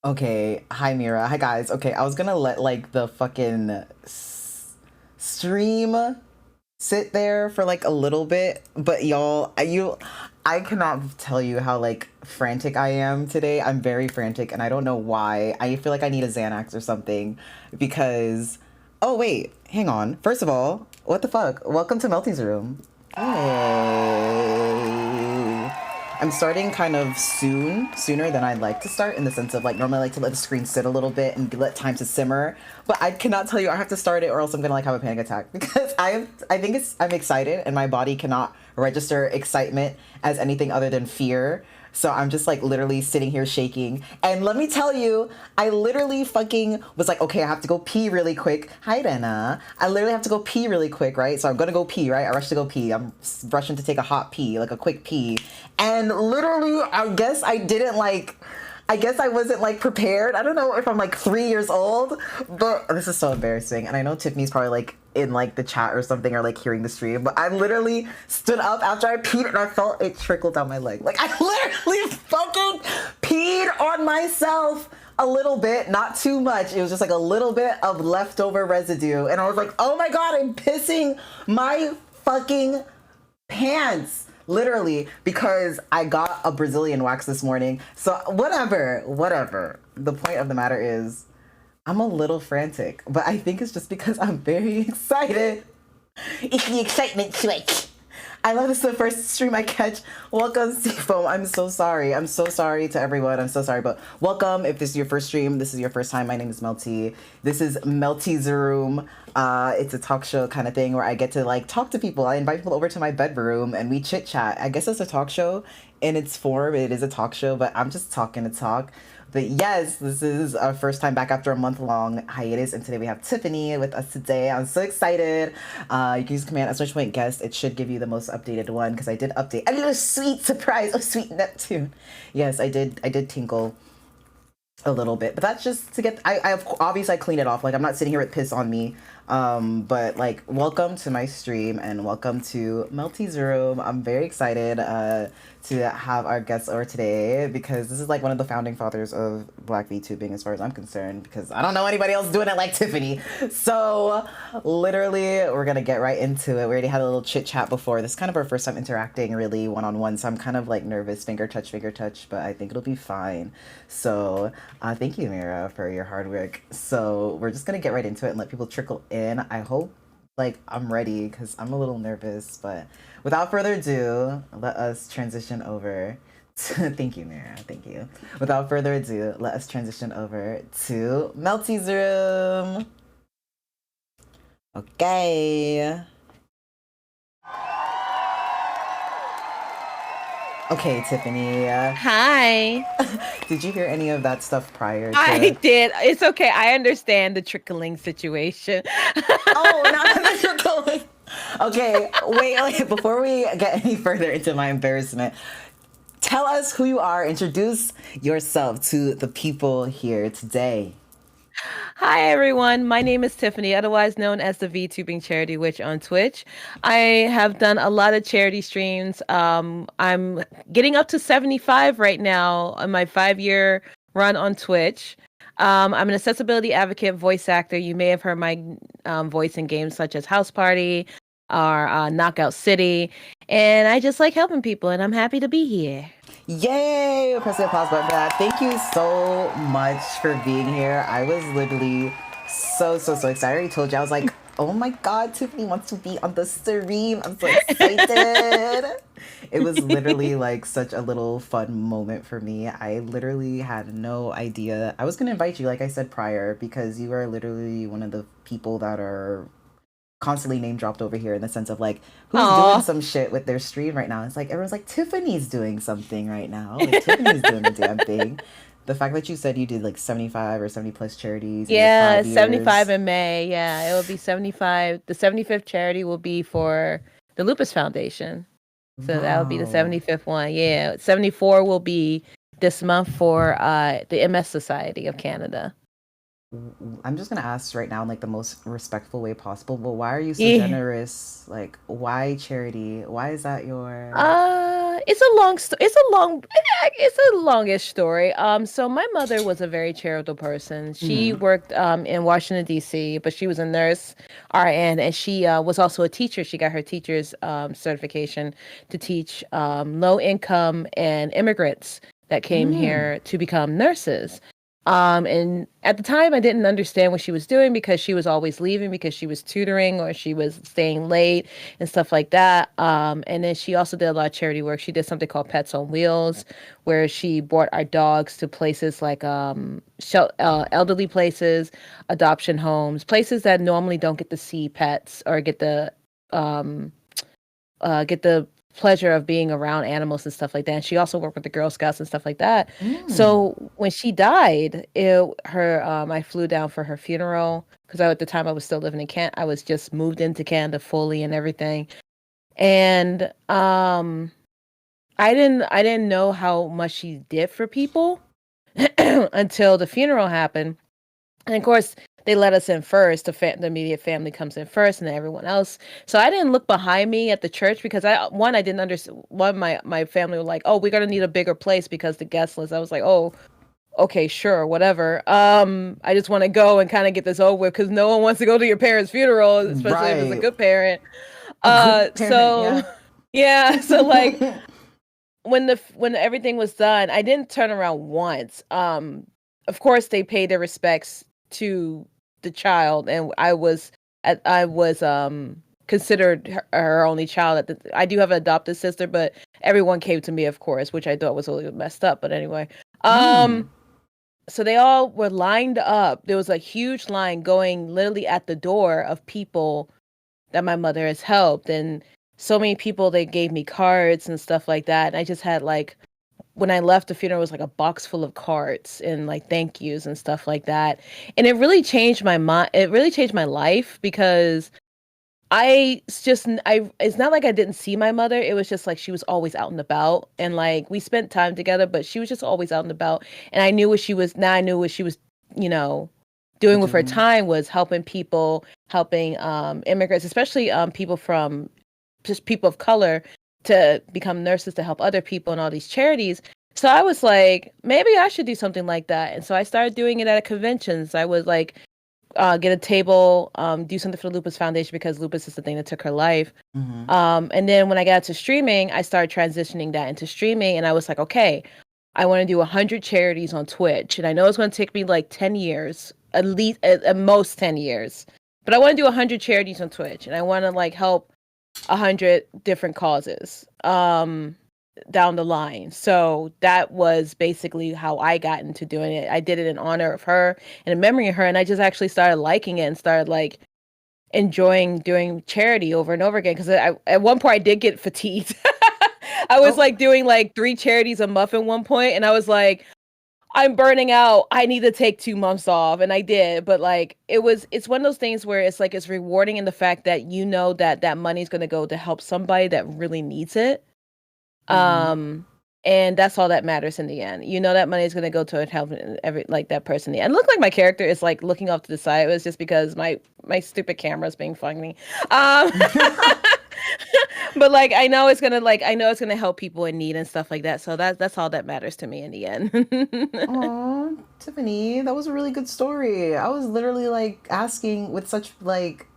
Okay, hi Mira. Hi guys. Okay, I was gonna let like the fucking stream sit there for like a little bit, but y'all, I cannot tell you how like frantic I am today. I'm very frantic and I don't know why. I feel like I need a Xanax or something because oh wait, hang on. First of all, what the fuck? Welcome to Melty's room. Hey. I'm starting kind of sooner than I'd like to start in the sense of like normally I like to let the screen sit a little bit and let time to simmer. But I cannot tell you I have to start it or else I'm gonna like have a panic attack because I'm excited and my body cannot register excitement as anything other than fear. So I'm just like literally sitting here shaking. And let me tell you, I literally fucking was like, okay, I have to go pee really quick. Hi, Rena. I literally have to go pee really quick, right? So I'm gonna go pee, right? I rush to go pee. I'm rushing to take a hot pee, like a quick pee. And literally, I guess I wasn't like prepared. I don't know if I'm like 3 years old, but this is so embarrassing. And I know Tiffany's probably like in like the chat or something or like hearing the stream, but I literally stood up after I peed and I felt it trickle down my leg. Like I literally fucking peed on myself a little bit, not too much. It was just like a little bit of leftover residue. And I was like, oh my God, I'm pissing my fucking pants. Literally, because I got a Brazilian wax this morning. So whatever. The point of the matter is I'm a little frantic, but I think it's just because I'm very excited. It's the excitement switch. I love this is the first stream I catch. Welcome, Seafoam. I'm so sorry. I'm so sorry to everyone. I'm so sorry, but welcome. If this is your first stream, this is your first time. My name is Melty. This is MeltysRoom. It's a talk show kind of thing where I get to like talk to people. I invite people over to my bedroom and we chit chat. I guess it's a talk show in its form. It is a talk show, but I'm just talking to talk. But yes, this is our first time back after a month-long hiatus, and today we have Tiffany with us today. I'm so excited. You can use the command !point guest. It should give you the most updated one because I did update. A little sweet surprise. Oh, sweet Neptune. Yes, I did tinkle a little bit, but that's just to get I obviously I clean it off. Like I'm not sitting here with piss on me. But like welcome to my stream and welcome to Melty's room. I'm very excited to have our guests over today because this is like one of the founding fathers of Black VTubing as far as I'm concerned, because I don't know anybody else doing it like Tiffany. So literally we're gonna get right into it. We already had a little chit chat before. This is kind of our first time interacting really one-on-one, so I'm kind of like nervous, finger touch, but I think it'll be fine. So thank you, Mira, for your hard work. So we're just gonna get right into it and let people trickle in. I hope like I'm ready because I'm a little nervous, but without further ado, let us transition over to thank you, Mira. Thank you. Without further ado, let us transition over to Melty's room. Okay. Okay, Tiffany. Hi. Did you hear any of that stuff prior to? I did. It's okay. I understand the trickling situation. Oh, not the trickling. Okay, wait, before we get any further into my embarrassment, tell us who you are. Introduce yourself to the people here today. Hi, everyone. My name is Tiffany, otherwise known as the VTubing Charity Witch on Twitch. I have done a lot of charity streams. I'm getting up to 75 right now on my 5-year run on Twitch. I'm an accessibility advocate, voice actor. You may have heard my voice in games such as House Party or Knockout City. And I just like helping people, and I'm happy to be here. Yay! Press the applause button for that. Thank you so much for being here. I was literally so excited. I already told you, I was like, oh my God, Tiffany wants to be on the stream. I'm so excited. It was literally like such a little fun moment for me. I literally had no idea. I was going to invite you, like I said prior, because you are literally one of the people that are constantly name dropped over here in the sense of like who's doing some shit with their stream right now. It's like everyone's like Tiffany's doing something right now. Like Tiffany's doing a damn thing. The fact that you said you did like 75 or 70 plus charities. Yeah, 75 in May. Yeah, it will be 75. The 75th charity will be for the Lupus Foundation. So that will be the 75th one. Yeah, 74 will be this month for the MS Society of Canada. I'm just gonna ask right now in like the most respectful way possible, but why are you so Yeah. generous? Like, why charity? Why is that your? It's a long it's a longish story. So my mother was a very charitable person. She Mhm. worked in Washington D.C., but she was a nurse, RN, and she was also a teacher. She got her teacher's certification to teach low income and immigrants that came Mm. here to become nurses. And at the time, I didn't understand what she was doing because she was always leaving because she was tutoring or she was staying late and stuff like that. And then she also did a lot of charity work. She did something called Pets on Wheels, where she brought our dogs to places like elderly places, adoption homes, places that normally don't get to see pets or um, get the pleasure of being around animals and stuff like that. And she also worked with the Girl Scouts and stuff like that. Mm. So when she died, I flew down for her funeral because at the time I was still living in Canada. I was just moved into Canada fully and everything. And I didn't know how much she did for people until the funeral happened. And of course, they let us in first. The immediate family comes in first, and then everyone else. So I didn't look behind me at the church because I didn't understand. One, my family were like, "Oh, we're gonna need a bigger place because the guest list." I was like, "Oh, okay, sure, whatever." I just want to go and kind of get this over with because no one wants to go to your parents' funeral, especially if it's a Right. good parent. A good parent, So yeah. yeah, so like when everything was done, I didn't turn around once. Of course, they paid their respects to the child, and I was considered her only child. I do have an adopted sister, but everyone came to me, of course, which I thought was a little messed up. But anyway, Mm. so they all were lined up. There was a huge line going literally at the door of people that my mother has helped, and so many people they gave me cards and stuff like that. And I just had like when I left the funeral, it was like a box full of cards and like thank yous and stuff like that. And it really changed my mind. It really changed my life because it's not like I didn't see my mother. It was just like she was always out and about. And like we spent time together, but she was just always out and about. And I knew what she was, you know, doing with her Doing. time was helping people, helping immigrants, especially people of color to become nurses to help other people and all these charities. So I was like, maybe I should do something like that. And so I started doing it at conventions. I would like get a table, do something for the Lupus Foundation because lupus is the thing that took her life. Mm-hmm. And then when I got to streaming, I started transitioning that into streaming. And I was like, okay, I want to do 100 charities on Twitch. And I know it's going to take me like 10 years, at least at most 10 years. But I want to do 100 charities on Twitch. And I want to like help 100 different causes down the line. So that was basically how I got into doing it. I did it in honor of her and in memory of her, and I just actually started liking it and started like enjoying doing charity over and over again because at one point I did get fatigued. I was Oh. like doing like 3 charities a month at one point, and I was like, I'm burning out. I need to take 2 months off. And I did. But like, it's one of those things where it's like, it's rewarding in the fact that you know that that money's going to go to help somebody that really needs it. Mm-hmm. Um, and that's all that matters in the end. You know that money is going to go to help every like that person. And look like my character is like looking off to the side. It was just because my stupid camera is being funny. Um, but like I know it's gonna help people in need and stuff like that. So that's all that matters to me in the end. Oh, Tiffany, that was a really good story. I was literally like asking with such like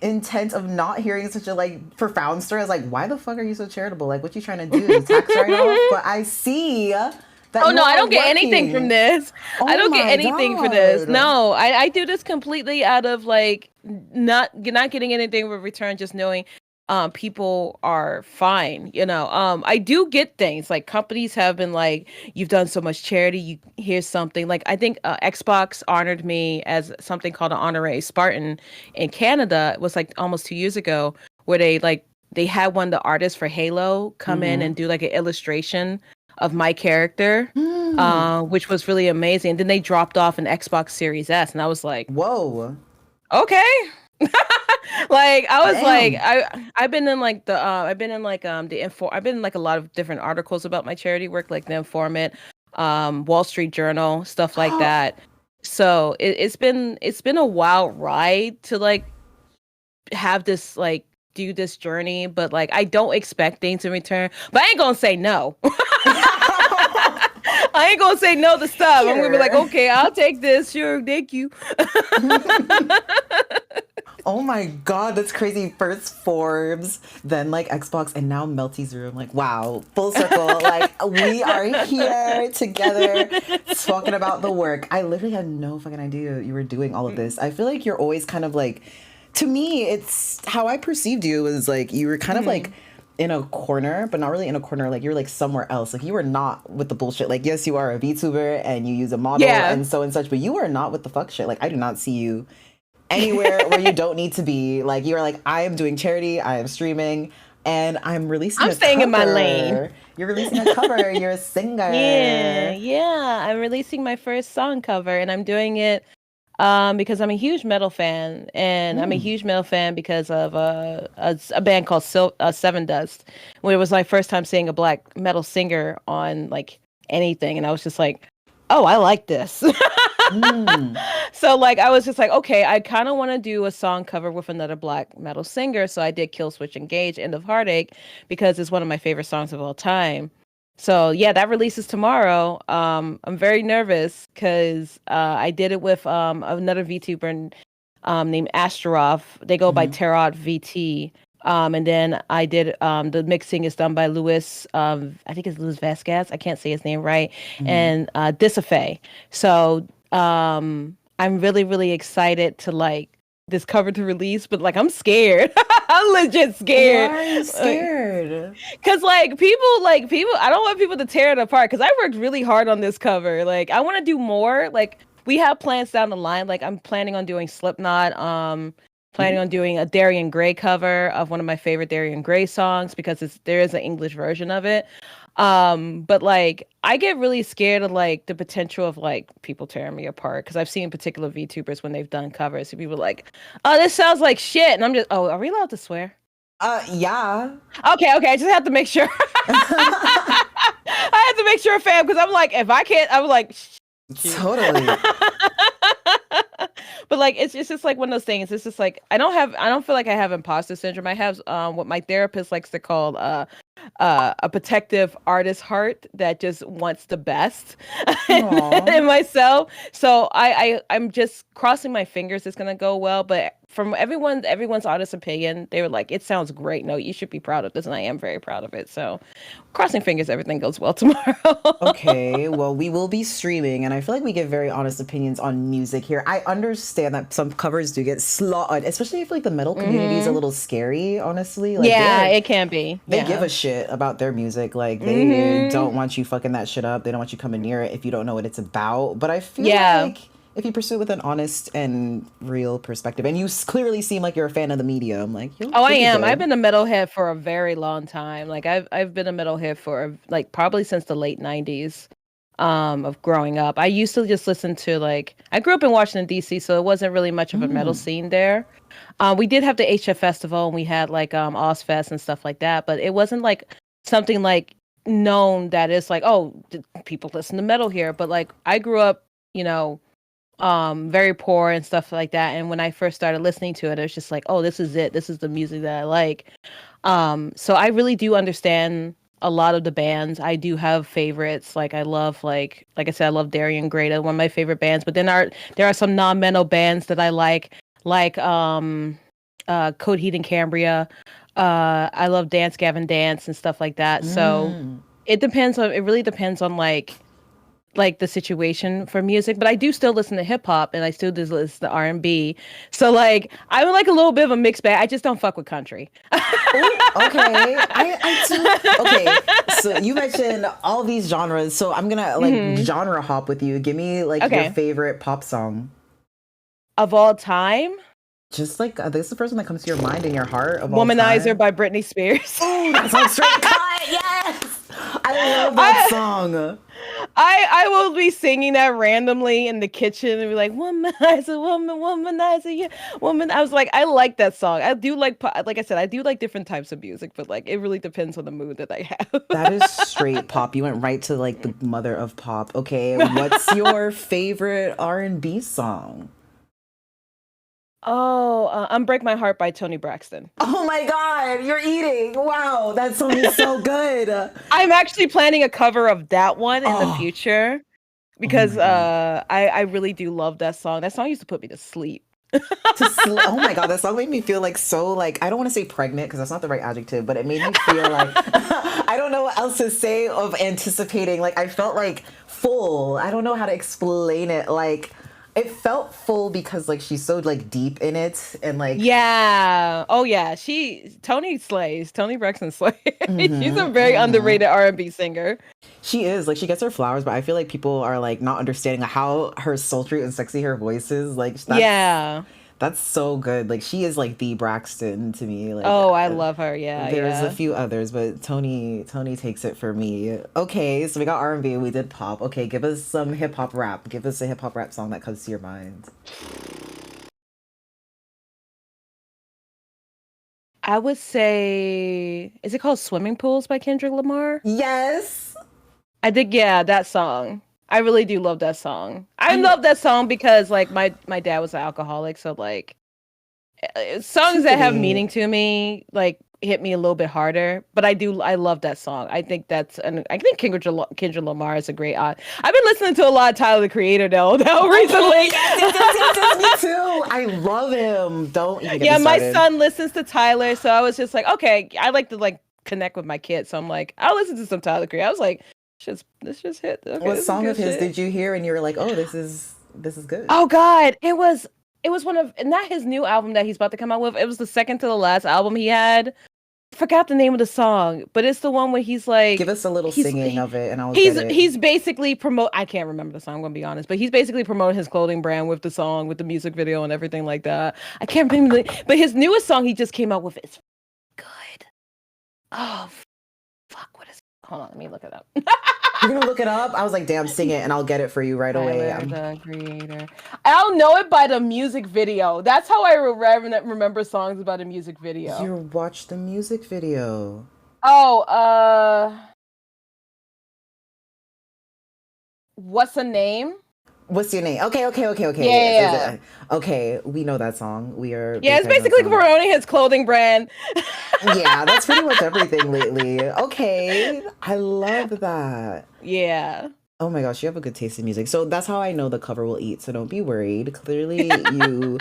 intent of not hearing such a like profound story. I was like, why the fuck are you so charitable? Like, what you trying to do? Is tax write off? But I see that Oh you no, I are don't get anything from working. this. I Oh don't get my anything for this. god. No, I do this completely out of like not getting anything in return, just knowing people are fine, you know. I do get things like companies have been like, you've done so much charity, you here's something. Like I think Xbox honored me as something called an honorary Spartan in Canada. It was like almost 2 years ago where they had one of the artists for Halo come in Mm-hmm. and do like an illustration of my character, Hmm. which was really amazing. Then they dropped off an Xbox Series S, and I was like, Whoa. okay. Like I was like, Damn. I've been in like I've been in like the info I've been in like a lot of different articles about my charity work, like the Informant, Wall Street Journal, stuff like that. So it's been a wild ride to like have this like do this journey, but like I don't expect things in return. But I ain't gonna say no. I ain't gonna say no to stuff. Sure. I'm gonna be like, okay, I'll take this. Sure, thank you. Oh my god, that's crazy. First Forbes, then like Xbox, and now MeltysRoom. Like, wow, full circle. Like, we are here together talking about the work. I literally had no fucking idea you were doing all of this. I feel like you're always kind of like, to me, it's how I perceived you was like you were kind of like in a corner, but not really in a corner. Like you're like somewhere else. Like you were not with the bullshit. Like, yes, you are a VTuber and you use a model and so and such, but you are not with the fuck shit. Like, I do not see you anywhere where you don't need to be. Like, you're like, I am doing charity, I am streaming, and I'm releasing. I'm staying in my lane. You're releasing a cover. You're a singer. Yeah. I'm releasing my first song cover, and I'm doing it because I'm a huge metal fan, and I'm a huge metal fan because of a band called Seven Dust, where it was my first time seeing a black metal singer on like anything, and I was just like, oh, I like this. So like I was just like, okay, I kind of want to do a song cover with another black metal singer, so I did Kill Switch Engage End of Heartache because it's one of my favorite songs of all time. So yeah, that releases tomorrow. I'm very nervous because I did it with another VTuber named Astrov. They go by Tarot VT. And then I did the mixing is done by Luis. I think it's Luis Vasquez. I can't say his name right. And Disafay. So I'm really, really excited to like this cover to release, but like I'm scared. I'm legit scared. Why are you scared? Cause like people, I don't want people to tear it apart. Cause I worked really hard on this cover. Like I want to do more. Like we have plans down the line. Like I'm planning on doing Slipknot. Planning on doing a Darian Gray cover of one of my favorite Darian Gray songs because there is an English version of it. But like I get really scared of like the potential of like people tearing me apart because I've seen particular VTubers when they've done covers, so people are like, oh, this sounds like shit, and I'm just, oh, are we allowed to swear? Yeah. Okay, I just have to make sure. I have to make sure, fam, because I'm like, if I can't, I'm like, totally. But like it's just like one of those things. It's just like I don't feel like I have imposter syndrome. I have what my therapist likes to call a protective artist heart that just wants the best in myself. So I'm just crossing my fingers it's gonna go well. But from everyone's honest opinion, they were like, it sounds great. No, you should be proud of this, and I am very proud of it. So crossing fingers everything goes well tomorrow. Okay, well, we will be streaming, and I feel like we give very honest opinions on music here. I understand that some covers do get slaughtered, especially if like the metal community is a little scary, honestly. Like, yeah, it can be. They give a shit about their music. Like, they don't want you fucking that shit up. They don't want you coming near it if you don't know what it's about. But I feel like if you pursue it with an honest and real perspective, and you clearly seem like you're a fan of the medium, like, I am. I've been a metalhead for a very long time. Like I've been a metalhead for like probably since the late 90s of growing up. I used to just listen to like, I grew up in Washington DC, so it wasn't really much of a metal scene there. We did have the HF Festival, and we had like Ozfest and stuff like that, but it wasn't like something like known that it's like, oh, people listen to metal here. But like I grew up, very poor and stuff like that, and when I first started listening to it, it was just like, oh, this is it, this is the music that I like. So I really do understand a lot of the bands. I do have favorites. Like I love like I said, I love Darian Gray, one of my favorite bands, but then there are some non-metal bands that I like Code Heat and Cambria. I love Dance Gavin Dance and stuff like that. So it really depends on like the situation for music, but I do still listen to hip hop, and I still do listen to R&B. So like I'm like a little bit of a mixed bag. I just don't fuck with country. Okay. Okay. So you mentioned all these genres, so I'm gonna like genre hop with you. Give me like your favorite pop song of all time. Just like this is the first one that comes to your mind and your heart. Of Womanizer all time. by Britney Spears. Oh, that sounds straight cut. Yes, I love that song. I will be singing that randomly in the kitchen and be like, womanizer, woman, womanizer, yeah, woman. I was like, I like that song. I do like I said, I do like different types of music, but like it really depends on the mood that I That is have. straight pop. You went right to like the mother of pop. Okay, what's your favorite R&B song? Oh, Unbreak My Heart by Toni Braxton. Oh my God, you're eating. Wow, that song is so good. I'm actually planning a cover of that one in the Oh, future oh my because God. I really do love that song. That song used to put me to sleep. Oh my God, that song made me feel like so like I don't want to say pregnant because that's not the right adjective, but it made me feel like I don't know what else to say of anticipating. Like I felt like full. I don't know how to explain it. Like it felt full because like she's so like deep in it and like Yeah. Oh yeah. Tony slays. Toni Braxton slays. She's a mhm, very mhm. underrated R&B singer. She is like she gets her flowers, but I feel like people are like not understanding how her sultry and sexy her voice is. Like Yeah. that's so good. Like she is like the Braxton to me. Like Oh, I love her. Yeah, there's a yeah. few others, but Tony takes it for me. Okay, so we got R&B, we did pop. Okay, give us some hip hop rap. Give us a hip hop rap song that comes to your mind. I would say, is it called Swimming Pools by Kendrick Lamar? Yes. I think, yeah, that song. I really do love that song. I I love that song because like my dad was an alcoholic, so like songs that have Tiffany. meaning to me like hit me a little bit harder. But I love that song. I think I think Kendrick Lamar is a great I've been listening to a lot of Tyler the Creator though now Okay, recently. yes, me too. I love him. Don't even get me Yeah, my started. son listens to Tyler, so I was just like, okay, I like to like connect with my kids, so I'm like, I'll listen to some Tyler the Creator. I was like, this just hit. Okay, What this is song of good his shit. did you hear and you were like, oh, this is good? Oh God, it was one of not his new album that he's about to come out with. It was the second to the last album he had. I forgot the name of the song, but it's the one where he's Give like us a little he's singing he, of it and I'll get he's it. he's basically promote. I can't remember the song. I'm gonna be honest, but he's basically promoting his clothing brand with the song, with the music video and everything like that. I can't remember, but his newest song he just came out with is good. Oh fuck, what is? Hold on, let me look it up. You're gonna look it up? I was like, damn, sing it and I'll get it for you right away. Tyler the Creator. I'll know it by the music video. That's how I remember songs about a music video. You watched the music video. Oh, what's the name? What's your name? Okay. Yeah, yeah, yeah. Okay, we know that song. We are Yeah, big it's fans of that basically song. promoting his clothing brand. Yeah, that's pretty much everything lately. Okay, I love that. Yeah. Oh my gosh, you have a good taste in music. So that's how I know the cover will eat. So don't be worried. Clearly, you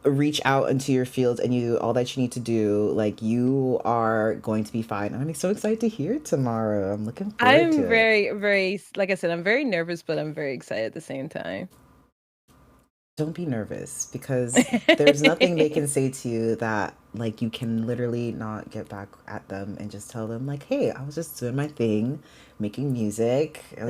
reach out into your field and you all that you need to do. Like you are going to be fine. I'm so excited to hear it tomorrow. I'm looking forward I'm to it. very, very, like I said, I'm very nervous, but I'm very excited at the same time. Don't be nervous because there's nothing they can say to you that like you can literally not get back at them and just tell them like, hey, I was just doing my thing, making music, Hmm.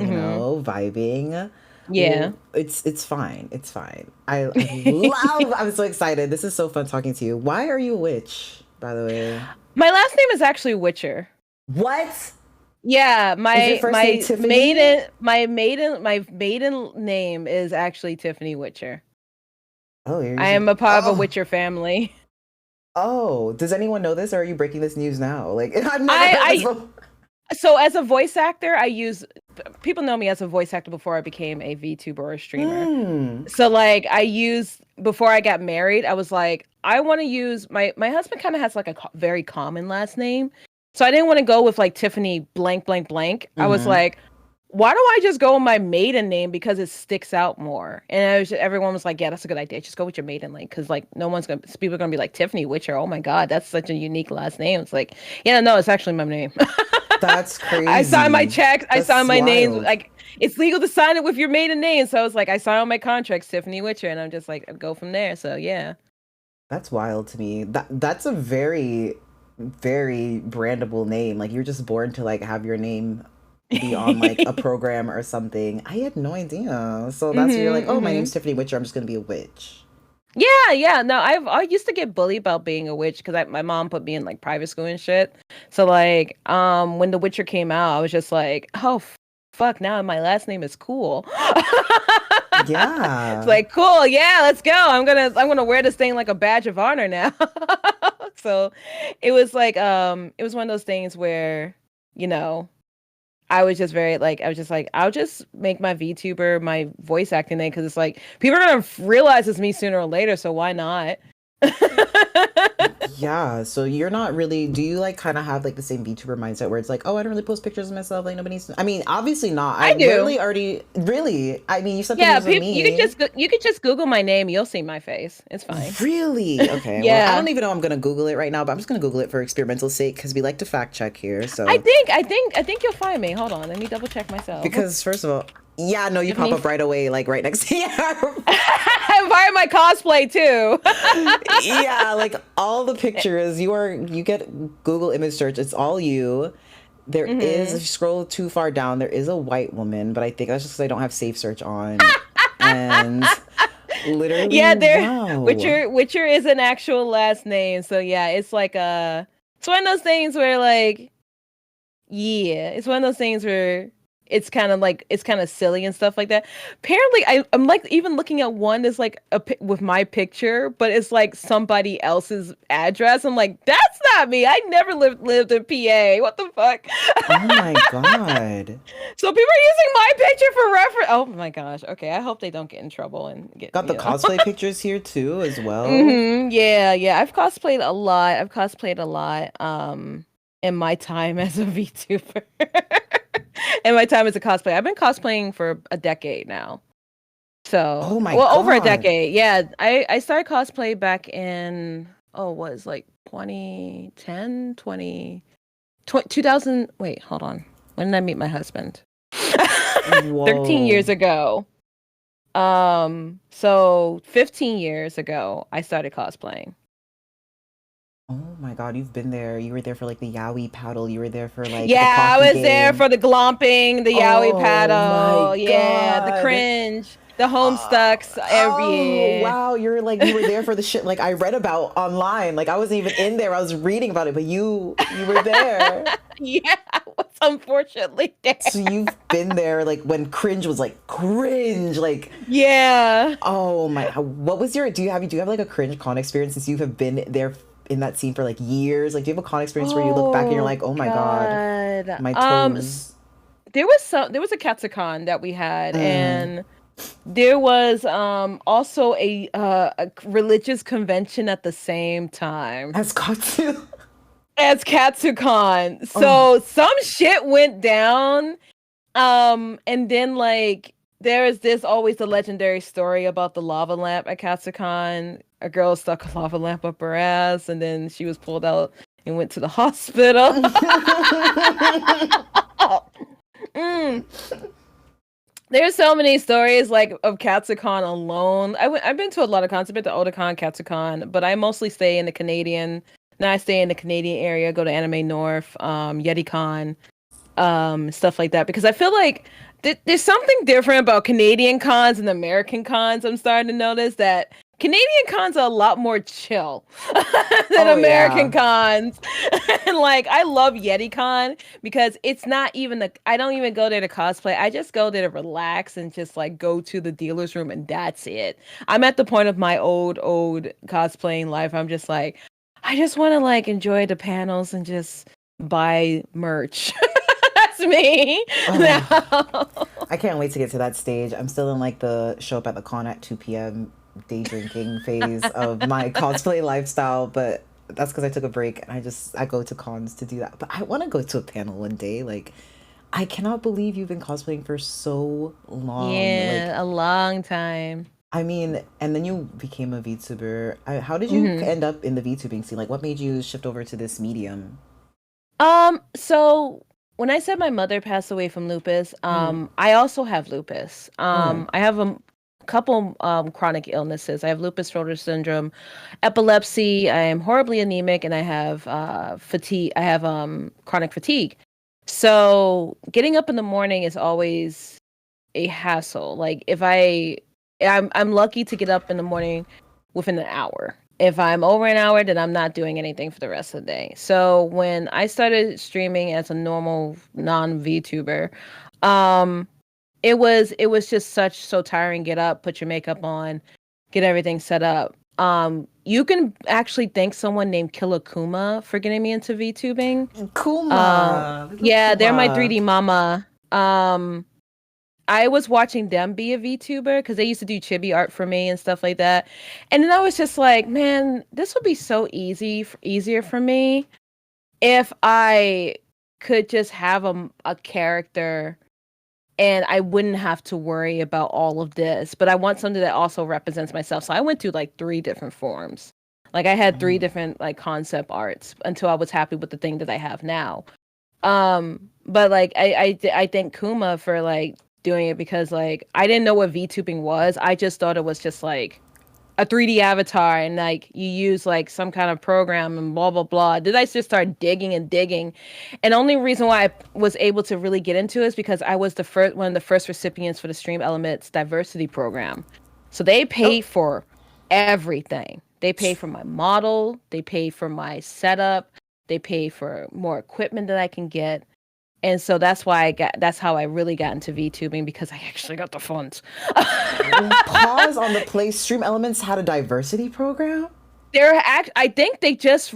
vibing. Yeah. It's fine. It's fine. I'm so excited. This is so fun talking to you. Why are you a witch, by the way? My last name is actually Witcher. What? Yeah, Is your first name Tiffany? my maiden name is actually Tiffany Witcher. Oh, you're I using am a part of a oh Witcher family. oh. Does anyone know this or are you breaking this news now? Like I've never heard this I before. So as a voice actor, people know me as a voice actor before I became a VTuber or a streamer. Hmm. So like before I got married, I was like, I want to use my husband kind of has like a very common last name. So I didn't want to go with like Tiffany blank blank blank. I was Mm-hmm. like, why do I just go with my maiden name because it sticks out more? And everyone was like, yeah, that's a good idea. Just go with your maiden name because like people are gonna be like Tiffany Witcher. Oh my God, that's such a unique last name. It's like, yeah, no, it's actually my name. That's I signed my crazy. checks. I That's signed my names. wild. Like it's legal to sign it with your maiden name. So I was like, I signed my contracts, Tiffany Witcher, and I'm just like, go from there. So yeah. That's wild to me. That's a very, very brandable name. Like you're just born to like have your name be on like a program or something. I had no idea. So that's you're like, oh, my name's Mhm. Tiffany Witcher. I'm just gonna be a witch. Yeah, yeah. No, I used to get bullied about being a witch because my mom put me in like private school and shit. So like, when The Witcher came out, I was just like, oh fuck, now my last name is cool. Yeah. It's like, cool, yeah, let's go. I'm gonna wear this thing like a badge of honor now. So it was like it was one of those things where, you know, I was just very like, I was just like, I'll just make my VTuber my voice acting name because it's like people are gonna realize it's me sooner or later, so why not? Yeah, so you're not really, do you like kind of have like the same VTuber mindset where it's like, oh, I don't really post pictures of myself, like nobody's, I mean, obviously not. I do. Literally already, really? I mean, you sent Yeah, pictures of me. you could just Google my name, you'll see my face. It's fine. Really? Okay. Yeah. Well, I don't even know I'm gonna Google it right now, but I'm just gonna Google it for experimental sake because we like to fact check here. So I think you'll find me. Hold on, let me double check myself. because first of all, yeah, no, you pop up right away, like right next to I'm part of my cosplay too. Yeah, like all the pictures you get Google image search, it's all you. There is, if you scroll too far down, there is a white woman, but I think that's just because I don't have safe search on. And literally, yeah, wow. Witcher is an actual last name, so yeah, it's like it's one of those things where like, yeah, it's one of those things where it's kind of silly and stuff like that. Apparently, I'm like even looking at one that's like with my picture, but it's like somebody else's address. I'm like, that's not me. I never lived in PA. What the fuck? Oh my god. So people are using my picture for reference. Oh my gosh. Okay, I hope they don't get in trouble and get Got the cosplay pictures here too as well. Yeah. I've cosplayed a lot. In my time as a VTuber. And my time as a cosplayer. I've been cosplaying for a decade now. So, oh my well, god. over a decade. Yeah, I started cosplay back in, was like 2010, 2000. Wait, hold on. When did I meet my husband? 13 years ago. So 15 years ago, I started cosplaying. Oh my god, you've been there. You were there for like the yaoi paddle. You were there for like I was game. there for the glomping, the yaoi paddle, God. the cringe, the homestucks every wow, you were there for the shit like I read about online. Like I wasn't even in there. I was reading about it, but you were there. Yeah, I was unfortunately there. So you've been there like when cringe was like cringe, like yeah. Oh my, what was your do you have like a cringe con experience since you have been there in that scene for like years? Like do you have a con experience where you look back and you're like, oh my god, my toes? There was a Katsucon that we had, and there was also a religious convention at the same time As Katsu. As Katsucon. So some shit went down, and then like there is this always the legendary story about the lava lamp at Katsucon. A girl stuck a lava lamp up her ass, and then she was pulled out and went to the hospital. There's so many stories like of Katsucon alone. I've been to a lot of cons. I've been to Otakon, Katsucon, but I mostly stay in the Canadian. Now I stay in the Canadian area. Go to Anime North, YetiCon, stuff like that, because I feel like there's something different about Canadian cons and American cons. I'm starting to notice that Canadian cons are a lot more chill than American cons. And like, I love YetiCon because it's not even I don't even go there to cosplay. I just go there to relax and just like go to the dealer's room, and that's it. I'm at the point of my old cosplaying life. I'm just like, I just want to like enjoy the panels and just buy merch. That's me. I can't wait to get to that stage. I'm still in like the show up at the con at 2 p.m. day drinking phase of my cosplay lifestyle, but that's because I took a break and I go to cons to do that. But I want to go to a panel one day. Like, I cannot believe you've been cosplaying for so long. Yeah, like, a long time. I mean, and then you became a VTuber. How did you end up in the VTubing scene? Like, what made you shift over to this medium? So when I said my mother passed away from lupus, I also have lupus. I have a couple chronic illnesses. I have lupus shoulder syndrome, epilepsy. I am horribly anemic, and I have fatigue. I have chronic fatigue. So getting up in the morning is always a hassle. Like if I'm lucky to get up in the morning within an hour. If I'm over an hour, then I'm not doing anything for the rest of the day. So when I started streaming as a normal non-VTuber, Um, it was just so tiring. Get up, put your makeup on, get everything set up. You can actually thank someone named Kilakuma for getting me into VTubing. Kuma. Little Yeah, they're my Kuma. 3D mama. I was watching them be a VTuber because they used to do chibi art for me and stuff like that. And then I was just like, man, this would be so easier for me if I could just have a character and I wouldn't have to worry about all of this. But I want something that also represents myself. So I went through like 3 different forms. Like I had 3 different like concept arts until I was happy with the thing that I have now. But like I thank Kuma for like doing it because like I didn't know what VTubing was. I just thought it was just like a 3D avatar and like you use like some kind of program and blah blah blah. Then I just started digging and digging. And the only reason why I was able to really get into it is because I was one of the first recipients for the Stream Elements diversity program. So they paid for everything. They pay for my model, they pay for my setup, they pay for more equipment that I can get. And so that's how I really got into VTubing because I actually got the funds. Pause on the place. Stream Elements had a diversity program? I think they just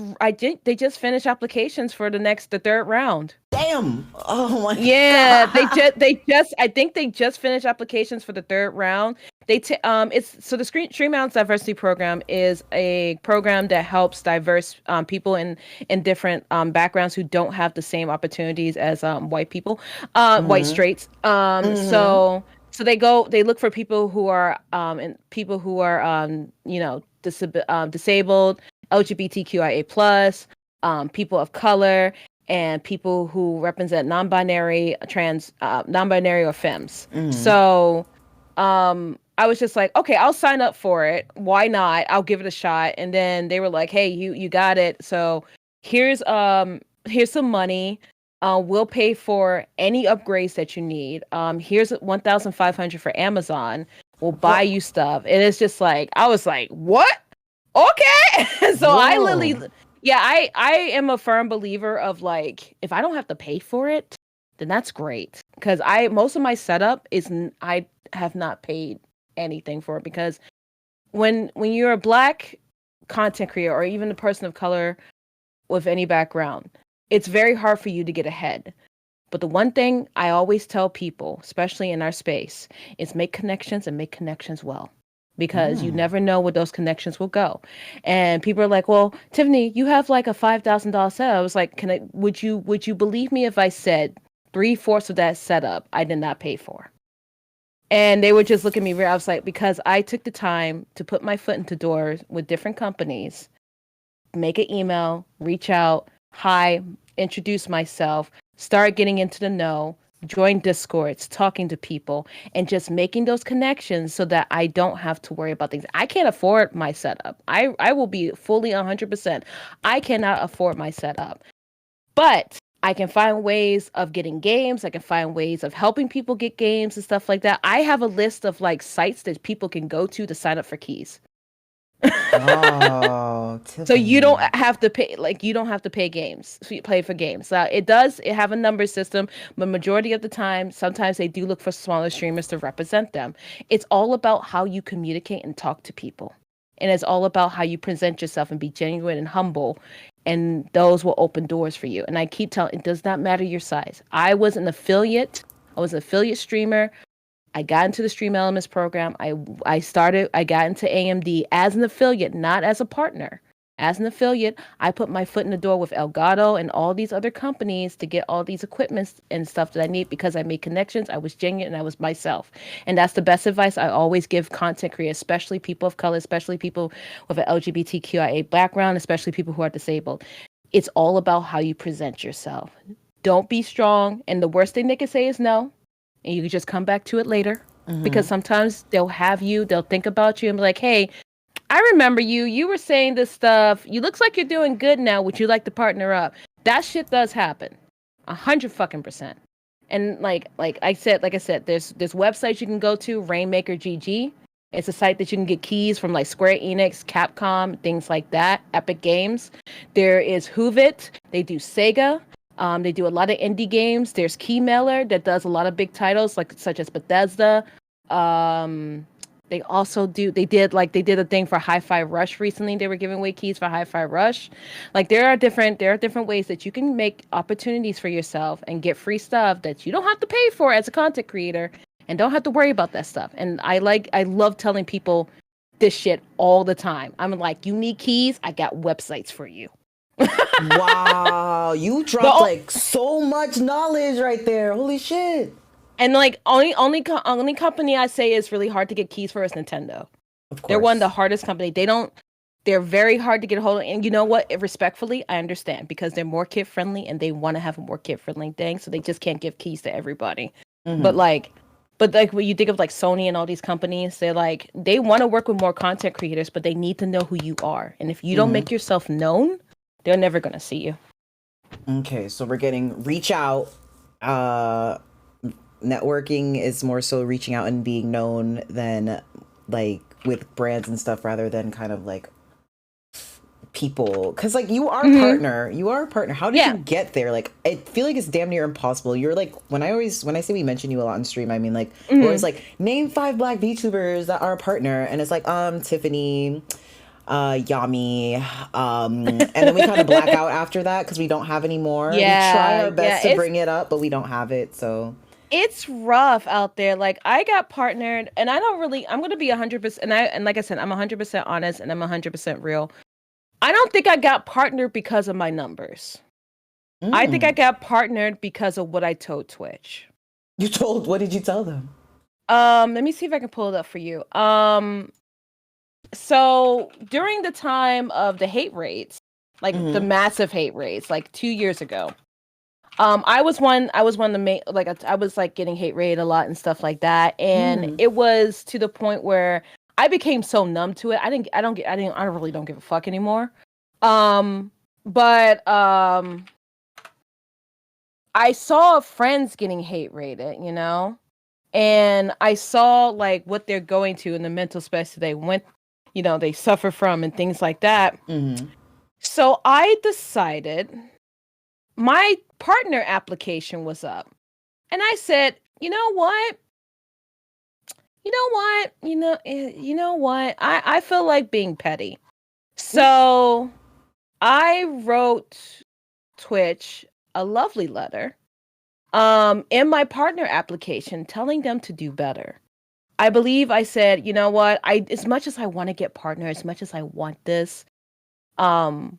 finished applications for the 3rd round. Damn. Oh my Yeah, God. I think they just finished applications for the 3rd round. It's so the Stream Elements Diversity Program is a program that helps diverse people in different backgrounds who don't have the same opportunities as white people, white straights. So they look for people who are disabled, LGBTQIA plus, people of color, and people who represent non-binary, non-binary or femmes. So I was just like, okay, I'll sign up for it. Why not? I'll give it a shot. And then they were like, hey, you got it. So here's some money. We'll pay for any upgrades that you need. Here's $1,500 for Amazon. We'll buy you stuff. And it's just like, I was like, what? Okay. So Whoa. I literally, yeah, I am a firm believer of like, if I don't have to pay for it, then that's great. Because most of my setup I have not paid anything for it because when you're a Black content creator or even a person of color with any background, it's very hard for you to get ahead. But the one thing I always tell people, especially in our space, is make connections and make connections well. Because you never know where those connections will go. And people are like, well, Tiffany, you have like a $5,000 setup. I was like, would you believe me if I said 3/4 of that setup I did not pay for? And they would just look at me weird. I was like, because I took the time to put my foot into doors with different companies, make an email, reach out, hi, introduce myself, start getting into the know, join Discords, talking to people, and just making those connections so that I don't have to worry about things. I can't afford my setup. I will be fully 100%. I cannot afford my setup. But I can find ways of getting games. I can find ways of helping people get games and stuff like that. I have a list of like sites that people can go to sign up for keys. Oh, so you don't have to pay, like you don't have to pay play for games. It have a number system, but majority of the time, sometimes they do look for smaller streamers to represent them. It's all about how you communicate and talk to people. And it's all about how you present yourself and be genuine and humble. And those will open doors for you. And I keep telling, it does not matter your size. I was an affiliate streamer. I got into the Stream Elements program. I got into AMD as an affiliate, not as a partner. As an affiliate, I put my foot in the door with Elgato and all these other companies to get all these equipments and stuff that I need because I made connections. I was genuine and I was myself. And that's the best advice I always give content creators, especially people of color, especially people with an LGBTQIA background, especially people who are disabled. It's all about how you present yourself. Don't be strong. And the worst thing they can say is no. And you can just come back to it later. Because sometimes they'll think about you and be like, hey, I remember you were saying this stuff. You looks like you're doing good now. Would you like to partner up? That shit does happen. 100%. And like I said, there's websites you can go to, Rainmaker GG. It's a site that you can get keys from like Square Enix, Capcom, things like that, Epic Games. There is Whovit. They do Sega. They do a lot of indie games. There's Keymailer that does a lot of big titles, like such as Bethesda. They also they did a thing for Hi-Fi Rush recently. They were giving away keys for Hi-Fi Rush. Like there are different ways that you can make opportunities for yourself and get free stuff that you don't have to pay for as a content creator and don't have to worry about that stuff. And I love telling people this shit all the time. I'm like, you need keys? I got websites for you. Wow, you dropped like so much knowledge right there. Holy shit. And like only company I say is really hard to get keys for is Nintendo. Of course. They're one of the hardest company. They're very hard to get a hold of. And you know what? Respectfully, I understand because they're more kid friendly and they want to have a more kid friendly thing. So they just can't give keys to everybody. Mm-hmm. But like when you think of like Sony and all these companies, they want to work with more content creators, but they need to know who you are. And if you don't make yourself known, they're never going to see you. Okay, so we're getting reach out. Networking is more so reaching out and being known than like with brands and stuff rather than kind of like people. Because like you are a partner. How did you get there? Like I feel like it's damn near impossible. You're like when I say we mention you a lot on stream, I mean like we're always like name 5 Black VTubers that are a partner, and it's like Tiffany, Yami, and then we kind of black out after that because we don't have any more. We try our best to bring it up, but we don't have it. So it's rough out there. Like I got partnered, and I'm going to be 100%. And like I said, I'm 100% honest, and I'm 100% real. I don't think I got partnered because of my numbers. I think I got partnered because of what I told Twitch. What did you tell them? Let me see if I can pull it up for you. So during the time of the hate raids, like the massive hate raids, like 2 years ago, I was one of the main, like I was like getting hate raided a lot and stuff like that, and it was to the point where I became so numb to it. I really don't give a fuck anymore. But I saw friends getting hate raided, you know, and I saw like what they're going to in the mental space they went, you know, they suffer from and things like that. So I decided my partner application was up, and I said, you know what? I feel like being petty. So I wrote Twitch a lovely letter in my partner application telling them to do better. I believe I said, you know what? As much as I want to get partners, as much as I want this, and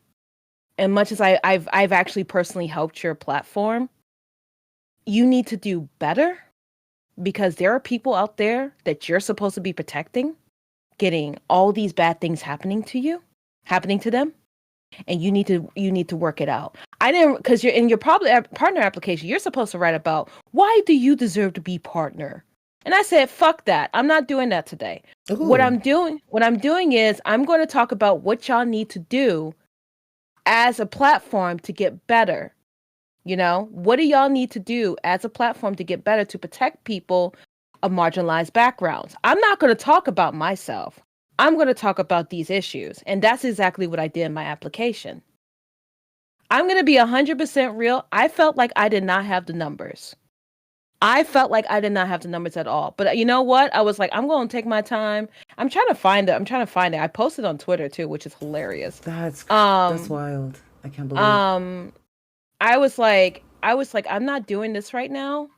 much as I've actually personally helped your platform, you need to do better. Because there are people out there that you're supposed to be protecting, getting all these bad things happening to them, and you need to work it out. I didn't, because you're in your partner application, you're supposed to write about why do you deserve to be partner. And I said, fuck that. I'm not doing that today. Ooh. What I'm doing is I'm going to talk about what y'all need to do as a platform to get better. You know, what do y'all need to do as a platform to get better to protect people of marginalized backgrounds? I'm not going to talk about myself. I'm going to talk about these issues. And that's exactly what I did in my application. I'm going to be 100% real. I felt like I did not have the numbers. I felt like I did not have the numbers at all. But you know what? I was like, I'm going to take my time. I'm trying to find it. I posted on Twitter too, which is hilarious. That's wild. I can't believe I was like, I'm not doing this right now.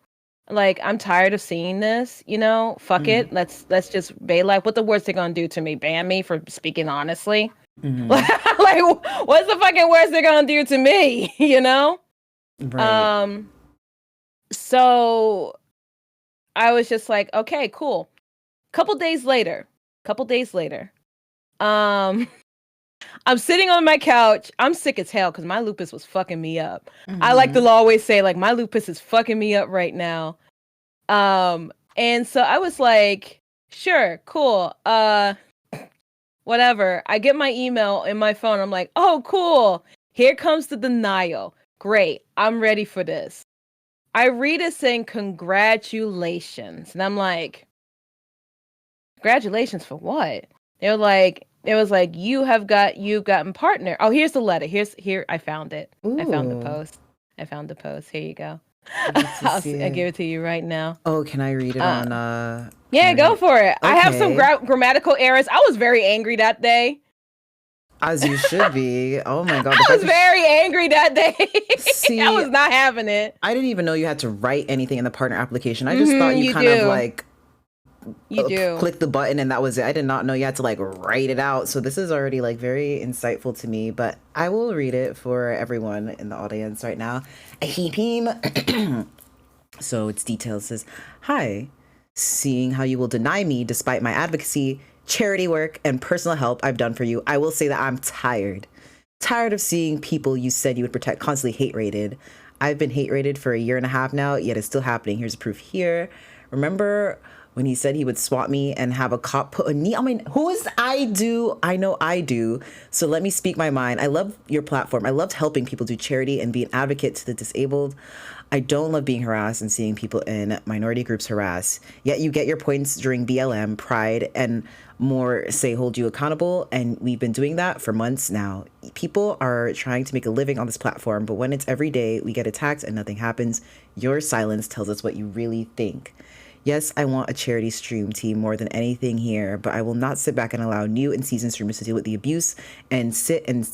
Like, I'm tired of seeing this, you know, fuck it. Let's just bail out. What the worst they're going to do to me? Ban me for speaking honestly? Like, what's the fucking worst they're going to do to me? You know? Right. So I was just like, okay, cool. Couple days later, I'm sitting on my couch. I'm sick as hell because my lupus was fucking me up. I like to always say, like, my lupus is fucking me up right now. And so I was like, sure, cool. Whatever. I get my email in my phone. I'm like, oh, cool. Here comes the denial. Great. I'm ready for this. I read it saying, congratulations. And I'm like, congratulations for what? They're like, it was like, you've gotten partner. Oh, here's the letter. Here, I found it. Ooh. I found the post. I found the post. Here you go. I'd love to see I'll give it. it to you right now. Oh, can I read it on? Can Yeah, I go read for it. I have some Okay. grammatical errors. I was very angry that day. As you should be. Oh my god. I was very angry that day. I See, was not having it. I didn't even know you had to write anything in the partner application. I just thought you You kind of do. like You do. click the button and that was it. I did not know you had to like write it out. So this is already like very insightful to me, but I will read it for everyone in the audience right now. So its details says, "Hi, seeing how you will deny me despite my advocacy, charity work, and personal help I've done for you, I will say that I'm tired. Tired of seeing people you said you would protect constantly hate rated. I've been hate rated for 1.5 years now, yet it's still happening. Here's proof here. Remember when he said he would swat me and have a cop put a knee on my... Who is I do? I know I do. So let me speak my mind. I love your platform. I loved helping people do charity and be an advocate to the disabled. I don't love being harassed and seeing people in minority groups harass. Yet you get your points during BLM, Pride, and more say hold you accountable. And we've been doing that for months now. People are trying to make a living on this platform, but when it's every day, we get attacked and nothing happens. Your silence tells us what you really think. Yes, I want a charity stream team more than anything here, but I will not sit back and allow new and seasoned streamers to deal with the abuse and you sit and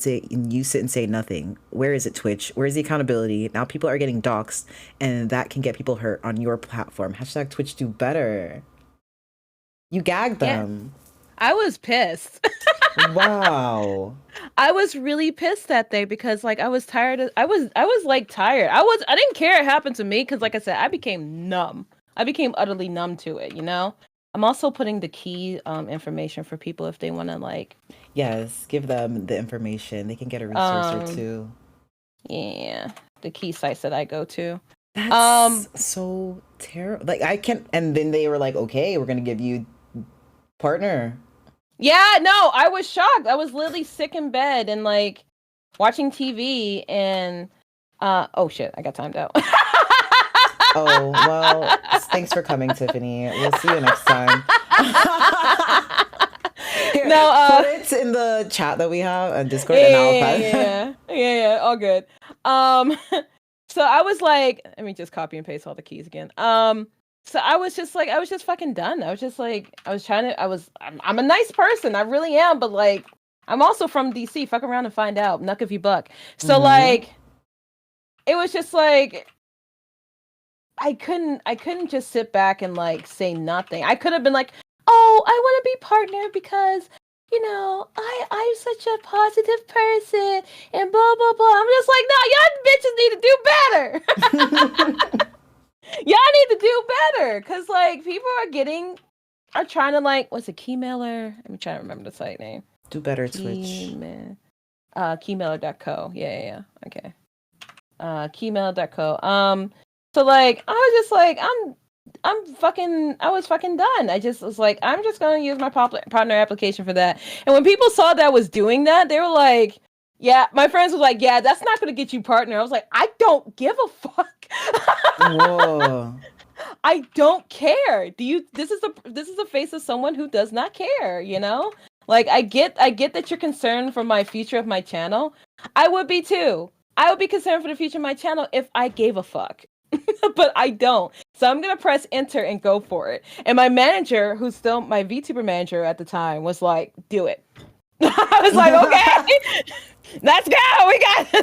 say nothing. Where is it, Twitch? Where is the accountability? Now people are getting doxxed, and that can get people hurt on your platform. Hashtag Twitch do better. You gagged them. Yeah. I was pissed. Wow. I was really pissed that day because like I was tired of, I was like tired. I didn't care it happened to me because like I said, I became numb. I became utterly numb to it, you know? I'm also putting the key information for people if they want to like... Yes, give them the information. They can get a resource or two. Yeah, the key sites that I go to. That's so terrible. Like I can't... And then they were like, okay, we're going to give you partner. Yeah, no, I was shocked. I was literally sick in bed and like watching TV and... oh shit, I got timed out. Oh, well, thanks for coming, Tiffany. We'll see you next time. Here, put it in the chat that we have on Discord. Yeah, all good. So I was like, let me just copy and paste all the keys again. So I was just fucking done. I was just like, I'm a nice person. I really am, but like, I'm also from DC. Fuck around and find out. Knuck if you buck. So like, it was just like, I couldn't just sit back and like say nothing. I could have been like, oh, I want to be partner because, you know, I'm such a positive person and blah blah blah. I'm just like, no, y'all bitches need to do better. Y'all need to do better because like people are trying to like, what's a keymailer? Let me try to remember the site name. Do better, Twitch. Keymailer.co. Yeah. Okay. Keymailer.co. So like I was just like I was fucking done. I just was like, I'm just gonna use my partner application for that. And when people saw that I was doing that, they were like, yeah, my friends were like, yeah, that's not gonna get you partner. I was like, I don't give a fuck. Whoa. I don't care. This is the face of someone who does not care, you know? Like I get that you're concerned for my future of my channel. I would be too. I would be concerned for the future of my channel if I gave a fuck. But I don't. So I'm going to press enter and go for it. And my manager, who's still my VTuber manager at the time, was like, do it. I was like, okay, let's go.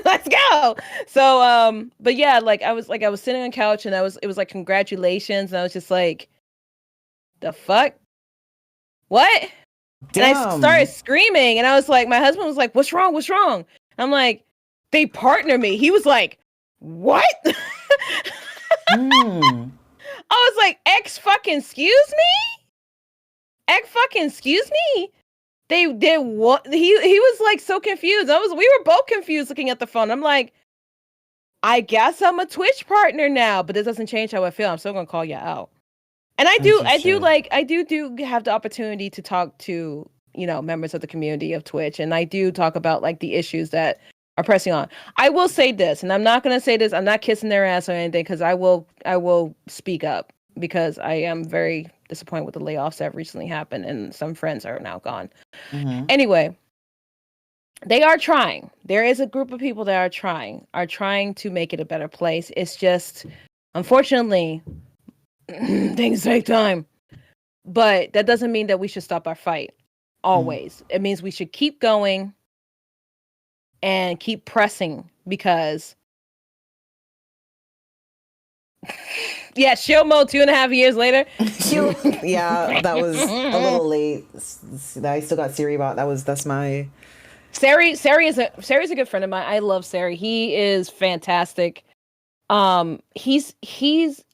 Let's go. So, but yeah, like I was sitting on the couch and it was like, congratulations. And I was just like, the fuck? What? Damn. And I started screaming and I was like, my husband was like, what's wrong? What's wrong? I'm like, they partner me. He was like, what? I was like, excuse me? They did what? He was like so confused. We were both confused looking at the phone. I'm like, I guess I'm a Twitch partner now, but this doesn't change how I feel. I'm still gonna call you out. And I do have the opportunity to talk to, you know, members of the community of Twitch, and I do talk about like the issues that are pressing on. I will say this, and I'm not going to say this, I'm not kissing their ass or anything, because I will speak up, because I am very disappointed with the layoffs that recently happened, and some friends are now gone. Anyway, they are trying. There is a group of people that are trying to make it a better place. It's just, unfortunately, things take time. But that doesn't mean that we should stop our fight. Always. It means we should keep going and keep pressing because yeah, show mode 2.5 years later. Yeah, that was a little late. I still got Siri bot. That's my Sari's a good friend of mine. I love Sari. He is fantastic. He's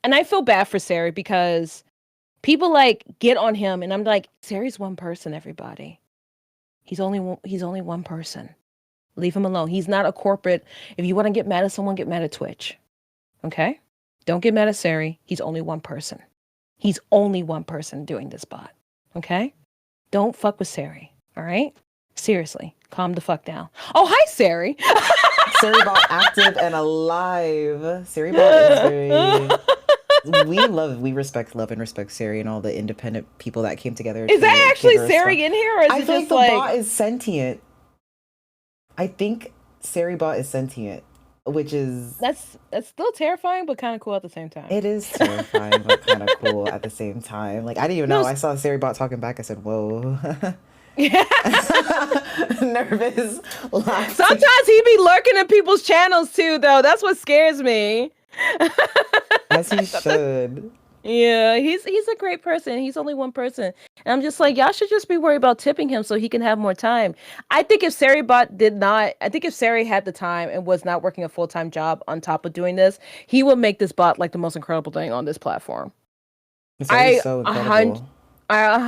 and I feel bad for Sari because people like get on him and I'm like, Sari's one person, everybody. He's only one person. Leave him alone. He's not a corporate. If you want to get mad at someone, get mad at Twitch. Okay? Don't get mad at Sari. He's only one person. He's only one person doing this bot. Okay? Don't fuck with Sari. All right? Seriously. Calm the fuck down. Oh, hi, Sari. Sari bot active and alive. Sari bot is very... we respect, love, and respect Sari and all the independent people that came together. Is that actually Sari in here, or is I it feel just like the bot is sentient. I think Sari bot is sentient, which is that's still terrifying, but kind of cool at the same time. It is terrifying, but kind of cool at the same time. Like I didn't even know. I saw Sari bot talking back. I said, "Whoa." Nervous. Laughing. Sometimes he be lurking in people's channels too, though. That's what scares me. As he should. Yeah, he's a great person. He's only one person. And I'm just like, y'all should just be worried about tipping him so he can have more time. I think if Sari had the time and was not working a full-time job on top of doing this, he would make this bot like the most incredible thing on this platform. So incredible. I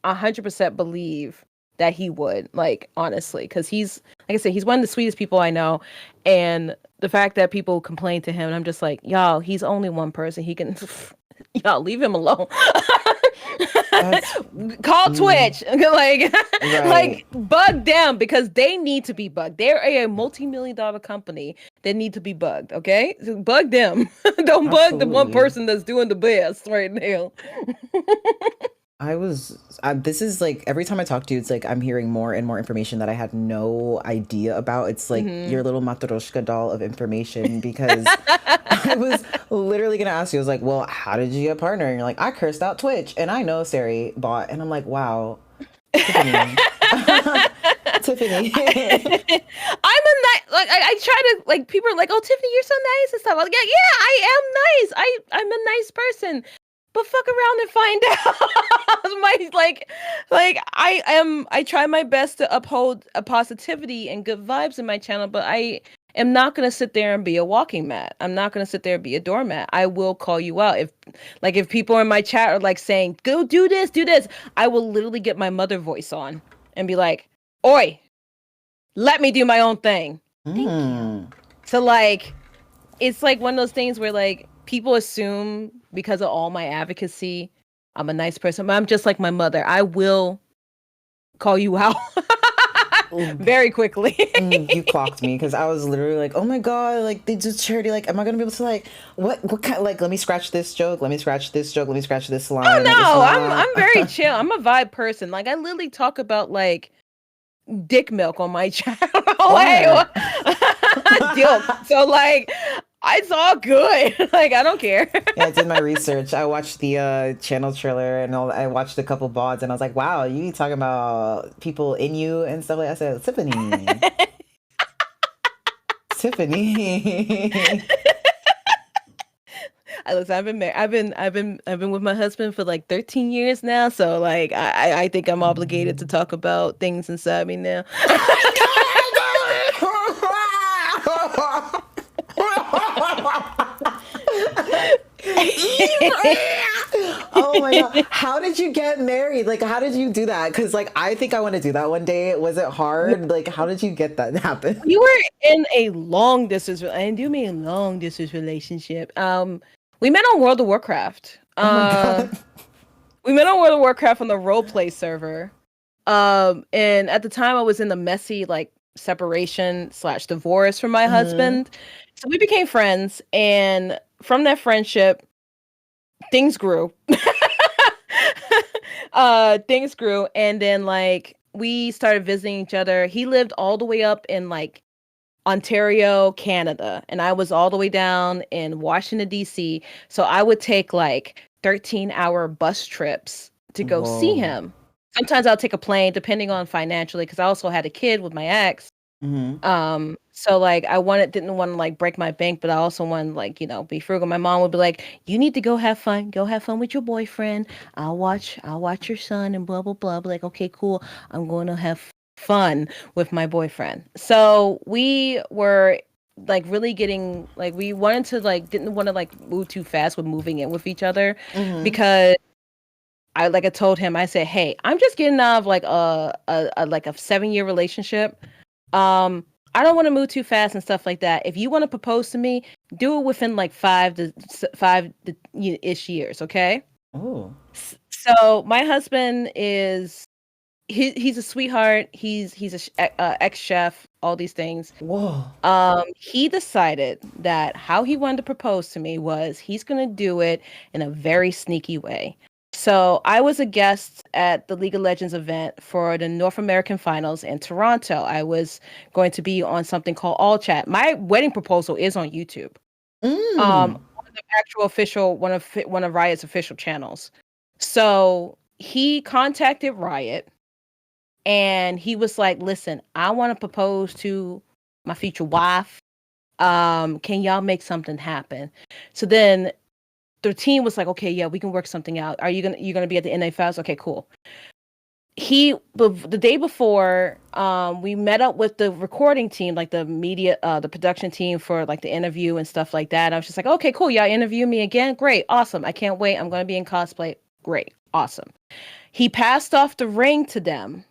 100% believe that he would, like, honestly, because he's, like I said, he's one of the sweetest people I know. And the fact that people complain to him, and I'm just like, y'all, he's only one person. He can, y'all, leave him alone. Call Twitch, like, right. Like, bug them because they need to be bugged. They're a multi-million-dollar company that need to be bugged. Okay, so bug them. Don't bug the one person that's doing the best right now. This is like every time I talk to you, it's like I'm hearing more and more information that I had no idea about. It's like your little Matryoshka doll of information because I was literally going to ask you, I was like, well, how did you get a partner? And you're like, I cursed out Twitch and I know Sari bot. And I'm like, wow. Tiffany. Tiffany. I try to, like, people are like, oh, Tiffany, you're so nice and stuff. I'm like, yeah, I am nice. I'm a nice person. But fuck around and find out. I try my best to uphold a positivity and good vibes in my channel, but I am not gonna sit there and be a walking mat. I'm not gonna sit there and be a doormat. I will call you out. If people in my chat are like saying, go do this, I will literally get my mother voice on and be like, oi, let me do my own thing. Thank you. So like, it's like one of those things where like people assume because of all my advocacy, I'm a nice person, but I'm just like my mother. I will call you out very quickly. You clocked me because I was literally like, oh my God, like they do charity. Like, am I going to be able to like, what kind, like, let me scratch this joke. Let me scratch this joke. Let me scratch this line. Oh no, I'm very chill. I'm a vibe person. Like I literally talk about like dick milk on my channel. So like, it's all good. Like I don't care. Yeah, I did my research. I watched the channel trailer and I watched a couple VODs and I was like, wow, you talking about people in you and stuff like that. I said, Tiffany. Tiffany. Listen, I've been with my husband for like 13 years now, so like I think I'm obligated to talk about things inside me now. Oh my God. How did you get married? Like, how did you do that? Because like, I think I want to do that one day. Was it hard? Like, how did you get that to happen? You were in a long distance, and you mean a long distance relationship. We met on World of Warcraft. Oh my God. We met on World of Warcraft on the roleplay server. And at the time I was in the messy like separation / divorce from my husband. So we became friends, and from that friendship, things grew. Things grew, and then like we started visiting each other. He lived all the way up in like Ontario, Canada, and I was all the way down in Washington D.C. So I would take like 13-hour bus trips to go see Whoa. him. Sometimes I'll take a plane, depending on financially, because I also had a kid with my ex. Mm-hmm. So like didn't want to like break my bank, but I also wanted like, be frugal. My mom would be like, you need to go have fun. Go have fun with your boyfriend. I'll watch your son and blah blah blah. Be like, okay, cool. I'm going to have fun with my boyfriend. So we were like really getting like we wanted to like didn't want to like move too fast with moving in with each other Mm-hmm. because I told him, I said, hey, I'm just getting out of like a 7-year relationship. I don't want to move too fast and stuff like that. If you want to propose to me, do it within like 5 ish years, okay? Oh. So my husband is he's a sweetheart. He's a ex chef. All these things. Whoa. He decided that how he wanted to propose to me was he's gonna do it in a very sneaky way. So I was a guest at the League of Legends event for the North American Finals in Toronto. I was going to be on something called All Chat. My wedding proposal is on YouTube. Mm. On the actual official one of Riot's official channels. So he contacted Riot and he was like, "Listen, I want to propose to my future wife. Can y'all make something happen?" So then the team was like, okay, yeah, we can work something out. You're gonna be at the NA Files? Okay, cool. The day before, we met up with the recording team, like the media, the production team for like the interview and stuff like that. I was just like, okay, cool. Y'all interview me again? Great. Awesome. I can't wait. I'm gonna be in cosplay. Great. Awesome. He passed off the ring to them.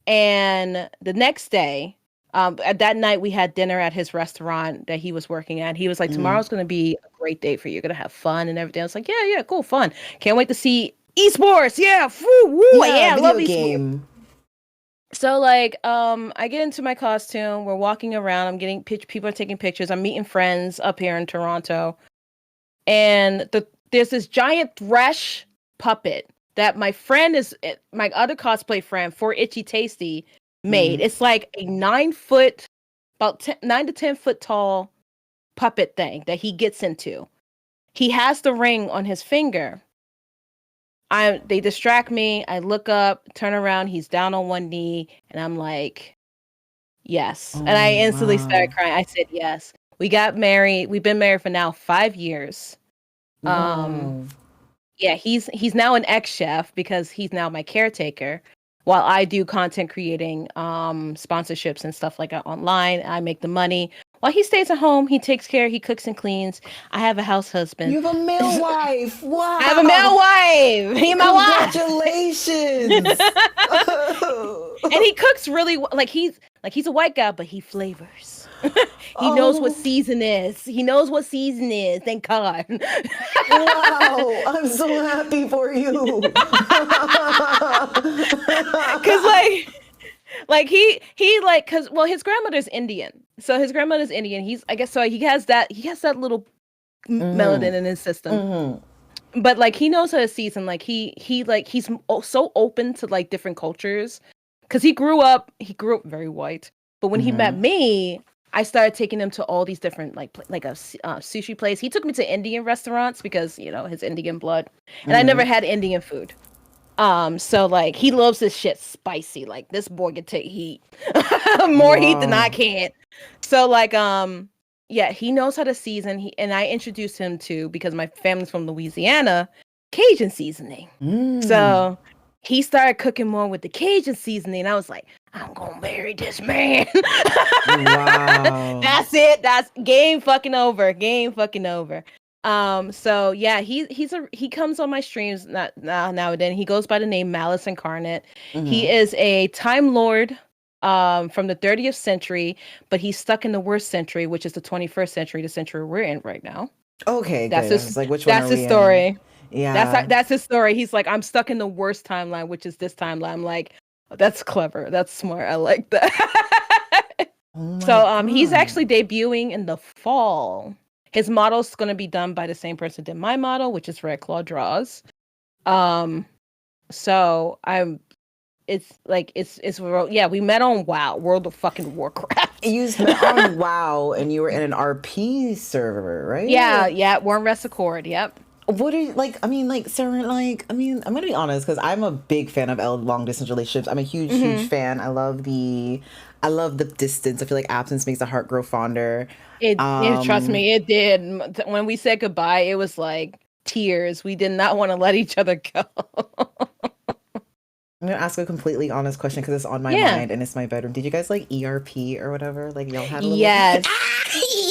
And the next day, at that night, we had dinner at his restaurant that he was working at. He was like, tomorrow's going to be a great day for you. You're going to have fun and everything. I was like, yeah, cool, fun. Can't wait to see esports. Yeah, woo, yeah, I love video esports. game. So like, I get into my costume. We're walking around. I'm getting people are taking pictures. I'm meeting friends up here in Toronto. And there's this giant thresh puppet that my other cosplay friend, For Itchy Tasty, made. Mm. It's like a 9-foot, about 9 to 10 foot tall puppet thing that he gets into. He has the ring on his finger. They distract me. I look up, turn around. He's down on one knee, and I'm like, yes. Oh, And I instantly wow. started crying. I said yes. We got married. We've been married for now 5 years. Wow. Yeah, he's now an ex-chef because he's now my caretaker while I do content creating, sponsorships and stuff like that online. I make the money while he stays at home. He takes care, he cooks and cleans. I have a house husband. You have a male wife. Wow. I have a male wife. He my wife. Congratulations. And he cooks really like he's a white guy, but he flavors. He knows what season is. He knows what season is. Thank God. Wow, I'm so happy for you. Cause well, his grandmother's Indian. So his grandmother's Indian. He has that little melanin in his system. Mm-hmm. But like he knows how to season. Like he's so open to like different cultures. Cause he grew up very white. But when he met me, I started taking him to all these different like a sushi place. He took me to Indian restaurants because his Indian blood, and I never had Indian food. So like he loves this shit spicy. Like this boy can take heat, more heat than I can. So like yeah, he knows how to season. And I introduced him to, because my family's from Louisiana, Cajun seasoning. So he started cooking more with the Cajun seasoning. I was like, I'm gonna marry this man. Wow. That's it. That's game fucking over. So yeah, he comes on my streams now and then. He goes by the name Malice Incarnate. He is a Time Lord from the 30th century, but he's stuck in the worst century, which is the 21st century, the century we're in right now. Okay, that's good. his like, which one that's are his we story. In? Yeah, that's his story. He's like, I'm stuck in the worst timeline, which is this timeline. I'm like, oh, that's clever, that's smart, I like that. So he's actually debuting in the fall. His model's going to be done by the same person who did my model, which is Red Claw Draws. So I'm yeah, we met on WoW, World of fucking Warcraft. You met on WoW, and you were in an RP server, right? Yeah, Warren Accord. Yep. What are you like? I mean, like, Sarah, like, I mean, I'm gonna be honest because I'm a big fan of long distance relationships. I'm a huge fan. I love the distance. I feel like absence makes the heart grow fonder. Trust me, it did. When we said goodbye, it was like tears. We did not want to let each other go. I'm gonna ask a completely honest question because it's on my mind and it's my bedroom. Did you guys like ERP or whatever? Like y'all had a little Yes.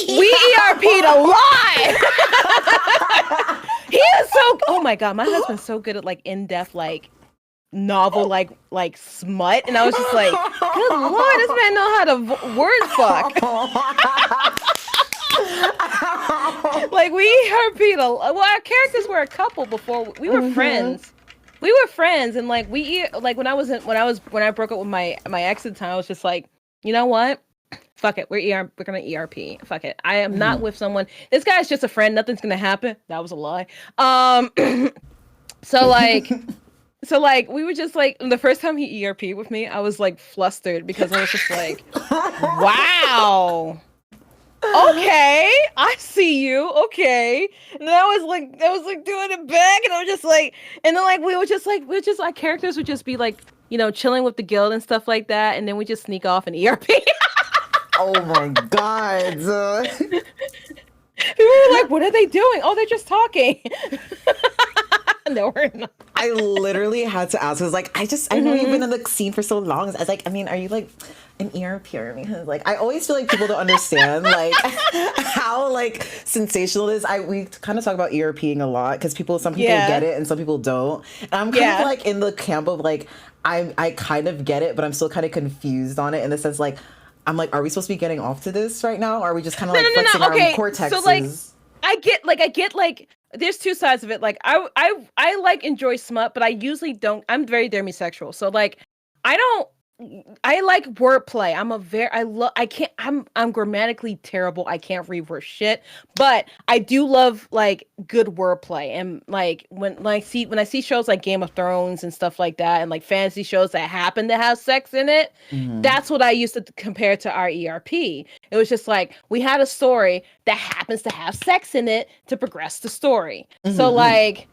We ERP'd a lot. He is so oh my god, my husband's so good at like in-depth like novel like smut, and I was just like, good lord, this man know how to word fuck. Like we ERP'd a well, our characters were a couple before we were friends. We were friends, and like like when I broke up with my ex at the time, I was just like, you know what? Fuck it, we're gonna ERP. Fuck it. I am not with someone. This guy's just a friend. Nothing's gonna happen. That was a lie. So like we were just like the first time he ERP with me, I was like flustered because I was just like, wow. Okay, I see you. Okay, and I was like doing it back, and I was just like, and then like we were just like characters would just be like, you know, chilling with the guild and stuff like that, and then we just sneak off and ERP. Oh my god! People were like, "What are they doing? Oh, they're just talking." No, we're not. I literally had to ask. I was like, I know you've been in the scene for so long. I was like, I mean, are you like an ERP or because like I always feel like people don't understand like how like sensational it is. We kind of talk about ERPing a lot because some people get it and some people don't. And I'm kind of like in the camp of like I kind of get it, but I'm still kind of confused on it in the sense like I'm like, are we supposed to be getting off to this right now? Or are we just kind of like flexing our cortexes? So like I get like there's two sides of it. Like I like enjoy smut, but I usually don't. I'm very demisexual, so like I like wordplay. I'm grammatically terrible. I can't read for shit, but I do love like good wordplay. And like when I see shows like Game of Thrones and stuff like that, and like fantasy shows that happen to have sex in it, that's what I used to compare to our ERP. It was just like we had a story that happens to have sex in it to progress the story. So like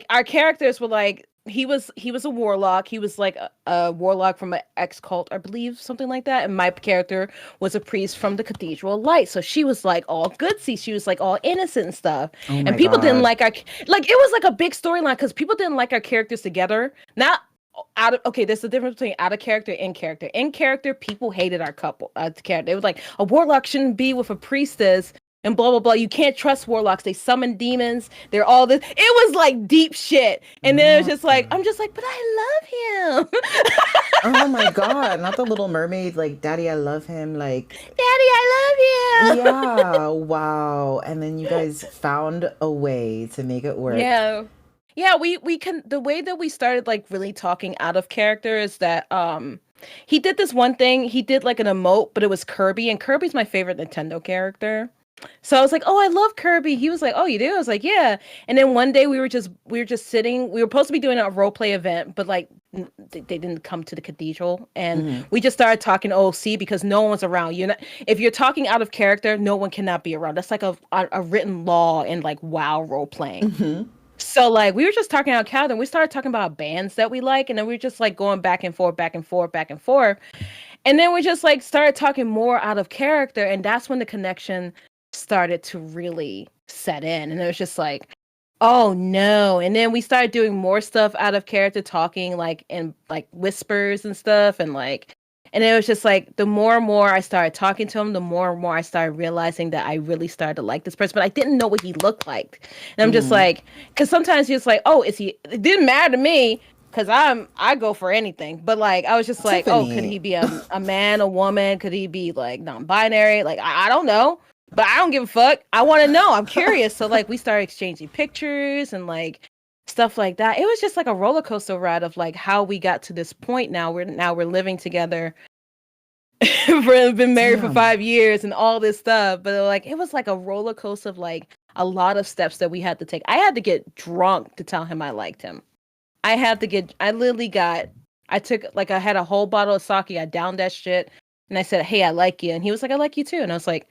our characters were like. He was a warlock. He was like a warlock from an ex cult, I believe, something like that. And my character was a priest from the Cathedral of Light. So she was like all goodsy. She was like all innocent and stuff. And people didn't like our it was like a big storyline because people didn't like our characters together. Not out of there's a difference between out of character and in character. In character, people hated our couple character. They was like a warlock shouldn't be with a priestess. And blah, blah, blah. You can't trust warlocks. They summon demons. They're all this. It was like deep shit. And then it was just like, I'm just like, but I love him. Oh my God. Not the Little Mermaid. Like, Daddy, I love him. Like, Daddy, I love you. Yeah. Wow. And then you guys found a way to make it work. Yeah. Yeah. We can, the way that we started like really talking out of character is that, he did this one thing. He did like an emote, but it was Kirby. And Kirby's my favorite Nintendo character. So I was like, oh, I love Kirby. He was like, oh, you do? I was like, yeah. And then one day we were just sitting. We were supposed to be doing a role play event, but like they didn't come to the cathedral, and we just started talking OC because no one was around. If you're talking out of character, no one cannot be around. That's like a written law in like WoW role playing. So like we were just talking out character, and we started talking about bands that we like, and then we were just like going back and forth, back and forth, back and forth, and then we just like started talking more out of character, and that's when the connection started to really set in. And it was just like, oh no. And then we started doing more stuff out of character, talking like in like whispers and stuff, and it was just like the more and more I started talking to him, the more and more I started realizing that I really started to like this person, but I didn't know what he looked like. And I'm just like, because sometimes you're just like, oh, it didn't matter to me because I go for anything, but like I was just like, Tiffany. Oh, could he be a man, a woman? Could he be like non-binary? Like I don't know. But I don't give a fuck. I want to know. I'm curious. So like we started exchanging pictures and like stuff like that. It was just like a roller coaster ride of like how we got to this point. Now we're living together. We've been married for 5 years and all this stuff. But like it was like a roller coaster of like a lot of steps that we had to take. I had to get drunk to tell him I liked him. I literally got I had a whole bottle of sake. I downed that shit, and I said, "Hey, I like you," and he was like, "I like you too," and I was like,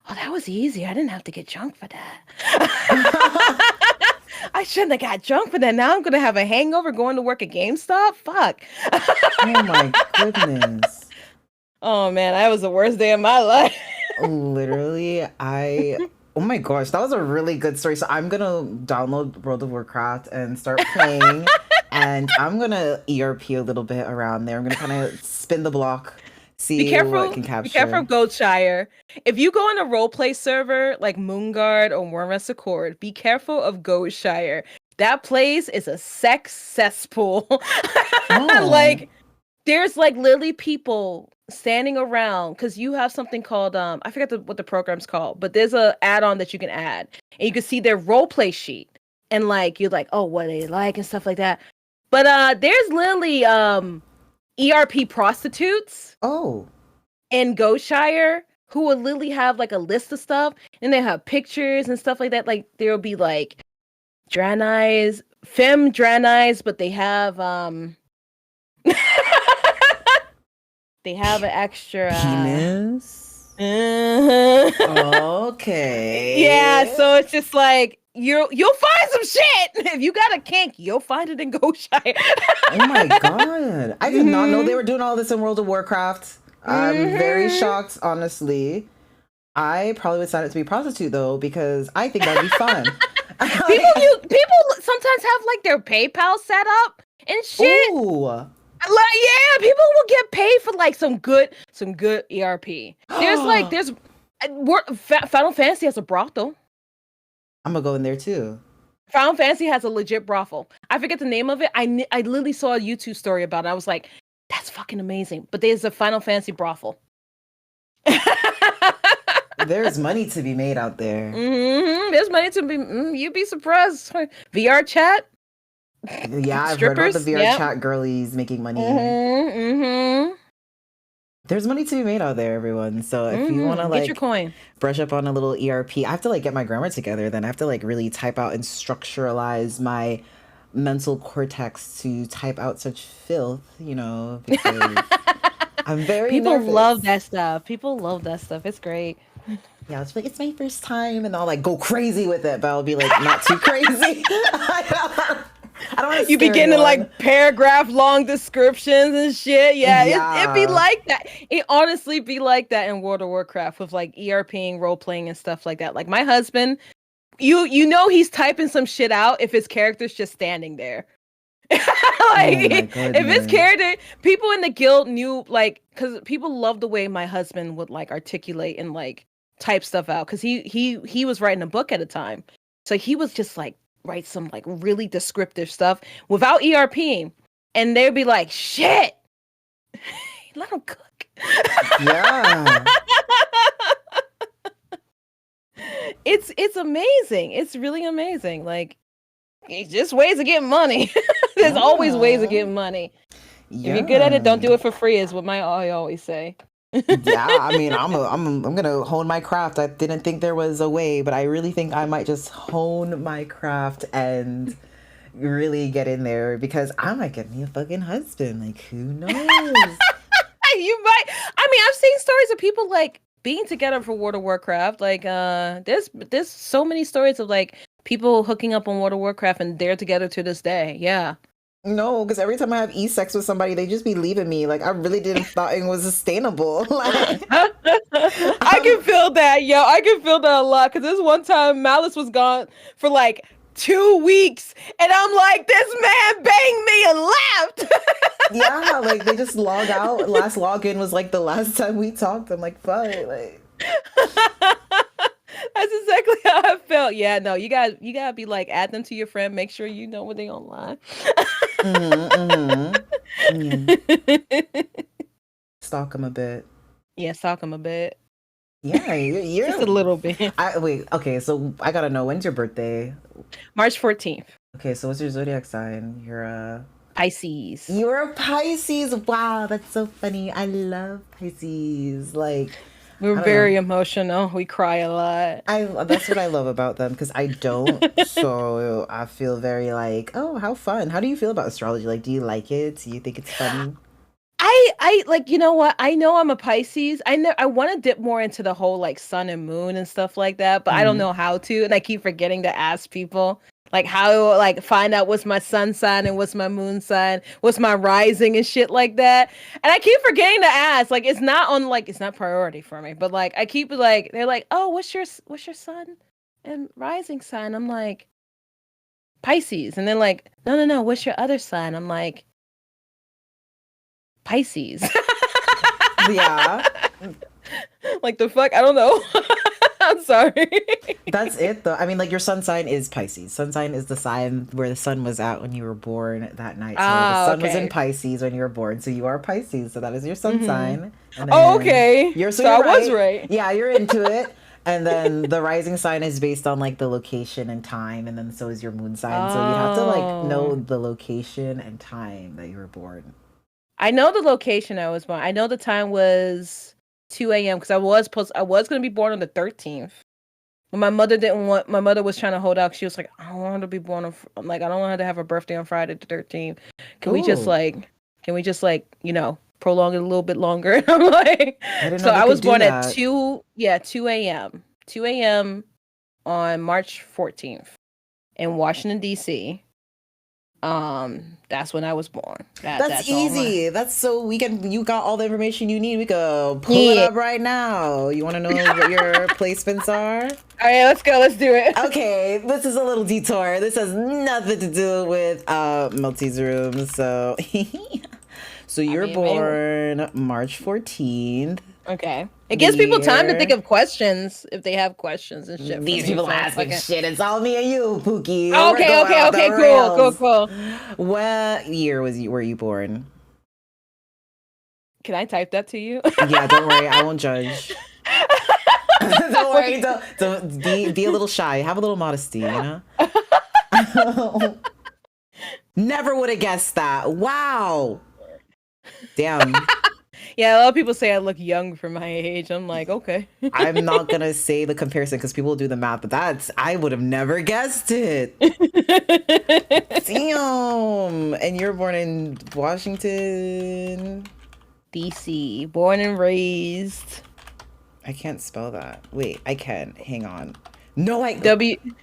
"Oh, that was easy. I didn't have to get drunk for that." I shouldn't have got drunk for that. Now I'm gonna have a hangover going to work at GameStop. Fuck. Oh my goodness. Oh man, that was the worst day of my life. Literally, oh my gosh, that was a really good story. So I'm gonna download World of Warcraft and start playing, and I'm gonna ERP a little bit around there. I'm gonna kind of spin the block, see what I can capture. Be careful of Goldshire. If you go on a roleplay server like Moonguard or Warmest Accord, be careful of Goldshire. That place is a sex cesspool. Oh. Like, there's like literally people standing around because you have something called I forget what the program's called, but there's a add-on that you can add, and you can see their roleplay sheet, and like you're like, oh, what they like and stuff like that. But there's literally ERP prostitutes. Oh. In Goldshire who will literally have like a list of stuff, and they have pictures and stuff like that. Like there'll be like femme Draenei's, but they have they have an extra penis. Okay. Yeah, so it's just like you'll find some shit. If you got a kink, you'll find it in Goldshire. Oh my god. I did not know they were doing all this in World of Warcraft. I'm very shocked, honestly. I probably would sign up to be a prostitute though, because I think that'd be fun. People sometimes have like their PayPal set up and shit. Ooh. Like, yeah, people will get paid for like some good ERP. There's Final Fantasy has a brothel. I'm gonna go in there too. Final Fantasy has a legit brothel. I forget the name of it. I literally saw a YouTube story about it. I was like, that's fucking amazing. But there's a Final Fantasy brothel. There's money to be made out there. There's money to be. You'd be surprised. VR chat. Yeah, I've heard about the VR chat girlies making money. There's money to be made out there, everyone. So if you want to like get your coin, brush up on a little ERP, I have to like get my grammar together. Then I have to like really type out and structuralize my mental cortex to type out such filth, because I'm very People nervous. love that stuff. People love that stuff. It's great. Yeah, it's like, it's my first time, and I'll like go crazy with it, but I'll be like not too crazy. I don't want to. You be getting like paragraph long descriptions and shit. Yeah. It'd be like that. It honestly be like that in World of Warcraft with like ERPing, role playing, and stuff like that. Like my husband, you know he's typing some shit out if his character's just standing there. If his character, people in the guild knew, like, because people love the way my husband would like articulate and like type stuff out, because he was writing a book at a time, so he was just like write some like really descriptive stuff without ERPing, and they'd be like, shit, let him cook. Yeah. It's amazing. It's really amazing. Like, it's just ways of getting money. There's always ways of getting money. Yeah. If you're good at it, don't do it for free, is what I always say. Yeah, I mean, I'm gonna hone my craft. I didn't think there was a way, but I really think I might just hone my craft and really get in there, because I might get me a fucking husband. Like, who knows? You might. I mean, I've seen stories of people like being together for World of Warcraft. Like, there's so many stories of like people hooking up on World of Warcraft and they're together to this day. Yeah. No, because every time I have sex with somebody, they just be leaving me. Like, I really didn't thought it was sustainable. Like, I can feel that, yo. I can feel that a lot. Because this one time, Malice was gone for like 2 weeks, and I'm like, this man banged me and left. Yeah, like they just log out. Last login was like the last time we talked. I'm like, fuck, like. That's exactly how I felt. Yeah, no, you gotta be like, add them to your friend. Make sure you know when they online. Stalk them a bit. Yeah, stalk them a bit. Yeah, you're just a little bit. Wait, okay, so I gotta know, when's your birthday? March 14th. Okay, so what's your zodiac sign? You're a Pisces. You're a Pisces. Wow, that's so funny. I love Pisces. Like, We're I don't very know. emotional. We cry a lot. That's what I love about them because I don't. So I feel very like, oh, how fun. How do you feel about astrology? Like, do you like it? Do you think it's funny? I like, you know what? I know I'm a Pisces. I want to dip more into the whole like sun and moon and stuff like that, but I don't Mm. know how to, and I keep forgetting to ask people like how like find out what's my sun sign and what's my moon sign, what's my rising and shit like that. And I keep forgetting to ask. Like it's not priority for me, but like I keep like they're like, "Oh, what's your sun and rising sign?" I'm like, "Pisces." And then like, "No, what's your other sign?" I'm like, Pisces. Yeah. Like the fuck? I don't know. I'm sorry. That's it though. I mean, like your sun sign is Pisces. Sun sign is the sign where the sun was at when you were born that night. So the sun was in Okay. Pisces when you were born. So you are Pisces. So that is your sun Hmm. sign. And Oh, then okay. so So I you're was right. right. Yeah, you're into it. And then the rising sign is based on like the location and time, and then so is your moon sign. So you'd have to like know Oh. the location and time that you were born. I know the location I was born. I know the time was 2 a.m. because I was gonna be born on the 13th. But my mother was trying to hold out. She was like, I don't want her to be born I'm like, I don't want her to have her birthday on Friday the 13th. Ooh, Can we just like, prolong it a little bit longer? And I'm like, I didn't so know they I could was do born at that. 2 a.m. 2 a.m. on March 14th in Washington, D.C. That's when I was born. That's That's all my. easy. That's so we can. You got all the information you need. We could pull it Yeah. up right now. You want to know what your placements are? All right, let's go. Let's do it. Okay, this is a little detour. This has nothing to do with Melty'sRoom. So, so you're born March 14th. Okay. It The gives people time to think year. of questions if they have questions and shit for These me. people So asking okay. shit. It's all me and you, Pookie. We're Okay, going okay, off the okay, cool. rails. Cool. What year were you born? Can I type that to you? Yeah, don't worry. I won't judge. Don't worry. Don't be a little shy. Have a little modesty, you know? Never would have guessed that. Wow. Damn. Yeah, a lot of people say I look young for my age. I'm like, okay. I'm not gonna say the comparison because people do the math, but I would have never guessed it. Damn. And you're born in Washington, DC, born and raised. I can't spell that. Wait, I can. Hang on. No, I. Washington.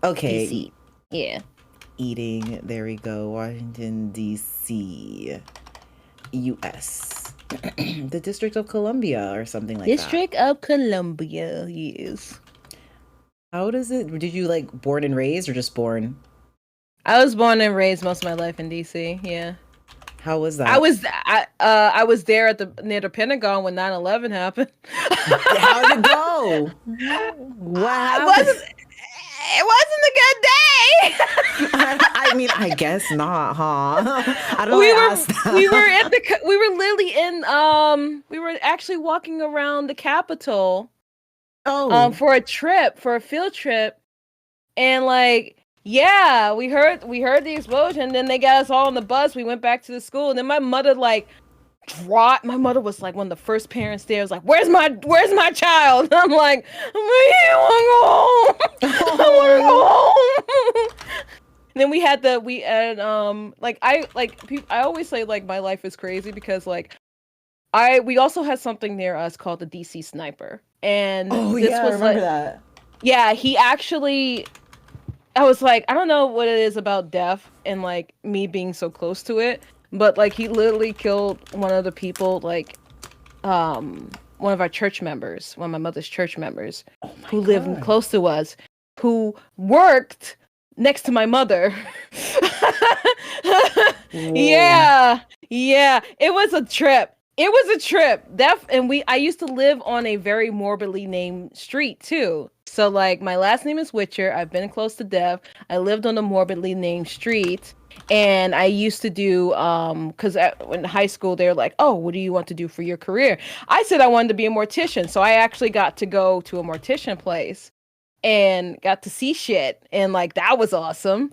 Okay. DC. Yeah. Eating. There we go. Washington, D.C., U.S. The District of Columbia or something like that. District of Columbia, yes. How does it? Did you like born and raised or just born? I was born and raised most of my life in DC. Yeah. How was that? I was there near the Pentagon when 9/11 happened. How did it go? What happened? It wasn't a good day. I mean, I guess not, huh? I don't we know. we were actually walking around the Capitol Oh, for a field trip, and like yeah, we heard the explosion. Then they got us all on the bus. We went back to the school, and then my mother dropped. My mother was like one of the first parents there. Was like, where's my child? And I'm like, I want to go home. I want to go home. And then I always say like my life is crazy because like we also had something near us called the DC Sniper, and I remember that. Yeah, he actually. I was like, I don't know what it is about death and like me being so close to it, but like he literally killed one of the people, like one of our church members, one of my mother's church members, who lived close to us, who worked next to my mother. Yeah. It was a trip. I used to live on a very morbidly named street too. So like my last name is Witcher. I've been close to death. I lived on a morbidly named street. And I used to do because in high school they're like, oh, what do you want to do for your career? I said I wanted to be a mortician. So I actually got to go to a mortician place and got to see shit. And like that was awesome.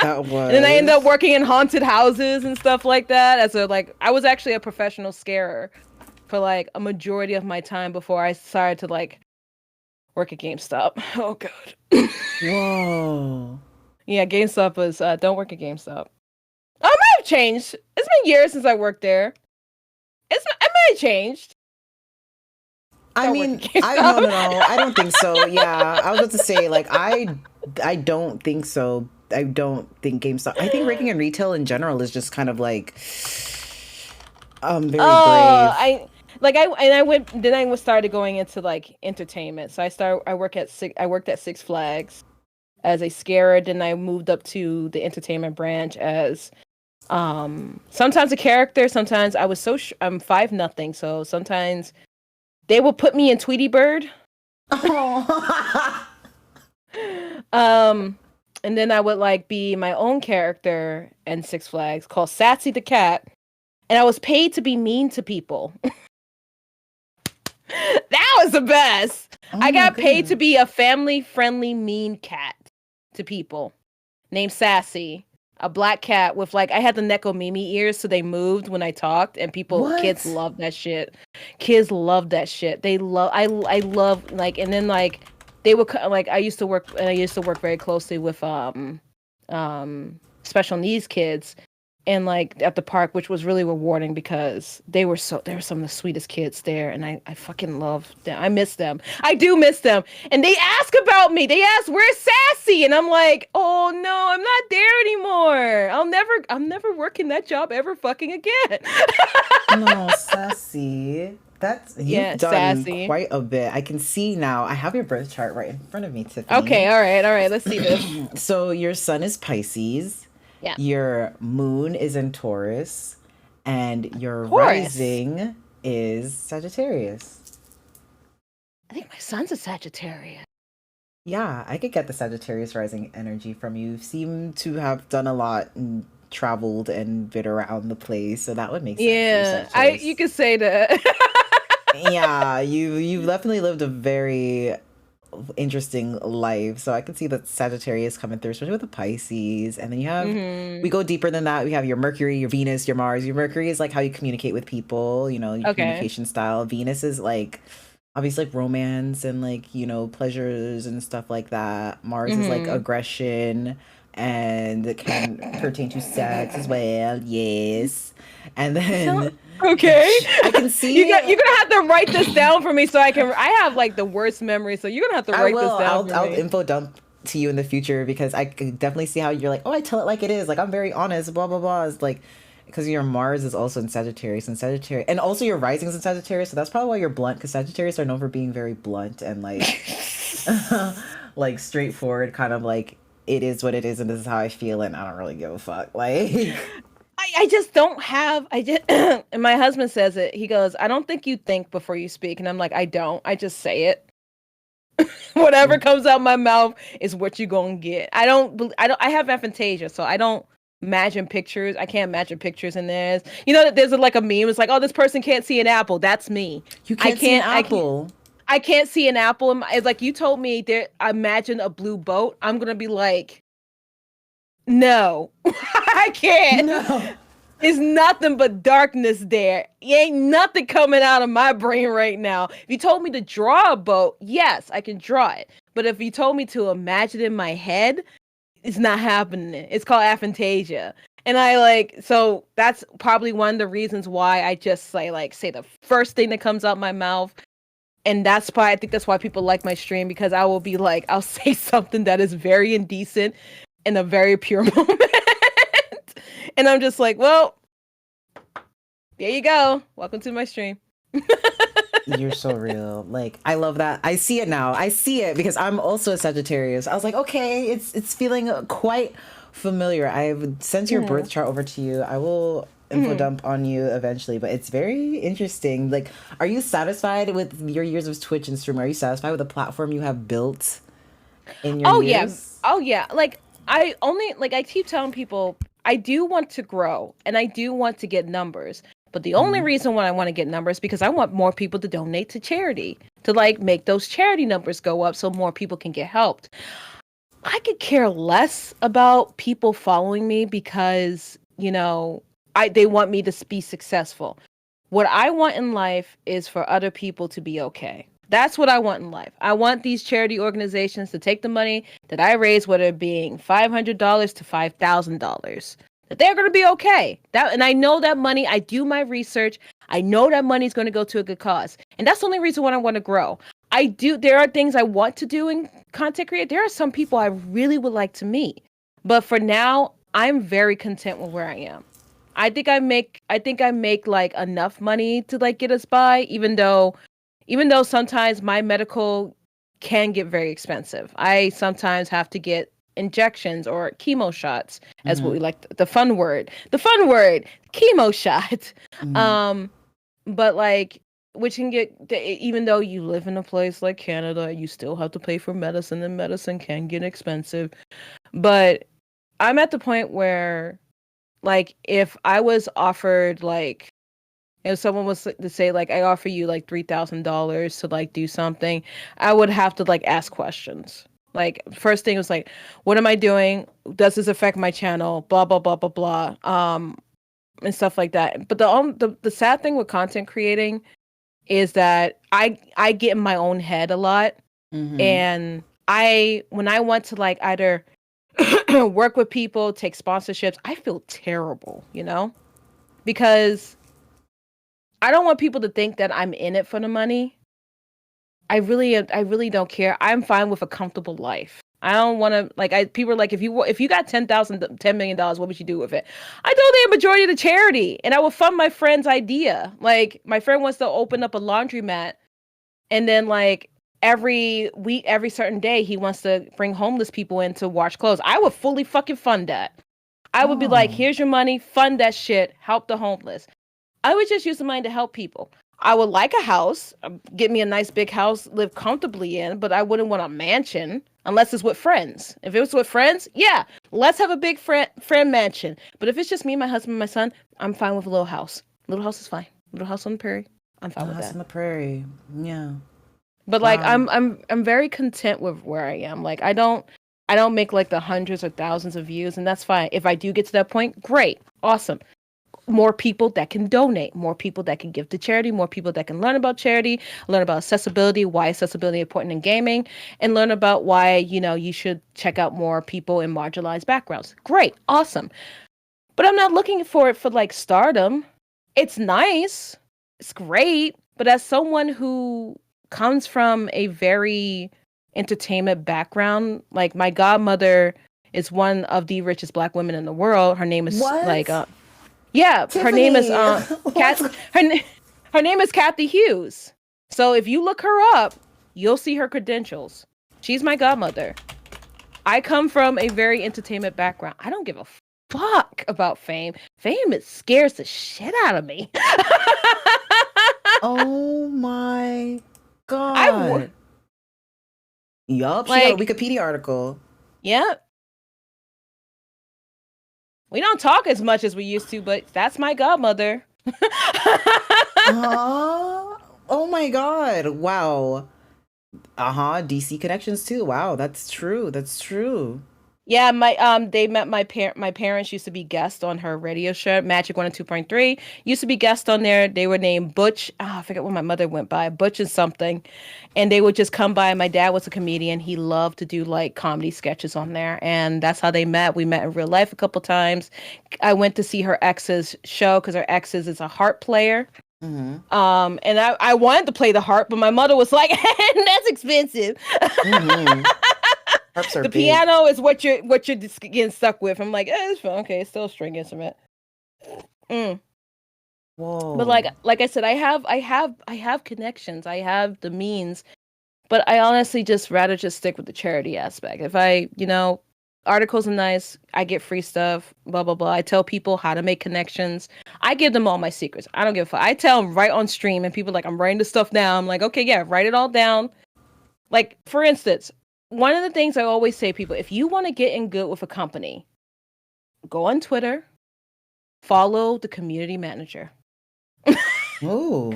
That was. And then I ended up working in haunted houses and stuff like that. I was actually a professional scarer for like a majority of my time before I started to like work at GameStop. Oh god. Whoa. Yeah, GameStop was don't work at GameStop. Oh, it might have changed. It's been years since I worked there. It might have changed. I mean, no. I don't think so. Yeah, I was about to say, like, I don't think so. I don't think GameStop. I think working in retail in general is just kind of like, very brave. I started going into like entertainment. So I worked at Six Flags as a scarer. Then I moved up to the entertainment branch as sometimes a character. Sometimes I'm 5'0", so sometimes they will put me in Tweety Bird. Oh. And then I would like be my own character in Six Flags called Sassy the Cat, and I was paid to be mean to people. That was the best. I got paid to be a family-friendly mean cat to people named Sassy. A black cat with like I had the Neko Mimi ears, so they moved when I talked, and kids love that shit. Kids love that shit. I love like, and then like they would like I used to work very closely with special needs kids, and like at the park, which was really rewarding because they were some of the sweetest kids there, and I fucking love them. I miss them. I do miss them. And they ask about me. They ask, "Where's Sassy?" And I'm like, "Oh no, I'm not there anymore. I'm never working that job ever fucking again." No, Sassy. You've done Sassy. Quite a bit. I can see now. I have your birth chart right in front of me, Tiffany. Okay, all right. Let's see this. So your sun is Pisces. Yeah. Your moon is in Taurus, and your rising is Sagittarius. I think my son's a Sagittarius. Yeah, I could get the Sagittarius rising energy from you. You seem to have done a lot and traveled and been around the place, so that would make sense. Yeah, you could say that. Yeah, you've definitely lived a very interesting life, so I can see that Sagittarius coming through, especially with the Pisces. And then you have we go deeper than that. We have your Mercury, your Venus, your Mars. Your Mercury is like how you communicate with people, your communication style. Venus is like obviously like romance and like pleasures and stuff like that. Mars is like aggression, and it can pertain to sex as well. Yes. And then I can see you're gonna have to write this down for me so I have like the worst memory, so you're gonna have to write this down. I'll info dump to you in the future, because I can definitely see how you're like, oh, I tell it like it is, like I'm very honest, blah blah blah. It's like because your Mars is also in Sagittarius, and also your rising is in Sagittarius, so that's probably why you're blunt, because Sagittarius are known for being very blunt and like like straightforward, kind of like it is what it is and this is how I feel and I don't really give a fuck. Like I just don't have and my husband says it. He goes, "I don't think you think before you speak." And I'm like, "I don't. I just say it." Whatever comes out my mouth is what you're going to get. I have aphantasia, so I don't imagine pictures. I can't imagine pictures in this. There's like a meme. It's like, "Oh, this person can't see an apple." That's me. You can't see an apple. I can't see an apple. It's like you told me imagine a blue boat. I'm going to be like, no, I can't. No. It's nothing but darkness there. Ain't nothing coming out of my brain right now. If you told me to draw a boat, yes, I can draw it. But if you told me to imagine it in my head, it's not happening. It's called aphantasia. And so that's probably one of the reasons why I just say the first thing that comes out my mouth. And I think that's why people like my stream, because I will be like, I'll say something that is very indecent in a very pure moment. And I'm just like, well, there you go. Welcome to my stream. You're so real. Like, I love that. I see it now. I see it because I'm also a Sagittarius. I was like, okay, it's feeling quite familiar. I've sent your birth chart over to you. I will info dump on you eventually, but it's very interesting. Like, are you satisfied with your years of Twitch and stream? Are you satisfied with the platform you have built in your years? Oh yeah. Like, I keep telling people, I do want to grow and I do want to get numbers. But the only reason why I want to get numbers is because I want more people to donate to charity, to make those charity numbers go up so more people can get helped. I could care less about people following me because, you know, they want me to be successful. What I want in life is for other people to be okay. That's what I want in life. I want these charity organizations to take the money that I raise, whether it being $500 to $5,000, that they're going to be okay. And I know that money, I do my research. I know that money is going to go to a good cause. And that's the only reason why I want to grow. There are things I want to do in content create. There are some people I really would like to meet. But for now, I'm very content with where I am. I think I make like enough money to like get us by, even though sometimes my medical can get very expensive. I sometimes have to get injections or chemo shots, as what we like, the fun word, chemo shot. But like, which can get, even though you live in a place like Canada, you still have to pay for medicine, and medicine can get expensive. But I'm at the point where, like, if I was offered, like, if someone was to say, like, I offer you like $3,000 to like do something, I would have to like ask questions. Like, first thing was like, what am I doing? Does this affect my channel? Blah blah blah blah blah. And stuff like that. But the sad thing with content creating is that I get in my own head a lot, and when I want to like either work with people, take sponsorships, I feel terrible, you know, because I don't want people to think that I'm in it for the money. I really don't care. I'm fine with a comfortable life. I don't want to, like, people are like, if you got $10 million, what would you do with it? I donate a majority to charity, and I will fund my friend's idea. Like, my friend wants to open up a laundromat, and then like every week, every certain day, he wants to bring homeless people in to wash clothes. I would fully fucking fund that. I would be like, here's your money, fund that shit, help the homeless. I would just use the money to help people. I would like a house, get me a nice big house, live comfortably in, but I wouldn't want a mansion unless it's with friends. If it was with friends, yeah, let's have a big friend mansion. But if it's just me, my husband, my son, I'm fine with a little house. Little house is fine. Little house on the prairie, I'm fine with that. House on the prairie, yeah. But like, I'm very content with where I am. Like, I don't make like the hundreds or thousands of views, and that's fine. If I do get to that point, great, awesome. More people that can donate, more people that can give to charity, more people that can learn about charity, learn about accessibility, why accessibility is important in gaming, and learn about why, you know, you should check out more people in marginalized backgrounds. Great, awesome. But I'm not looking for it for like stardom. It's nice, it's great, but as someone who comes from a very entertainment background, like my godmother is one of the richest Black women in the world. Her name is yeah, Tiffany. her name is her name is Kathy Hughes. So if you look her up, you'll see her credentials. She's my godmother. I come from a very entertainment background. I don't give a fuck about fame. Fame scares the shit out of me. Oh my god. Yup, she got a Wikipedia article. Yep. We don't talk as much as we used to, but that's my godmother. Oh my god. Wow. DC connections too. Wow, that's true. That's true. Yeah, they met my parents used to be guests on her radio show, Magic 102.3. Used to be guests on there. They were named Butch. I forget what my mother went by. Butch and something. And they would just come by. My dad was a comedian. He loved to do like comedy sketches on there. And that's how they met. We met in real life a couple times. I went to see her ex's show because her ex's is a harp player. And I wanted to play the harp, but my mother was like, that's expensive. The big. Piano is what you're getting stuck with. I'm like, it's fun. Okay, it's still a string instrument. Whoa. But like I said, I have connections. I have the means, but I honestly just rather just stick with the charity aspect. If I, you know, articles are nice, I get free stuff, blah blah blah. I tell people how to make connections. I give them all my secrets. I don't give a fuck. I tell them right on stream, and people are like, I'm writing this stuff down. I'm like, okay, yeah, write it all down. Like, for instance, one of the things I always say to people, if you want to get in good with a company, go on Twitter, follow the community manager. Follow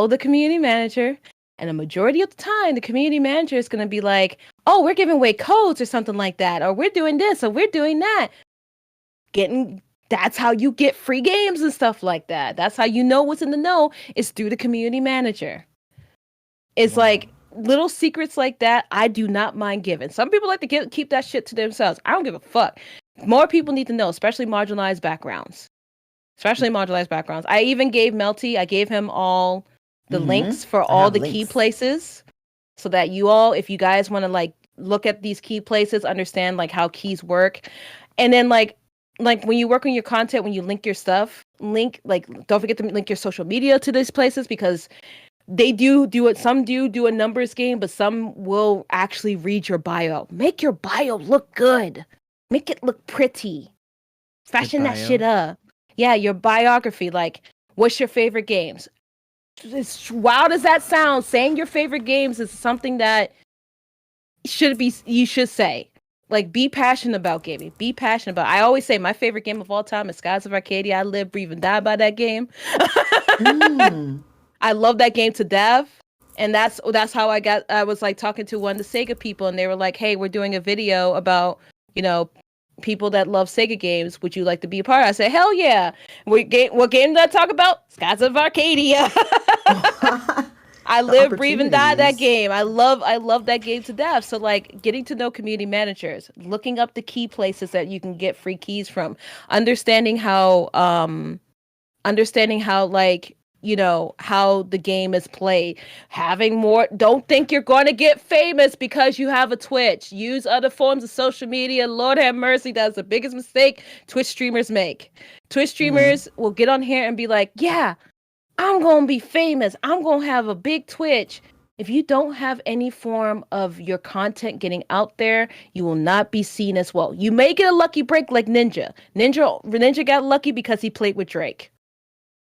the community manager. And the majority of the time, the community manager is going to be like, oh, we're giving away codes or something like that, or we're doing this or we're doing that. That's how you get free games and stuff like that. That's how you know what's in the know, is through the community manager. It's like little secrets like that I do not mind giving. Some people like to keep that shit to themselves. I don't give a fuck. More people need to know, especially marginalized backgrounds. I even gave Melty, I gave him all the links for all the key places, so that you all, if you guys want to like look at these key places, understand like how keys work. And then like when you work on your content, when you link your stuff, don't forget to link your social media to these places, because they do it. Some do a numbers game, but some will actually read your bio. Make your bio look good. Make it look pretty. Fashion that shit up. Yeah, your biography. Like, what's your favorite games? As wild as that sounds, saying your favorite games is something that you should say. Like, be passionate about gaming. Be passionate about. I always say my favorite game of all time is Skies of Arcadia. I live, breathe, and die by that game. I love that game to death. And that's how I was like talking to one of the Sega people, and they were like, hey, we're doing a video about, people that love Sega games. Would you like to be a part? I said, hell yeah. What game did I talk about? Skies of Arcadia. I live, breathe, and die that game. I love that game to death. So like getting to know community managers, looking up the key places that you can get free keys from, understanding how like, how the game is played, having more. Don't think you're going to get famous because you have a Twitch. Use other forms of social media. Lord have mercy, that's the biggest mistake Twitch streamers make. Twitch streamers will get on here and be like, yeah, I'm going to be famous. I'm going to have a big Twitch. If you don't have any form of your content getting out there, you will not be seen as well. You may get a lucky break like Ninja. Ninja got lucky because he played with Drake.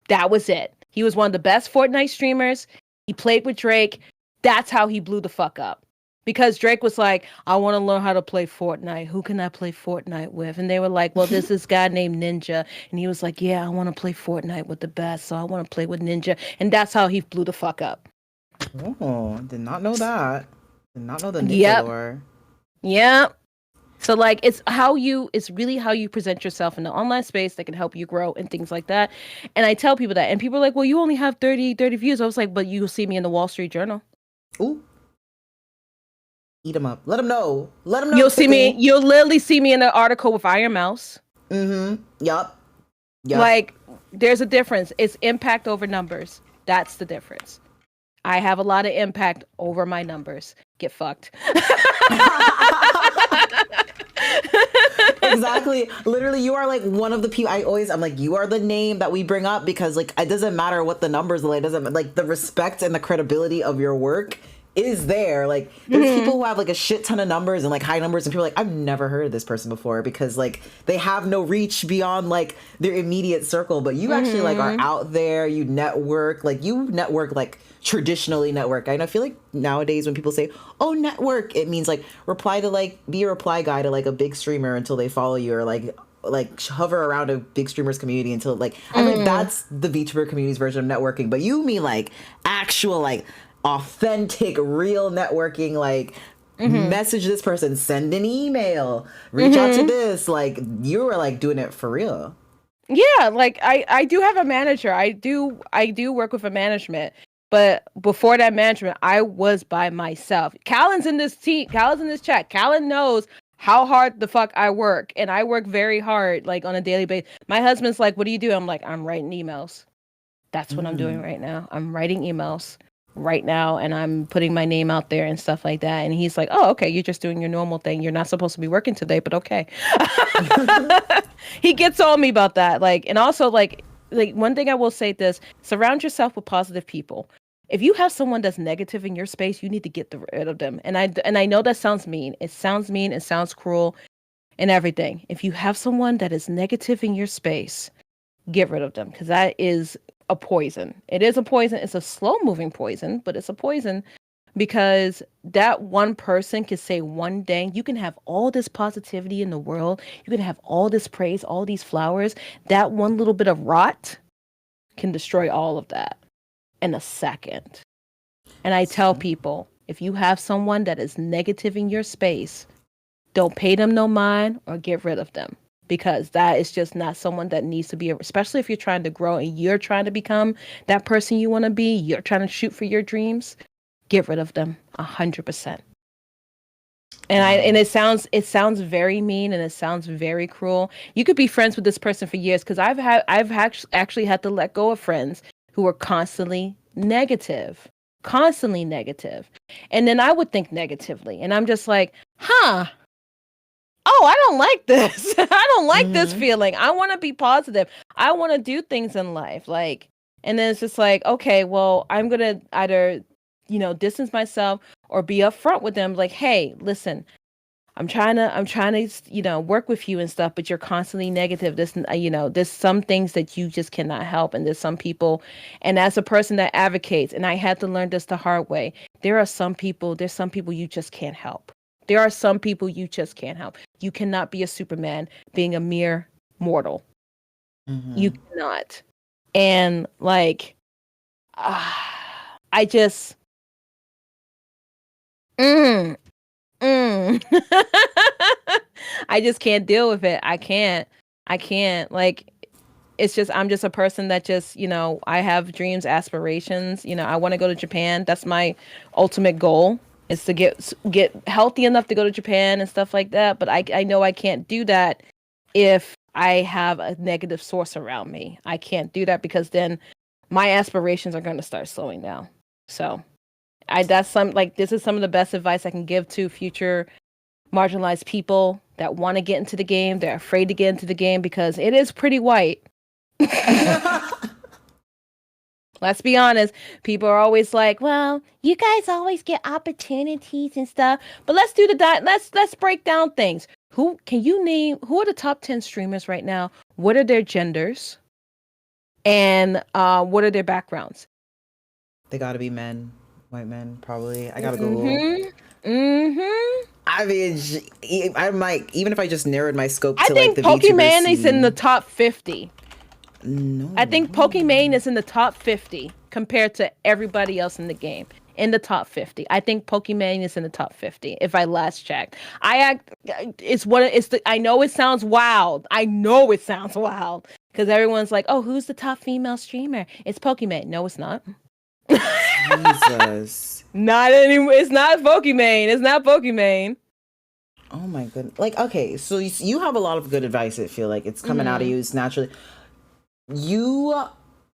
That was it. He was one of the best Fortnite streamers. He played with Drake. That's how he blew the fuck up. Because Drake was like, I want to learn how to play Fortnite. Who can I play Fortnite with? And they were like, well, there's this guy named Ninja. And he was like, yeah, I want to play Fortnite with the best. So I want to play with Ninja. And that's how he blew the fuck up. Oh, did not know that. Did not know the Ninja lore. Yep. So like it's really how you present yourself in the online space that can help you grow and things like that. And I tell people that, and people are like, well, you only have 30 views. I was like, but you'll see me in the Wall Street Journal. Ooh. Eat them up. Let them know. You'll literally see me in the article with Iron Mouse. Yup. Like, there's a difference. It's impact over numbers. That's the difference. I have a lot of impact over my numbers. Get fucked. Exactly. Literally, you are like one of the people I'm like, you are the name that we bring up because like it doesn't matter what the numbers are like. It doesn't like the respect and the credibility of your work is there. Like there's people who have like a shit ton of numbers and like high numbers, and people are like, I've never heard of this person before because like they have no reach beyond like their immediate circle. But you actually like are out there. You network like traditionally network. I feel like nowadays when people say, oh, network, it means like be a reply guy to like a big streamer until they follow you, or like hover around a big streamers community until like I mean that's the VTuber community's version of networking. But you mean like actual like authentic real networking, like message this person, send an email, reach out to this, like you were like doing it for real. Yeah, like I do have a manager. I do work with a management. But before that management, I was by myself. Callan's in this chat. Callan knows how hard the fuck I work. And I work very hard, like on a daily basis. My husband's like, what do you do? I'm like, I'm writing emails. That's what I'm doing right now. I'm writing emails right now, and I'm putting my name out there and stuff like that. And he's like, oh, okay, you're just doing your normal thing. You're not supposed to be working today, but okay. He gets on me about that. Like, and also like one thing I will say this, surround yourself with positive people. If you have someone that's negative in your space, you need to get rid of them. And I know that sounds mean. It sounds mean. It sounds cruel and everything. If you have someone that is negative in your space, get rid of them, because that is a poison. It is a poison. It's a slow moving poison, but it's a poison, because that one person can say one thing. You can have all this positivity in the world. You can have all this praise, all these flowers. That one little bit of rot can destroy all of that in a second. And I tell people, If you have someone that is negative in your space, don't pay them no mind or get rid of them, because that is just not someone that needs to be, especially if you're trying to grow and you're trying to become that person you want to be, you're trying to shoot for your dreams, get rid of them 100%. And it sounds very mean and it sounds very cruel. You could be friends with this person for years, because I've actually had to let go of friends who were constantly negative. And then I would think negatively, and I'm just like, oh, I don't like this. I don't like this feeling. I want to be positive. I want to do things in life. Like, and then it's just like, okay, well, I'm going to either, distance myself or be upfront with them. Like, hey, listen, I'm trying to, work with you and stuff, but you're constantly negative. There's some things that you just cannot help. And there's some people, and as a person that advocates, and I had to learn this the hard way, there's some people you just can't help. There are some people you just can't help. You cannot be a Superman being a mere mortal. You cannot. And like, I just, I just can't deal with it. I can't. Like, it's just, I'm just a person that just, I have dreams, aspirations. I want to go to Japan. That's my ultimate goal, is to get healthy enough to go to Japan and stuff like that. But I know I can't do that if I have a negative source around me. I can't do that, because then my aspirations are going to start slowing down. So this is some of the best advice I can give to future marginalized people that want to get into the game. They're afraid to get into the game because it is pretty white. Let's be honest. People are always like, well, you guys always get opportunities and stuff. But let's do let's break down things. Who are the top 10 streamers right now? What are their genders? And what are their backgrounds? They gotta be men. White men, probably. I gotta Google. I mean, I might, even if I just narrowed my scope to like the VTuber scene. I think Pokimane is in the top 50. No. I think Pokimane is in the top 50 compared to everybody else in the game. In the top 50. I think Pokimane is in the top 50 if I last checked. I know it sounds wild. Because everyone's like, oh, who's the top female streamer? It's Pokimane. No, it's not. Jesus. Not anymore. It's not Pokimane. Oh my goodness. Like, okay, so you have a lot of good advice. I feel like it's coming out of you. It's naturally. You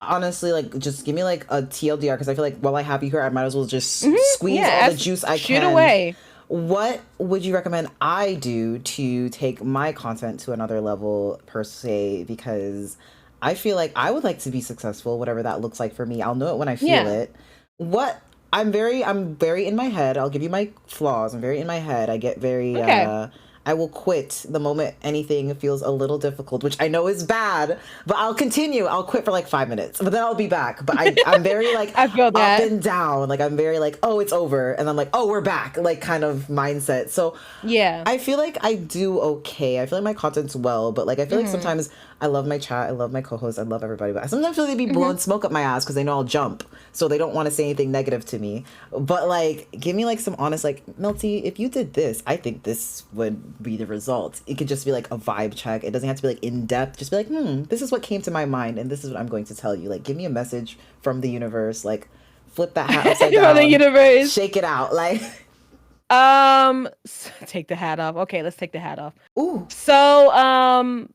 honestly, like, just give me like a TLDR, because I feel like while I have you here, I might as well just squeeze all the juice I can. Shoot away. What would you recommend I do to take my content to another level, per se? Because I feel like I would like to be successful, whatever that looks like for me. I'll know it when I feel it. I'm very in my head. I'll give you my flaws. I'm very in my head. I get very I will quit the moment anything feels a little difficult, which I know is bad, but I'll continue. I'll quit for like 5 minutes, but then I'll be back. But I'm very like I feel that. Up and down. Like, I'm very like, oh, it's over. And I'm like, oh, we're back. Like, kind of mindset. So yeah, I feel like I do okay. I feel like my content's well, but like, I feel like sometimes I love my chat. I love my co-hosts. I love everybody. But sometimes I feel like they be blowing smoke up my ass because they know I'll jump. So they don't want to say anything negative to me. But like, give me like some honest, like, Melty, if you did this, I think this would be the result. It could just be like a vibe check. It doesn't have to be like in depth. Just be like, this is what came to my mind, and this is what I'm going to tell you. Like, give me a message from the universe. Like, flip that hat upside down. The universe. Shake it out. Like, take the hat off. Okay, let's take the hat off. Ooh. So,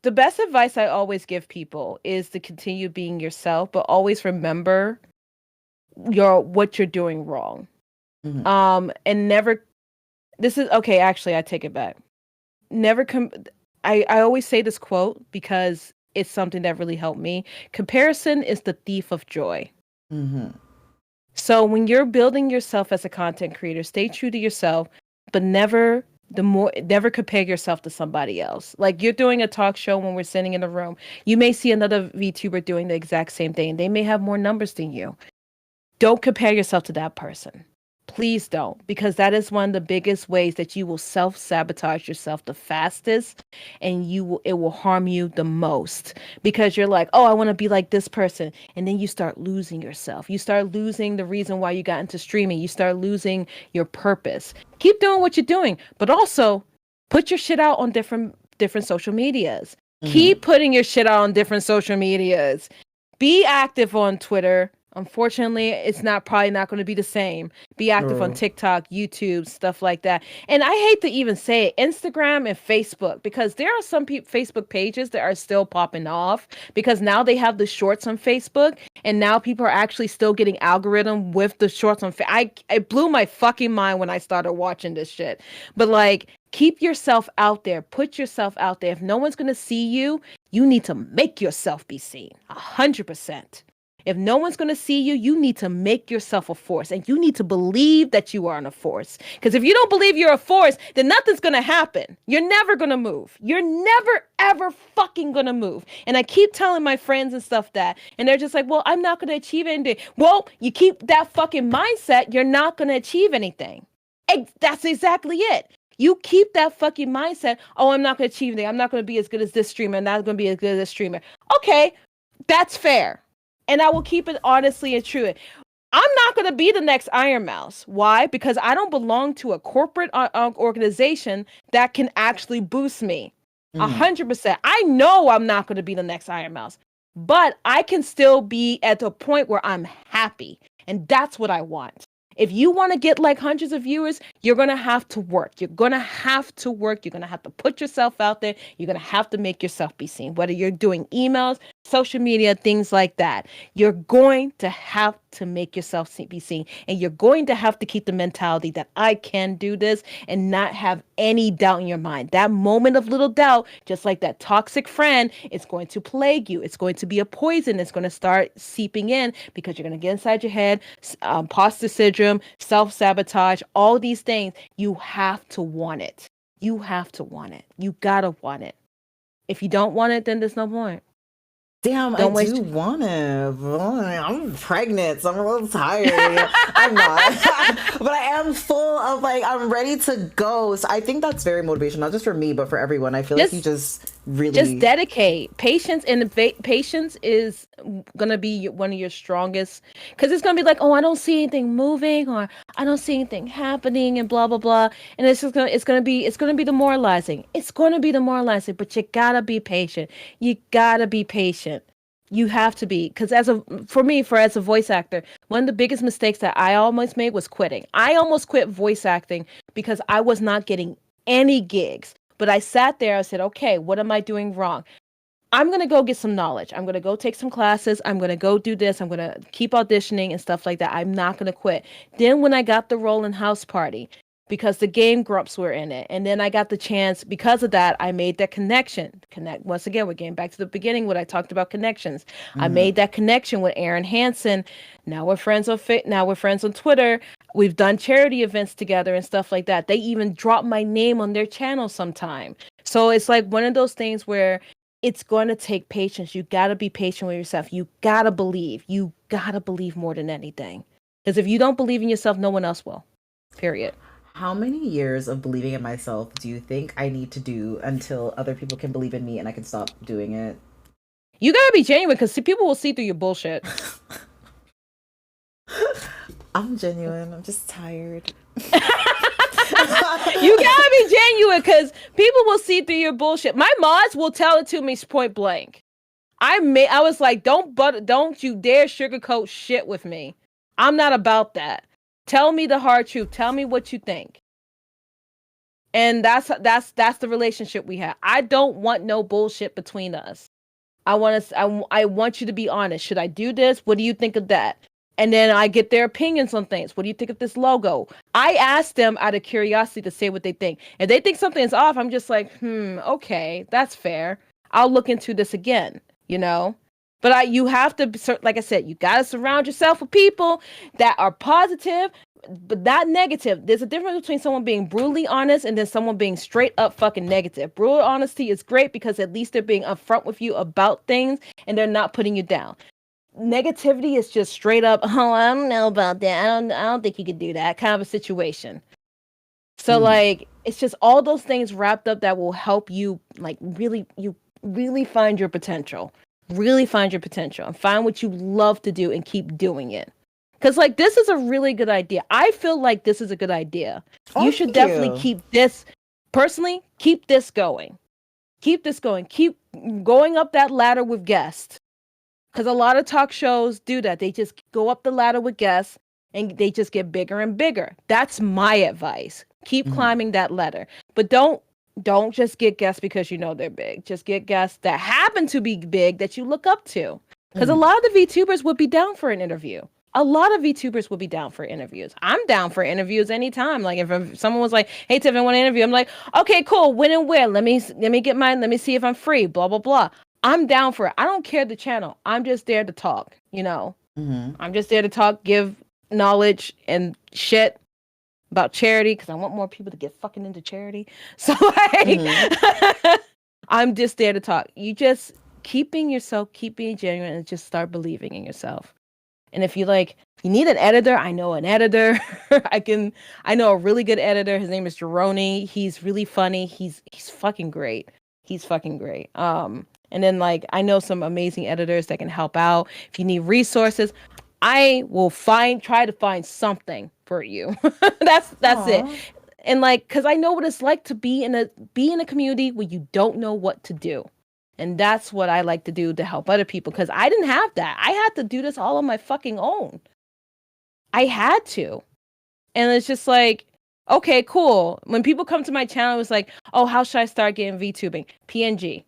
the best advice I always give people is to continue being yourself, but always remember what you're doing wrong. And never. This is okay. Actually, I take it back. Never I always say this quote because it's something that really helped me. Comparison is the thief of joy. So when you're building yourself as a content creator, stay true to yourself, but never compare yourself to somebody else. Like, you're doing a talk show when we're sitting in a room. You may see another VTuber doing the exact same thing. They may have more numbers than you. Don't compare yourself to that person. Please don't, because that is one of the biggest ways that you will self-sabotage yourself the fastest, and it will harm you the most, because you're like, oh, I want to be like this person, and then you start losing yourself. You start losing the reason why you got into streaming. You start losing your purpose. Keep doing what you're doing, but also put your shit out on different social medias. Keep putting your shit out on different social medias. Be active on Twitter. Unfortunately, it's probably not going to be the same. Be active on TikTok, YouTube, stuff like that. And I hate to even say it, Instagram and Facebook, because there are some Facebook pages that are still popping off, because now they have the shorts on Facebook, and now people are actually still getting algorithm with the shorts on it blew my fucking mind when I started watching this shit. But like, keep yourself out there. Put yourself out there. If no one's going to see you, you need to make yourself be seen. 100%. If no one's going to see you, you need to make yourself a force, and you need to believe that you are a force. Because if you don't believe you're a force, then nothing's going to happen. You're never going to move. You're never, ever fucking going to move. And I keep telling my friends and stuff that, and they're just like, well, I'm not going to achieve anything. Well, you keep that fucking mindset, you're not going to achieve anything. That's exactly it. You keep that fucking mindset, oh, I'm not going to achieve anything. I'm not going to be as good as this streamer. I'm not going to be as good as this streamer. Okay, that's fair. And I will keep it honestly and true. I'm not going to be the next Iron Mouse. Why? Because I don't belong to a corporate organization that can actually boost me. 100%. I know I'm not going to be the next Iron Mouse, but I can still be at a point where I'm happy. And that's what I want. If you want to get like hundreds of viewers, you're going to have to work. You're going to have to work. You're going to have to put yourself out there. You're going to have to make yourself be seen, whether you're doing emails, social media, things like that. You're going to have to make yourself be seen. And you're going to have to keep the mentality that I can do this and not have any doubt in your mind. That moment of little doubt, just like that toxic friend, it's going to plague you. It's going to be a poison. It's going to start seeping in, because you're going to get inside your head, imposter syndrome, self-sabotage, all these things. You have to want it. You have to want it. You gotta want it. If you don't want it, then there's no point. Damn, I do want it. I'm pregnant, so I'm a little tired. I'm not. But I am full of, like, I'm ready to go. So I think that's very motivational, not just for me, but for everyone. I feel like you just really... Just dedicate. Patience, and patience is going to be one of your strongest. Because it's going to be like, oh, I don't see anything moving, or I don't see anything happening, and blah, blah, blah. And it's going to be demoralizing. It's going to be demoralizing, but you got to be patient. You got to be patient. You have to be, because as a voice actor, one of the biggest mistakes that I almost made was quitting. I almost quit voice acting because I was not getting any gigs. But I sat there, I said, okay, what am I doing wrong? I'm going to go get some knowledge. I'm going to go take some classes. I'm going to go do this. I'm going to keep auditioning and stuff like that. I'm not going to quit. Then when I got the role in House Party, because the Game Grumps were in it, and then I got the chance, because of that, I made that connection. Once again, we're getting back to the beginning when I talked about connections. I made that connection with Aaron Hansen. Now we're friends on Twitter. We've done charity events together and stuff like that. They even drop my name on their channel sometime. So it's like one of those things where it's going to take patience. You got to be patient with yourself. You got to believe. You got to believe more than anything. Because if you don't believe in yourself, no one else will. Period. How many years of believing in myself do you think I need to do until other people can believe in me and I can stop doing it? You gotta be genuine, because people will see through your bullshit. I'm genuine. I'm just tired. You gotta be genuine, because people will see through your bullshit. My mods will tell it to me point blank. I was like, don't you dare sugarcoat shit with me. I'm not about that. Tell me the hard truth. Tell me what you think. And that's the relationship we have. I don't want no bullshit between us. I want you to be honest. Should I do this? What do you think of that? And then I get their opinions on things. What do you think of this logo? I ask them out of curiosity to say what they think. If they think something is off, I'm just like, okay, that's fair. I'll look into this again, But you have to, like I said, you got to surround yourself with people that are positive, but not negative. There's a difference between someone being brutally honest and then someone being straight up fucking negative. Brutal honesty is great because at least they're being upfront with you about things and they're not putting you down. negativity is just straight up, oh, I don't know about that. I don't think you could do that kind of a situation. So like it's just all those things wrapped up that will help you like really find your potential. Really find your potential and find what you love to do and keep doing it. Cause like this is a really good idea. I feel like this is a good idea. You should definitely keep this personally, keep this going. Keep this going. Keep going up that ladder with guests. Because a lot of talk shows do that. They just go up the ladder with guests and they just get bigger and bigger. That's my advice. Keep climbing that ladder. But don't just get guests because you know they're big. Just get guests that happen to be big that you look up to. Because a lot of the VTubers would be down for an interview. A lot of VTubers will be down for interviews. I'm down for interviews anytime. Like if someone was like, "Hey Tiff, I want to interview," I'm like, "Okay, cool. When and where? Let me see if I'm free." Blah blah blah. I'm down for it. I don't care the channel. I'm just there to talk. You know, I'm just there to talk, give knowledge and shit about charity because I want more people to get fucking into charity. So like, I'm just there to talk. You just keep being yourself, keep being genuine, and just start believing in yourself. And if you need an editor, I know an editor. I know a really good editor. His name is Jeroni. He's really funny. He's fucking great. He's fucking great. And then like I know some amazing editors that can help out. If you need resources, I will try to find something for you. That's it. And like, cause I know what it's like to be in a community where you don't know what to do. And that's what I like to do to help other people. Cause I didn't have that. I had to do this all on my fucking own. I had to. And it's just like, okay, cool. When people come to my channel, it was like, oh, how should I start getting VTubing? PNG.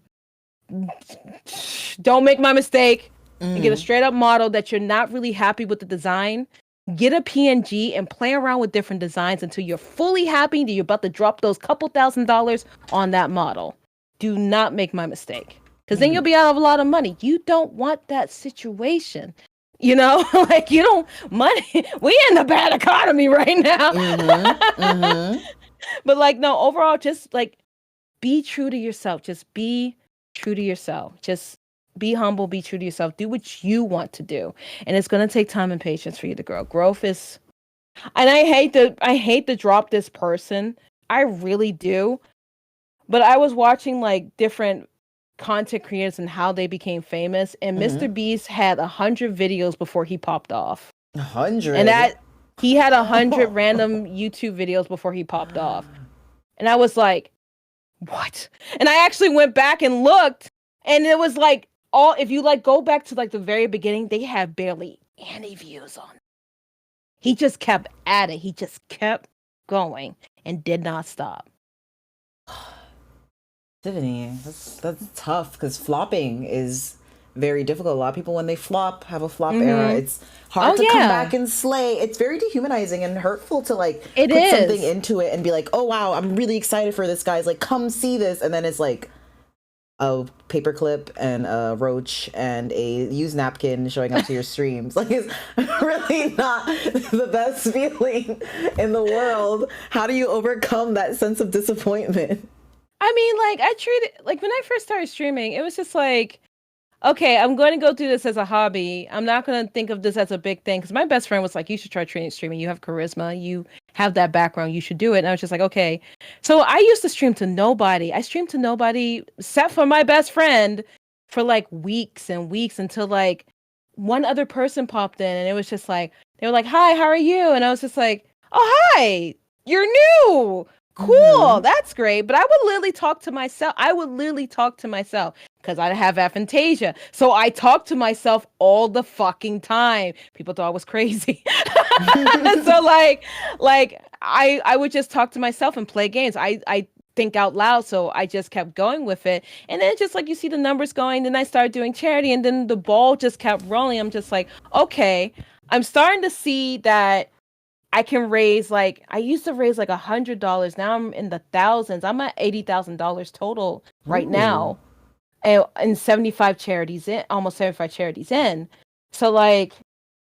Don't make my mistake and get a straight up model that you're not really happy with the design. Get a PNG and play around with different designs until you're fully happy that you're about to drop those couple $1,000s on that model. Do not make my mistake. Because then you'll be out of a lot of money. You don't want that situation. You know, like you don't money. We in a bad economy right now. But like, no, overall, just like be true to yourself. Just be true to yourself. Just be humble, be true to yourself. Do what you want to do. And it's going to take time and patience for you to grow. Growth is, and I hate to drop this person. I really do. But I was watching like different content creators and how they became famous. And Mr. Beast had 100 videos before he popped off. 100? And that he had 100 random YouTube videos before he popped off. And I was like, what? And I actually went back and looked, and it was like if you like go back to like the very beginning, they had barely any views on it. He just kept at it. He just kept going and did not stop. Tiffany, that's tough because flopping is very difficult. A lot of people, when they flop, have a flop era. It's hard to come back and slay. It's very dehumanizing and hurtful to like put something into it and be like, oh wow, I'm really excited for this, guys. Like, come see this, and then it's like a paperclip and a roach and a used napkin showing up to your streams. Like, it's really not the best feeling in the world. How do you overcome that sense of disappointment? I mean, like, I treated, like, when I first started streaming, it was just like, okay, I'm going to go do this as a hobby. I'm not going to think of this as a big thing. Because my best friend was like, you should try streaming. You have charisma. You have that background. You should do it. And I was just like, okay. So I used to stream to nobody. I streamed to nobody except for my best friend for like weeks and weeks until like one other person popped in. And it was just like, they were like, hi, how are you? And I was just like, oh, hi, you're new. Cool, that's great. But I would literally talk to myself. Because I have aphantasia. So I talk to myself all the fucking time. People thought I was crazy. So like I would just talk to myself and play games. I think out loud. So I just kept going with it. And then just like you see the numbers going, then I started doing charity and then the ball just kept rolling. I'm just like, okay, I'm starting to see that I can raise, like, I used to raise like $100. Now I'm in the thousands. I'm at $80,000 total right now. And 75 charities in, almost 75 charities in. So like,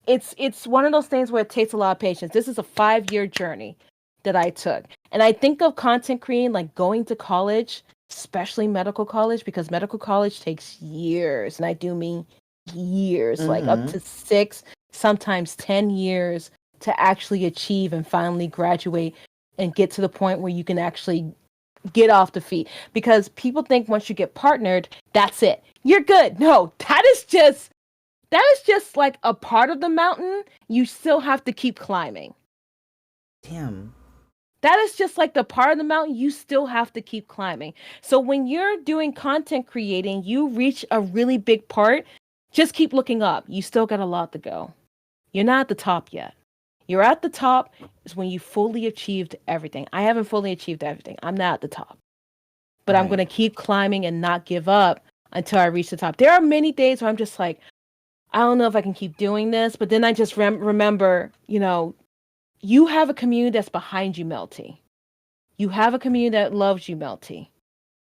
it's one of those things where it takes a lot of patience. This is a 5-year journey that I took. And I think of content creating like going to college, especially medical college, because medical college takes years. And I do mean years, like up to 6, sometimes 10 years to actually achieve and finally graduate and get to the point where you can actually get off the feet. Because people think once you get partnered, that's it. You're good. No, that is just like a part of the mountain. You still have to keep climbing. Damn. That is just like the part of the mountain you still have to keep climbing. So when you're doing content creating, you reach a really big part, just keep looking up. You still got a lot to go. You're not at the top yet. You're at the top is when you fully achieved everything. I haven't fully achieved everything. I'm not at the top. But I'm going to keep climbing and not give up until I reach the top. There are many days where I'm just like, I don't know if I can keep doing this. But then I just remember, you have a community that's behind you, Melty. You have a community that loves you, Melty.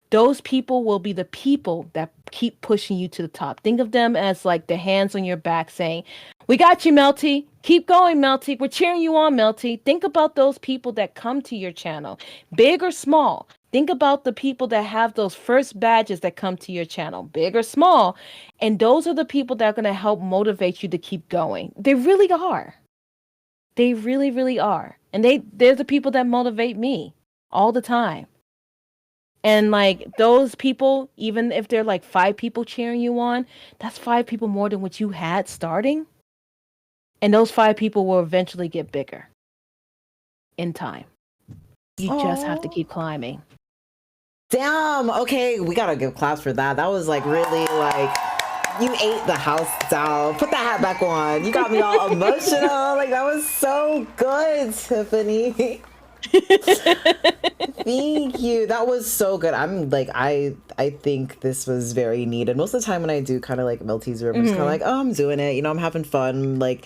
Those people will be the people that keep pushing you to the top. Think of them as like the hands on your back saying, we got you, Melty. Keep going, Melty. We're cheering you on, Melty. Think about those people that come to your channel, big or small. Think about the people that have those first badges that come to your channel, big or small. And those are the people that are going to help motivate you to keep going. They really are. They really, really are. And they're the people that motivate me all the time. And like those people, even if they're like 5 people cheering you on, that's 5 people more than what you had starting. And those 5 people will eventually get bigger in time. You just have to keep climbing. Damn. Okay, we gotta give claps for that. That was like really like, you ate the house down. Put that hat back on. You got me all emotional. Like, that was so good, Tiffany. Thank you. That was so good. I'm like, I think this was very needed. Most of the time when I do kind of like Melty'sRoom, I'm just kind of like, oh, I'm doing it. I'm having fun. Like,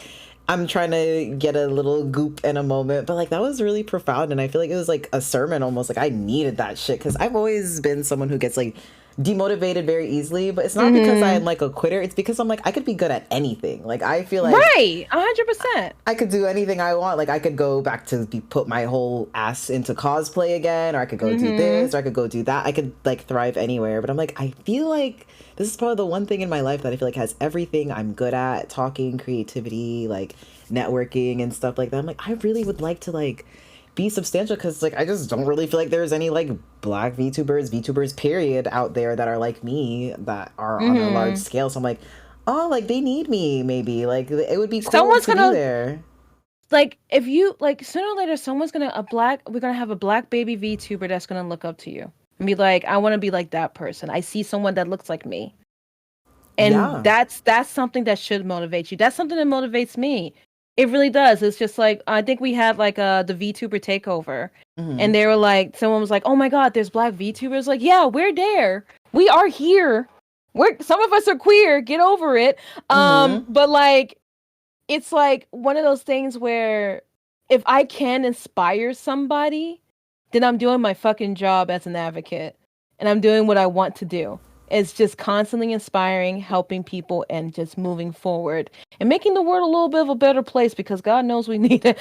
I'm trying to get a little goop in a moment. But like, that was really profound. And I feel like it was like a sermon almost. Like, I needed that shit because I've always been someone who gets like demotivated very easily, but it's not because I'm like a quitter. It's because I'm like, I could be good at anything. Like, I feel like 100%. I could do anything I want. Like, I could go back to put my whole ass into cosplay again, or I could go do this, or I could go do that. I could like thrive anywhere. But I'm like, I feel like this is probably the one thing in my life that I feel like has everything I'm good at: talking, creativity, like networking and stuff like that. I'm like, I really would like to like be substantial because like I just don't really feel like there's any like black VTubers period out there that are like me that are on a large scale. So I'm like, oh, like they need me maybe. Like it would be cool Someone's to gonna be there. Like if you like sooner or later we're gonna have a black baby VTuber that's gonna look up to you and be like, I want to be like that person. I see someone that looks like me. And that's something that should motivate you. That's something that motivates me. It really does. It's just like, I think we had like the VTuber takeover and they were like, someone was like, oh my God, there's black VTubers. Like, yeah, we're there. We are here. Some of us are queer. Get over it. But like, it's like one of those things where if I can inspire somebody, then I'm doing my fucking job as an advocate and I'm doing what I want to do. It's just constantly inspiring, helping people, and just moving forward and making the world a little bit of a better place because God knows we need it.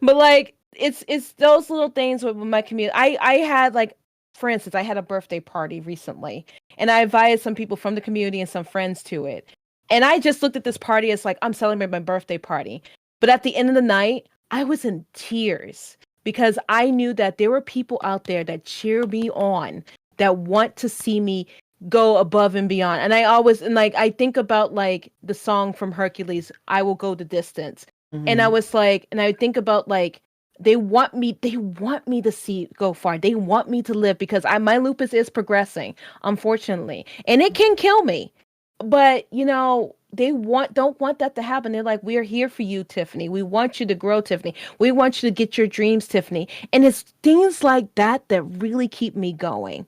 But like, it's those little things with my community. I had like, for instance, I had a birthday party recently and I invited some people from the community and some friends to it. And I just looked at this party as like, I'm celebrating my birthday party. But at the end of the night, I was in tears because I knew that there were people out there that cheer me on, that want to see me go above and beyond. And I think about like the song from Hercules, I Will Go the Distance. And I was like, and I think about like, they want me to go far. They want me to live because my lupus is progressing, unfortunately. And it can kill me. But, they don't want that to happen. They're like, we're here for you, Tiffany. We want you to grow, Tiffany. We want you to get your dreams, Tiffany. And it's things like that that really keep me going.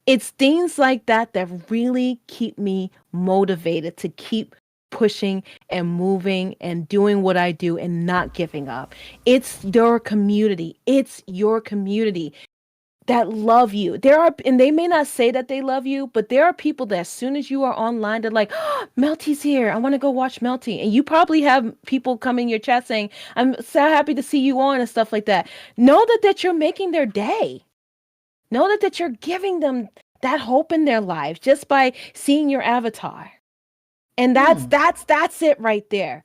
It's things like that that really keep me motivated to keep pushing and moving and doing what I do and not giving up. It's your community. It's your community that love you. And they may not say that they love you, but there are people that as soon as you are online, they're like, oh, Melty's here. I want to go watch Melty. And you probably have people come in your chat saying, I'm so happy to see you on and stuff like that. Know that you're making their day. Know that you're giving them that hope in their lives just by seeing your avatar. And that's it right there.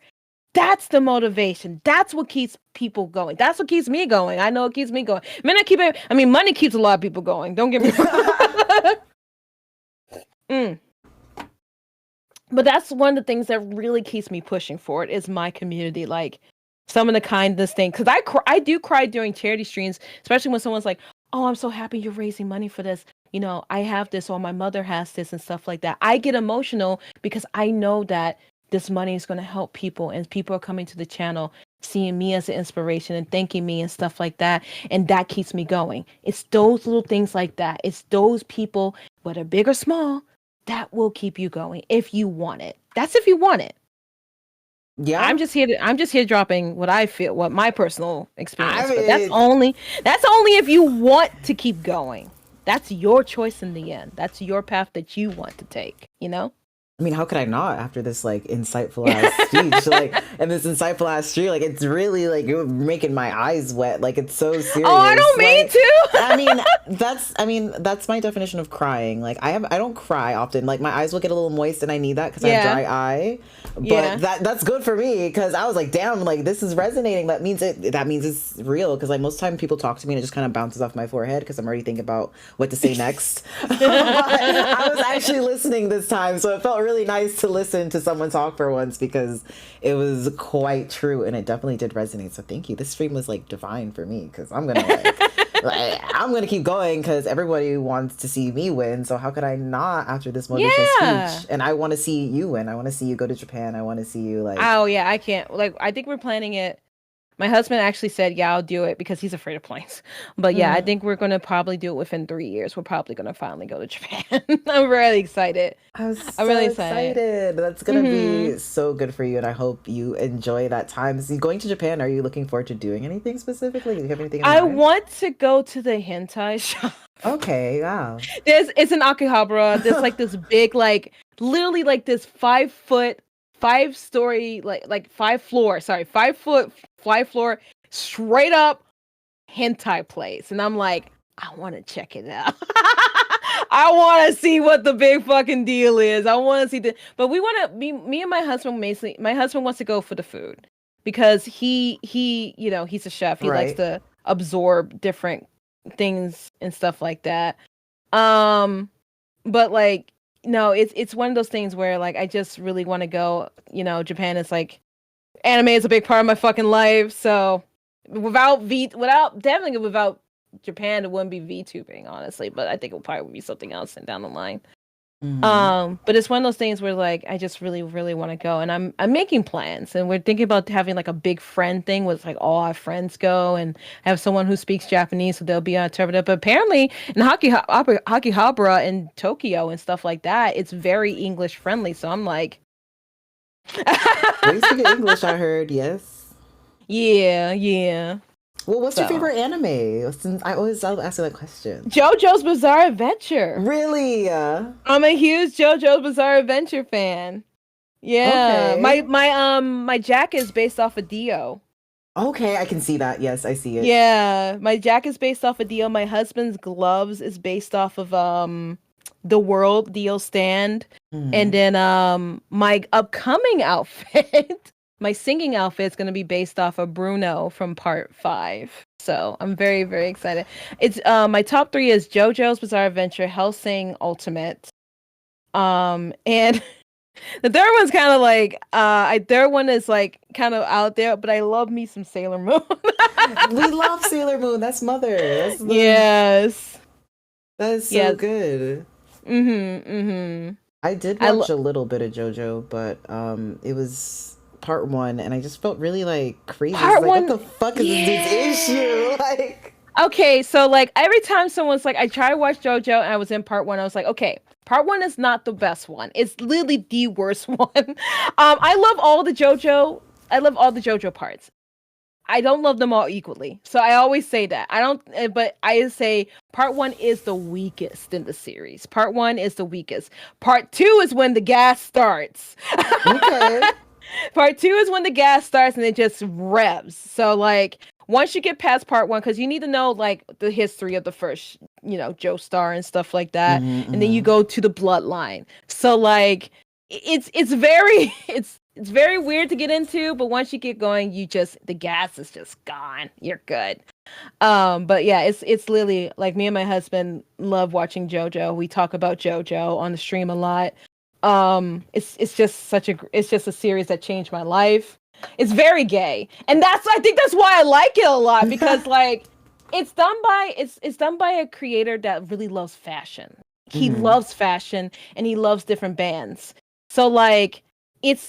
That's the motivation. That's what keeps people going. That's what keeps me going. I know it keeps me going. Money keeps a lot of people going. Don't get me wrong. But that's one of the things that really keeps me pushing forward is my community. Like some of the kindness thing. Because I do cry during charity streams, especially when someone's like, oh, I'm so happy you're raising money for this. You know, I have this or my mother has this and stuff like that. I get emotional because I know that this money is going to help people and people are coming to the channel, seeing me as an inspiration and thanking me and stuff like that. And that keeps me going. It's those little things like that. It's those people, whether big or small, that will keep you going if you want it. That's if you want it. Yeah. I'm just here dropping what I feel, what my personal experience. But that's only if you want to keep going. That's your choice in the end. That's your path that you want to take, you know? I mean, how could I not after this like insightful ass speech, like, and this insightful ass stream, like, it's really like you're making my eyes wet, like, it's so serious. Oh, I don't mean to. I mean, that's my definition of crying. Like, I don't cry often. Like, my eyes will get a little moist, and I need that because I have dry eye. But that's good for me because I was like, damn, like this is resonating. That means it's real because like most time people talk to me and it just kind of bounces off my forehead because I'm already thinking about what to say next. But I was actually listening this time, so it felt really nice to listen to someone talk for once because it was quite true and it definitely did resonate. So thank you. This stream was like divine for me because I'm gonna I'm gonna keep going because everybody wants to see me win. So how could I not after this motivational speech? And I want to see you win. I want to see you go to Japan. I want to see you like. Oh yeah, I can't. Like I think we're planning it. My husband actually said, "Yeah, I'll do it," because he's afraid of planes. But yeah, I think we're gonna probably do it within 3 years. We're probably gonna finally go to Japan. I'm really excited. I'm really excited. That's gonna be so good for you, and I hope you enjoy that time. So going to Japan, are you looking forward to doing anything specifically? Do you have anything in mind? I want to go to the hentai shop. Okay, wow. It's in Akihabara. There's like this big, like literally like this 5 foot, 5-story, like 5 floor, 5 foot, 5 floor, straight up hentai place. And I'm like, I want to check it out. I want to see what the big fucking deal is. I want to see but we want to be, me and my husband, basically, my husband wants to go for the food because he, you know, he's a chef. He likes to absorb different things and stuff like that. But like, no, it's one of those things where like I just really want to go. You know, Japan is like, anime is a big part of my fucking life. So without Japan, it wouldn't be VTubing, honestly. But I think it would probably be something else down the line. But it's one of those things where like I just really, really want to go, and I'm making plans, and we're thinking about having like a big friend thing with like all our friends go, and have someone who speaks Japanese, so they'll be on interpreter. But apparently in Akihabara in Tokyo and stuff like that, it's very English friendly. So I'm like, we speak English. I heard, yes. Yeah. Well, what's your favorite anime? Since I'll ask you that question. JoJo's Bizarre Adventure. Really? I'm a huge JoJo's Bizarre Adventure fan. Yeah. Okay. My jacket is based off of Dio. Okay, I can see that. Yes, I see it. Yeah, my jacket is based off of Dio. My husband's gloves is based off of The World Dio stand. And then my upcoming outfit, my singing outfit, is going to be based off of Bruno from Part 5. So I'm very, very excited. It's my top 3 is JoJo's Bizarre Adventure, Hellsing Ultimate, and the third one's kind of like third one is like kind of out there, but I love me some Sailor Moon. We love Sailor Moon. That's mother. Yes. That is so good. I did watch a little bit of JoJo, but it was part 1, and I just felt really like crazy. Part 1, what the fuck is this dude's issue? Like, okay, so like every time someone's like, I tried to watch JoJo and I was in part 1, I was like, okay, part 1 is not the best one. It's literally the worst one. I love all the JoJo parts. I don't love them all equally. So I always say that. But I say part 1 is the weakest in the series. Part 1 is the weakest. Part 2 is when the gas starts. Okay. Part 2 is when the gas starts and it just revs. So like once you get past part 1, because you need to know like the history of the first, Joestar and stuff like that. Mm-hmm, And then you go to the bloodline. So like it's very it's very weird to get into, but once you get going, the gas is just gone. You're good. But yeah, it's literally like me and my husband love watching JoJo. We talk about JoJo on the stream a lot. It's just it's just a series that changed my life. It's very gay, and I think that's why I like it a lot, because like it's done by a creator that really loves fashion. He loves fashion and he loves different bands. So like it's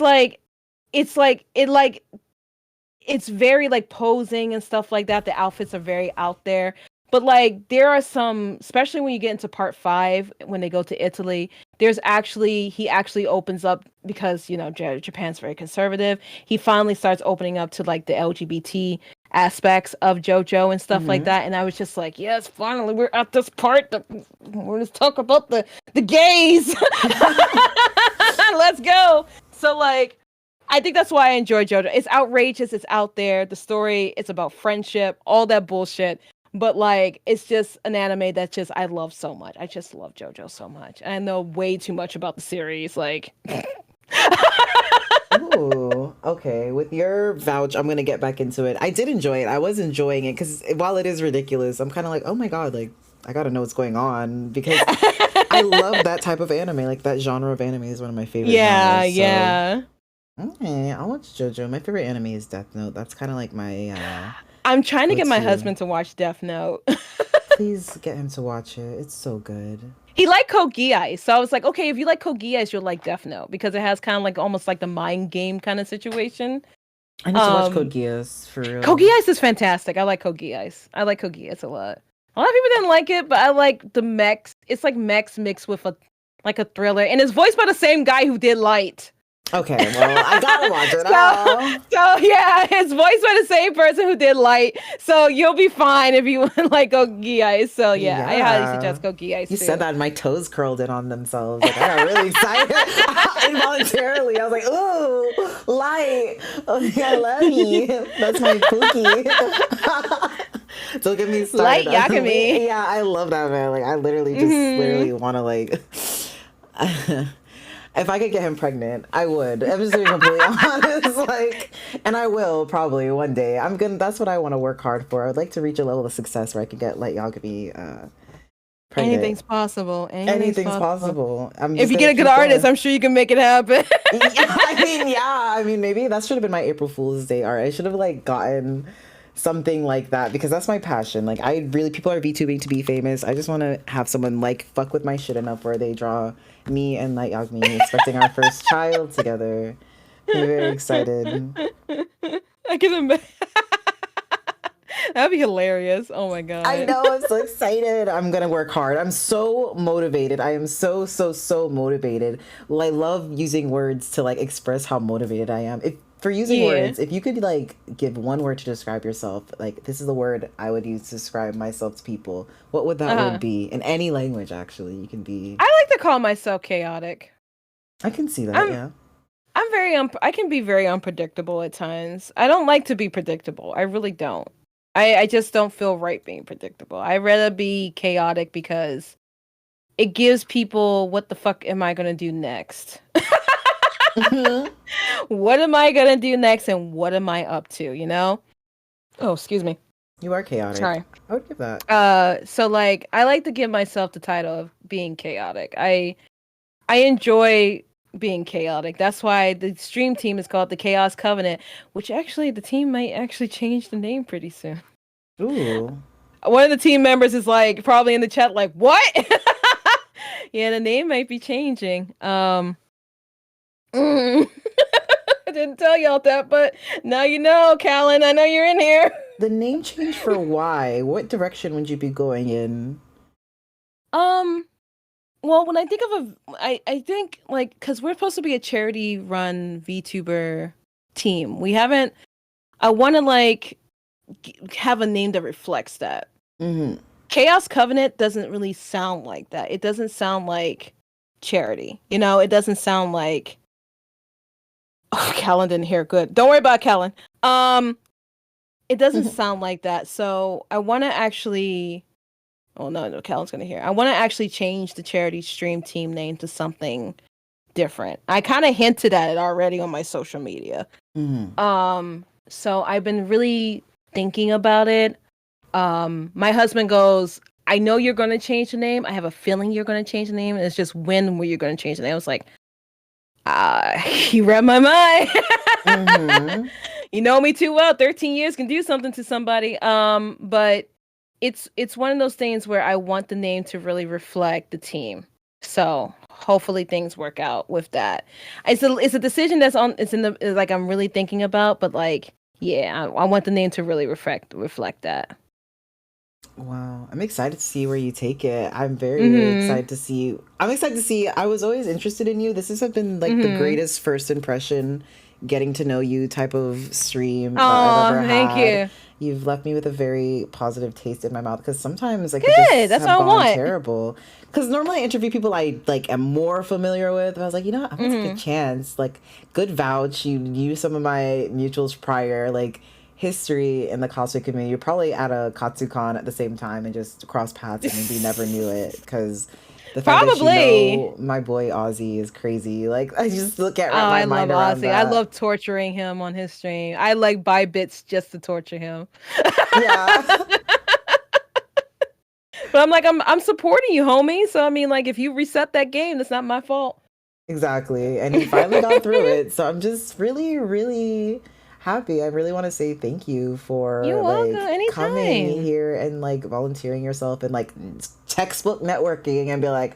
very like posing and stuff like that. The outfits are very out there. But like there are some, especially when you get into part 5, when they go to Italy, he actually opens up, because Japan's very conservative. He finally starts opening up to like the LGBT aspects of JoJo and stuff like that. And I was just like, yes, finally we're at this part that we're gonna talk about the gays. Let's go. So like I think that's why I enjoy JoJo. It's outrageous, it's out there. The story, it's about friendship, all that bullshit. But like it's just an anime that I love so much. I just love JoJo so much. And I know way too much about the series. Like Ooh, okay. With your vouch, I'm gonna get back into it. I did enjoy it. I was enjoying it because while it is ridiculous, I'm kind of like, oh my god, like I gotta know what's going on, because I love that type of anime. Like that genre of anime is one of my favorite. Genres, so. Yeah. Okay, I'll watch JoJo. My favorite anime is Death Note. That's kind of like my. I'm trying to get my husband to watch Death Note. Please get him to watch it. It's so good. He liked Code Geass, so I was like, okay, if you like Code Geass, you'll like Death Note, because it has kind of like almost like the mind game kind of situation. I need to watch Code Geass for real. Code Geass is fantastic. I like Code Geass. I like Code Geass a lot. A lot of people didn't like it, but I like the mechs. It's like mechs mixed with a thriller, and it's voiced by the same guy who did Light. Okay, well, I gotta watch it. So yeah, it's voiced by the same person who did Light, so you'll be fine if you like Code Geass. So yeah, I highly suggest Code Geass. You said that, and my toes curled in on themselves. Like, I got really excited involuntarily. I was like, "Ooh, Light! Oh, I love me. That's my Pookie." Don't get me started. Light Yakami. Yeah, I love that man. Like, I literally literally want to like. If I could get him pregnant, I would. I'm just being completely honest. Like, and I will probably one day. That's what I want to work hard for. I would like to reach a level of success where I could get Light Yagami pregnant. Anything's possible. Anything's possible. If you get a good artist, I'm sure you can make it happen. I mean, maybe that should have been my April Fool's Day art. I should have like gotten something like that, because that's my passion. Like, people are VTubing to be famous. I just want to have someone like fuck with my shit enough where they draw me and Light Yagami expecting our first child together. I'm very excited. I can imagine. That'd be hilarious. Oh my god. I know, I'm so excited. I'm gonna work hard. I'm so motivated. I am so motivated. Well, I love using words to like express how motivated I am. For using words, if you could like give one word to describe yourself, like this is the word I would use to describe myself to people, what would that word be? In any language, actually. You can be. I like to call myself chaotic. I can see that. Yeah. I'm I can be very unpredictable at times. I don't like to be predictable. I really don't. I just don't feel right being predictable. I'd rather be chaotic, because it gives people, what the fuck am I gonna do next? What am I gonna do next, and what am I up to, you know? Oh, excuse me. You are chaotic. Sorry. I would give that. So like I like to give myself the title of being chaotic. I enjoy being chaotic. That's why the stream team is called the Chaos Covenant, which actually the team might actually change the name pretty soon. Ooh. One of the team members is like probably in the chat like, what? Yeah, the name might be changing. I didn't tell y'all that, but now you know, Callan. I know you're in here. The name change for why? What direction would you be going in? Well, when I think of I think like, because we're supposed to be a charity-run VTuber team. We haven't. I want to like have a name that reflects that. Mm-hmm. Chaos Covenant doesn't really sound like that. It doesn't sound like charity. You know, it doesn't sound like. Oh, Callan didn't hear good. Don't worry about Callan. It doesn't sound like that. So I want to actually Oh no, Callan's gonna hear. I want to actually change the charity stream team name to something different. I kind of hinted at it already on my social media. So I've been really thinking about it. My husband goes, I know you're going to change the name. I have a feeling you're going to change the name. And it's just when were you going to change the name? I was like, you read my mind. You know me too well. 13 years can do something to somebody. But it's one of those things where I want the name to really reflect the team. So hopefully things work out with that. It's a decision it's in the, like, I'm really thinking about, but like, yeah, I want the name to really reflect that. Wow, I'm excited to see where you take it. I'm very excited to see. I'm excited to see. I was always interested in you. This has been like the greatest first impression, getting to know you type of stream that I've ever had. Thank you. You've left me with a very positive taste in my mouth, because sometimes like Good, that's have what I gone want. terrible. Because normally I interview people I like am more familiar with. But I was like, you know what? I'm gonna take a chance. Like, good vouch. You knew some of my mutuals prior. Like, history in the cosplay community. You're probably at a Katsucon at the same time and just cross paths and maybe never knew it, because the fact that you know my boy Ozzy is crazy. Like, I just can't wrap my mind around that. I love torturing him on his stream. I like buy bits just to torture him. Yeah. But I'm like, I'm supporting you, homie. So I mean, like, if you reset that game, that's not my fault. Exactly. And he finally got through it. So I'm just really, really happy. I really want to say thank you for like coming here and like volunteering yourself and like textbook networking and be like,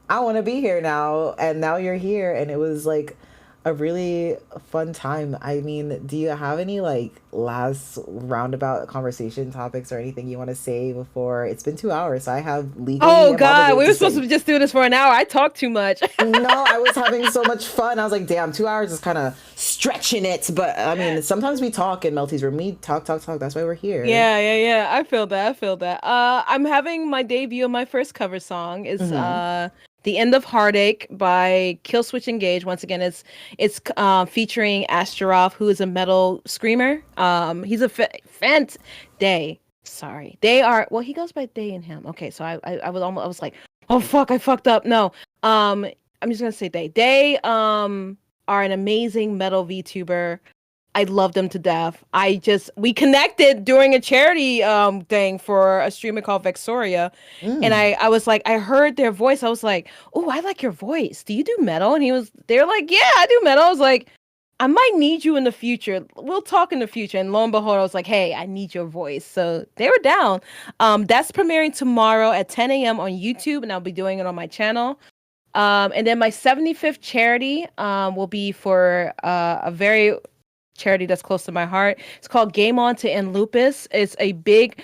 I want to be here now. And now you're here. And it was like a really fun time. I mean, do you have any like last roundabout conversation topics or anything you want to say before? It's been 2 hours, so I have legally. Oh God, we were supposed to just do this for an hour. I talk too much. No, I was having so much fun. I was like, damn, 2 hours is kind of stretching it. But I mean, sometimes we talk in Melty'sRoom. We talk. That's why we're here. Yeah. I feel that. I'm having my debut of my first cover song. Is The End of Heartache by Killswitch Engage. Once again, it's featuring Astaroth, who is a metal screamer. He's a Day. Sorry, they are. Well, he goes by they and him. Okay, so I was like, oh fuck, I fucked up. No, I'm just gonna say they. They are an amazing metal VTuber. I love them to death. We connected during a charity thing for a streamer called Vexoria. And I was like, I heard their voice. I was like, oh, I like your voice. Do you do metal? And they're like, yeah, I do metal. I was like, I might need you in the future. We'll talk in the future. And lo and behold, I was like, hey, I need your voice. So they were down. That's premiering tomorrow at 10 a.m. on YouTube, and I'll be doing it on my channel. And then my 75th charity will be for a very charity that's close to my heart. It's called Game On to End Lupus. It's a big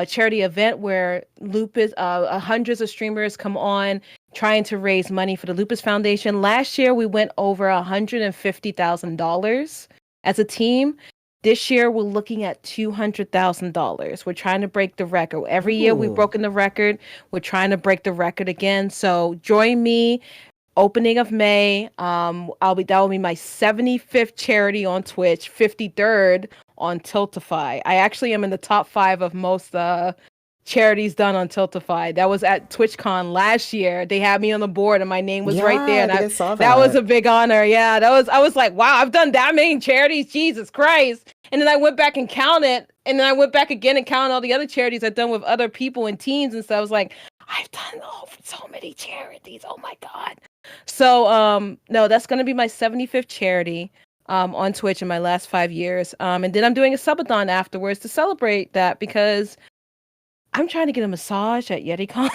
charity event where lupus hundreds of streamers come on trying to raise money for the Lupus Foundation. Last year we went over $150,000 as a team. This year we're looking at $200,000. We're trying to break the record. Every year we've broken the record. We're trying to break the record again. So join me. Opening of May. That will be my 75th charity on Twitch, 53rd on Tiltify. I actually am in the top 5 of most charities done on Tiltify. That was at TwitchCon last year. They had me on the board and my name was right there. And I saw that was a big honor. Yeah, I was like, wow, I've done that many charities. Jesus Christ. And then I went back and counted. And then I went back again and counted all the other charities I've done with other people and teams and stuff. I was like, I've done so many charities. Oh my God. So no, that's gonna be my 75th charity on Twitch in my last 5 years. And then I'm doing a subathon afterwards to celebrate that because I'm trying to get a massage at YetiCon.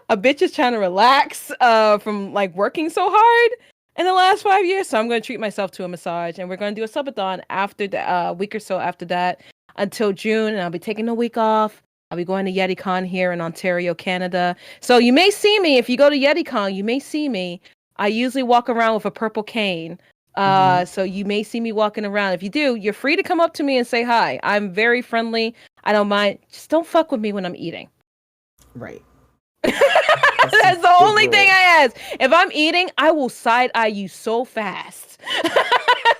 A bitch is trying to relax from like working so hard in the last 5 years. So I'm gonna treat myself to a massage, and we're gonna do a subathon after the week or so after that until June, and I'll be taking a week off. I'll be going to YetiCon here in Ontario, Canada. So you may see me, if you go to YetiCon, you may see me. I usually walk around with a purple cane. So you may see me walking around. If you do, you're free to come up to me and say hi. I'm very friendly. I don't mind. Just don't fuck with me when I'm eating. Right. That's the only thing I ask. If I'm eating, I will side eye you so fast.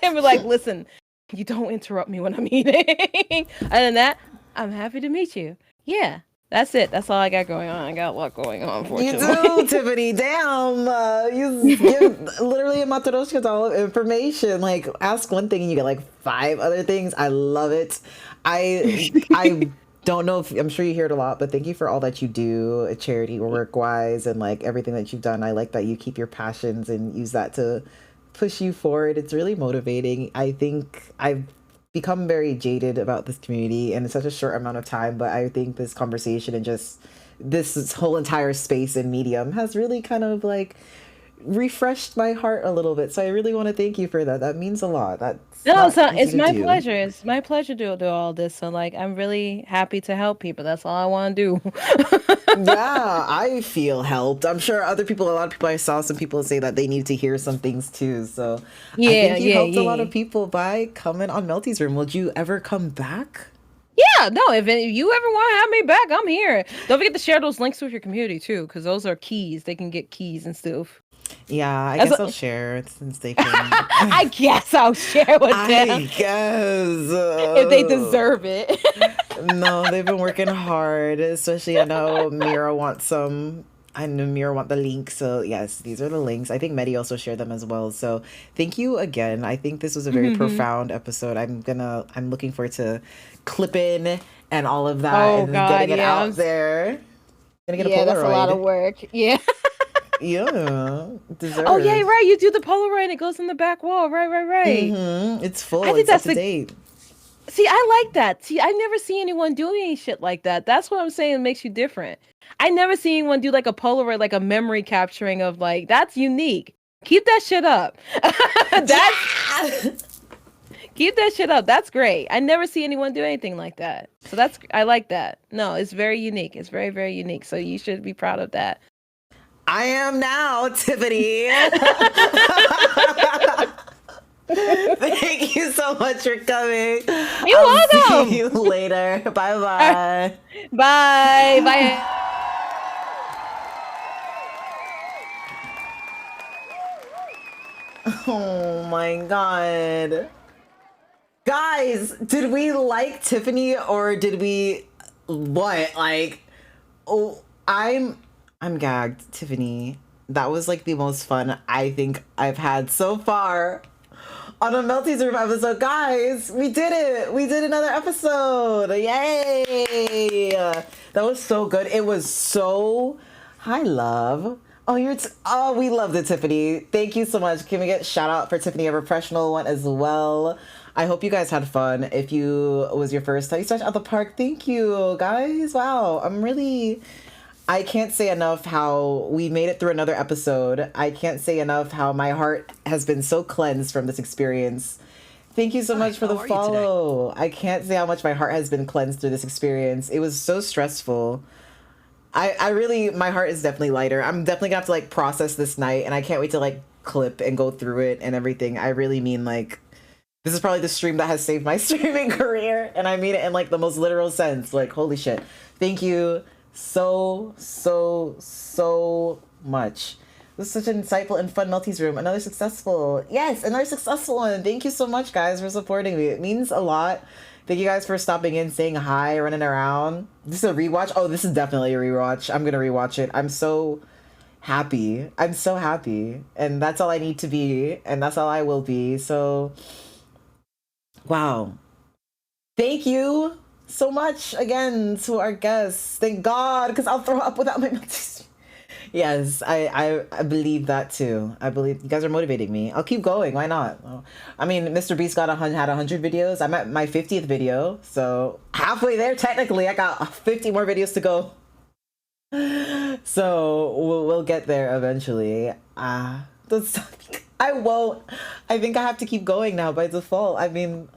And be like, listen, you don't interrupt me when I'm eating. Other than that, I'm happy to meet you. Yeah, that's it. That's all I got going on. I got a lot going on, You unfortunately. do, Tiffany. Damn. You give literally a Matoroshka all of information. Like, ask one thing and you get like 5 other things. I love it. I don't know if I'm sure you hear it a lot, but thank you for all that you do, charity work wise, and like everything that you've done. I like that you keep your passions and use that to push you forward. It's really motivating. I think I've become very jaded about this community in such a short amount of time, but I think this conversation and just this whole entire space and medium has really kind of like refreshed my heart a little bit. So I really want to thank you for that. That means a lot. That's No, not so easy it's to my do. pleasure. It's my pleasure to do all this. So like, I'm really happy to help people. That's all I want to do. Yeah, I feel helped. I'm sure other people, a lot of people, I saw some people say that they need to hear some things too. So I Yeah, think you yeah, helped a lot yeah. of people by coming on Melty's room. Would you ever come back? Yeah, no, if you ever want to have me back, I'm here. Don't forget to share those links with your community too, because those are keys. They can get keys and stuff. Yeah, I That's guess I'll share since they can. I guess I'll share with them I guess. if they deserve it. No, they've been working hard, especially I know Mira wants some. I know Mira want the link, so yes, these are the links. I think Medi also shared them as well. So thank you again. I think this was a very profound episode. I'm looking forward to clipping and all of that Oh and then getting God, it yeah, out there. Gonna get a yeah, that's a lot of Polaroid. work. Yeah. Yeah, Oh yeah, deserved. right. You do the Polaroid and it goes in the back wall. Right, right, right. It's I full. think It's up that's to the. date. See, I like that. See, I never see anyone doing any shit like that. That's what I'm saying makes you different. I never see anyone do like a Polaroid, like a memory capturing of like that's unique. Keep that shit up. That's Yeah. keep that shit up. That's great. I never see anyone do anything like that. So that's I like that. No, it's very unique. It's very, very unique. So you should be proud of that. I am now, Tiffany. Thank you so much for coming. You're I'll welcome. see you later. Bye bye. Bye. Bye. Oh my god. Guys, did we like Tiffany or did we what? Like oh I'm gagged, Tiffany. That was like the most fun I think I've had so far on a MeltySRoom episode. Guys, we did it. We did another episode. Yay. That was so good. It was so hi love. Oh, oh, we loved it, Tiffany. Thank you so much. Can we get shout out for Tiffany, a professional one as well? I hope you guys had fun. If you it was your first time, you started at the park. Thank you, guys. Wow, I can't say enough how we made it through another episode. I can't say enough how my heart has been so cleansed from this experience. Thank you so much for the follow. I can't say how much my heart has been cleansed through this experience. It was so stressful. I really, my heart is definitely lighter. I'm definitely gonna have to like process this night and I can't wait to like clip and go through it and everything. I really mean like, this is probably the stream that has saved my streaming career. And I mean it in like the most literal sense. Like, holy shit. Thank you so much. This is such an insightful and fun MeltySRoom. Another successful one. Thank you so much, guys, for supporting me. It means a lot. Thank you guys for stopping in, saying hi, running around. This is a rewatch. Oh, this is definitely a rewatch. I'm gonna rewatch it. I'm so happy. I'm so happy. And that's all I need to be. And that's all I will be. So, wow. Thank you so much again to our guests. Thank God, because I'll throw up without my MeltySRoom. Yes, I believe that too. I believe you guys are motivating me. I'll keep going. Why not? I mean, Mr. Beast had 100 videos. I'm at my 50th video, so halfway there. Technically, I got 50 more videos to go. So we'll get there eventually. I won't. I think I have to keep going now by default. I mean,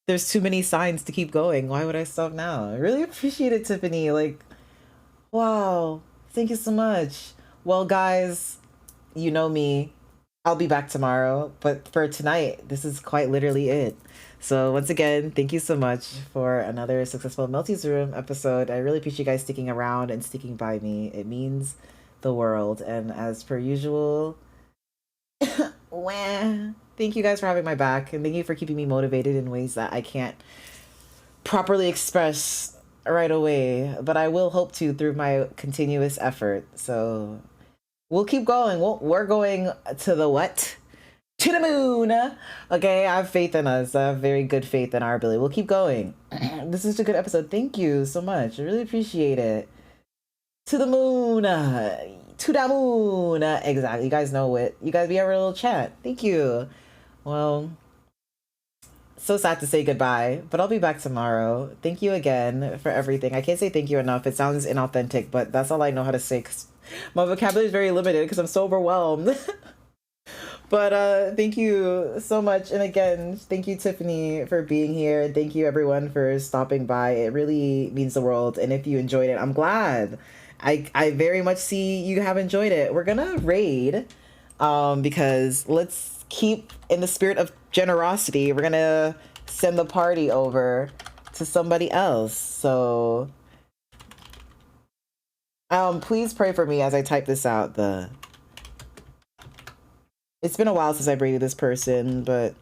there's too many signs to keep going. Why would I stop now? I really appreciate it, Tiffany. Like, wow. Thank you so much. Well, guys, you know me. I'll be back tomorrow, but for tonight, this is quite literally it. So once again, thank you so much for another successful MeltySRoom episode. I really appreciate you guys sticking around and sticking by me. It means the world. And as per usual, wah, thank you guys for having my back, and thank you for keeping me motivated in ways that I can't properly express right away, but I will hope to through my continuous effort. So we'll keep going. We're going to the what? To the moon. Okay, I have faith in us. I have very good faith in our ability. We'll keep going. This is a good episode. Thank you so much. I really appreciate it. To the moon. To the moon. Exactly. You guys know it. You guys be our little chat. Thank you. Well, so sad to say goodbye, but I'll be back tomorrow. Thank you again for everything. I can't say thank you enough. It sounds inauthentic, but that's all I know how to say. 'Cause my vocabulary is very limited because I'm so overwhelmed. But thank you so much. And again, thank you, Tiffany, for being here. And thank you, everyone, for stopping by. It really means the world. And if you enjoyed it, I'm glad. I very much see you have enjoyed it. We're going to raid because let's keep in the spirit of generosity. We're going to send the party over to somebody else. So please pray for me as I type this out. It's been a while since I raided this person, but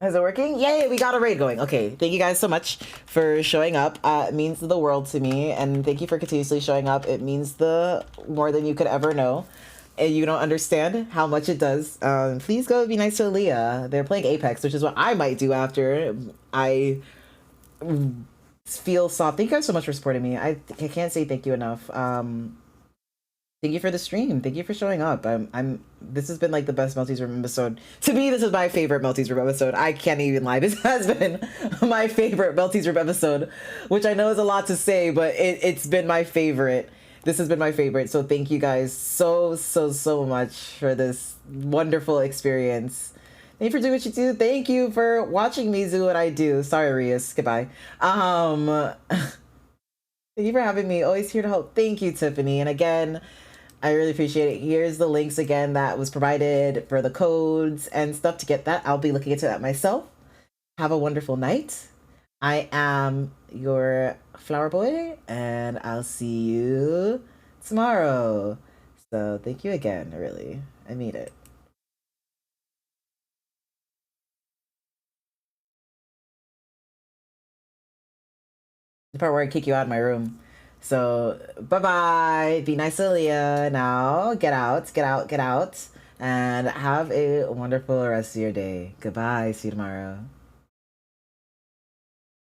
is it working? Yay, we got a raid going. Okay, thank you guys so much for showing up. It means the world to me, and thank you for continuously showing up. It means the more than you could ever know, and you don't understand how much it does. Please go be nice to Aaliyah. They're playing Apex, which is what I might do after I feel soft. Thank you guys so much for supporting me. I can't say thank you enough. Thank you for the stream. Thank you for showing up. This has been like the best MeltysRoom episode. To me, this is my favorite MeltysRoom episode. I can't even lie. This has been my favorite MeltysRoom episode, which I know is a lot to say, but it's been my favorite. This has been my favorite. So thank you guys so much for this wonderful experience. Thank you for doing what you do. Thank you for watching me do what I do. Sorry, Rias. Goodbye. Thank you for having me. Always here to help. Thank you, Tiffany. And again, I really appreciate it. Here's the links again that was provided for the codes and stuff to get that. I'll be looking into that myself. Have a wonderful night. I am your flower boy, and I'll see you tomorrow. So thank you again, really. I mean it. The part where I kick you out of my room. So, bye-bye. Be nice to Leah now. Get out, get out, get out. And have a wonderful rest of your day. Goodbye. See you tomorrow.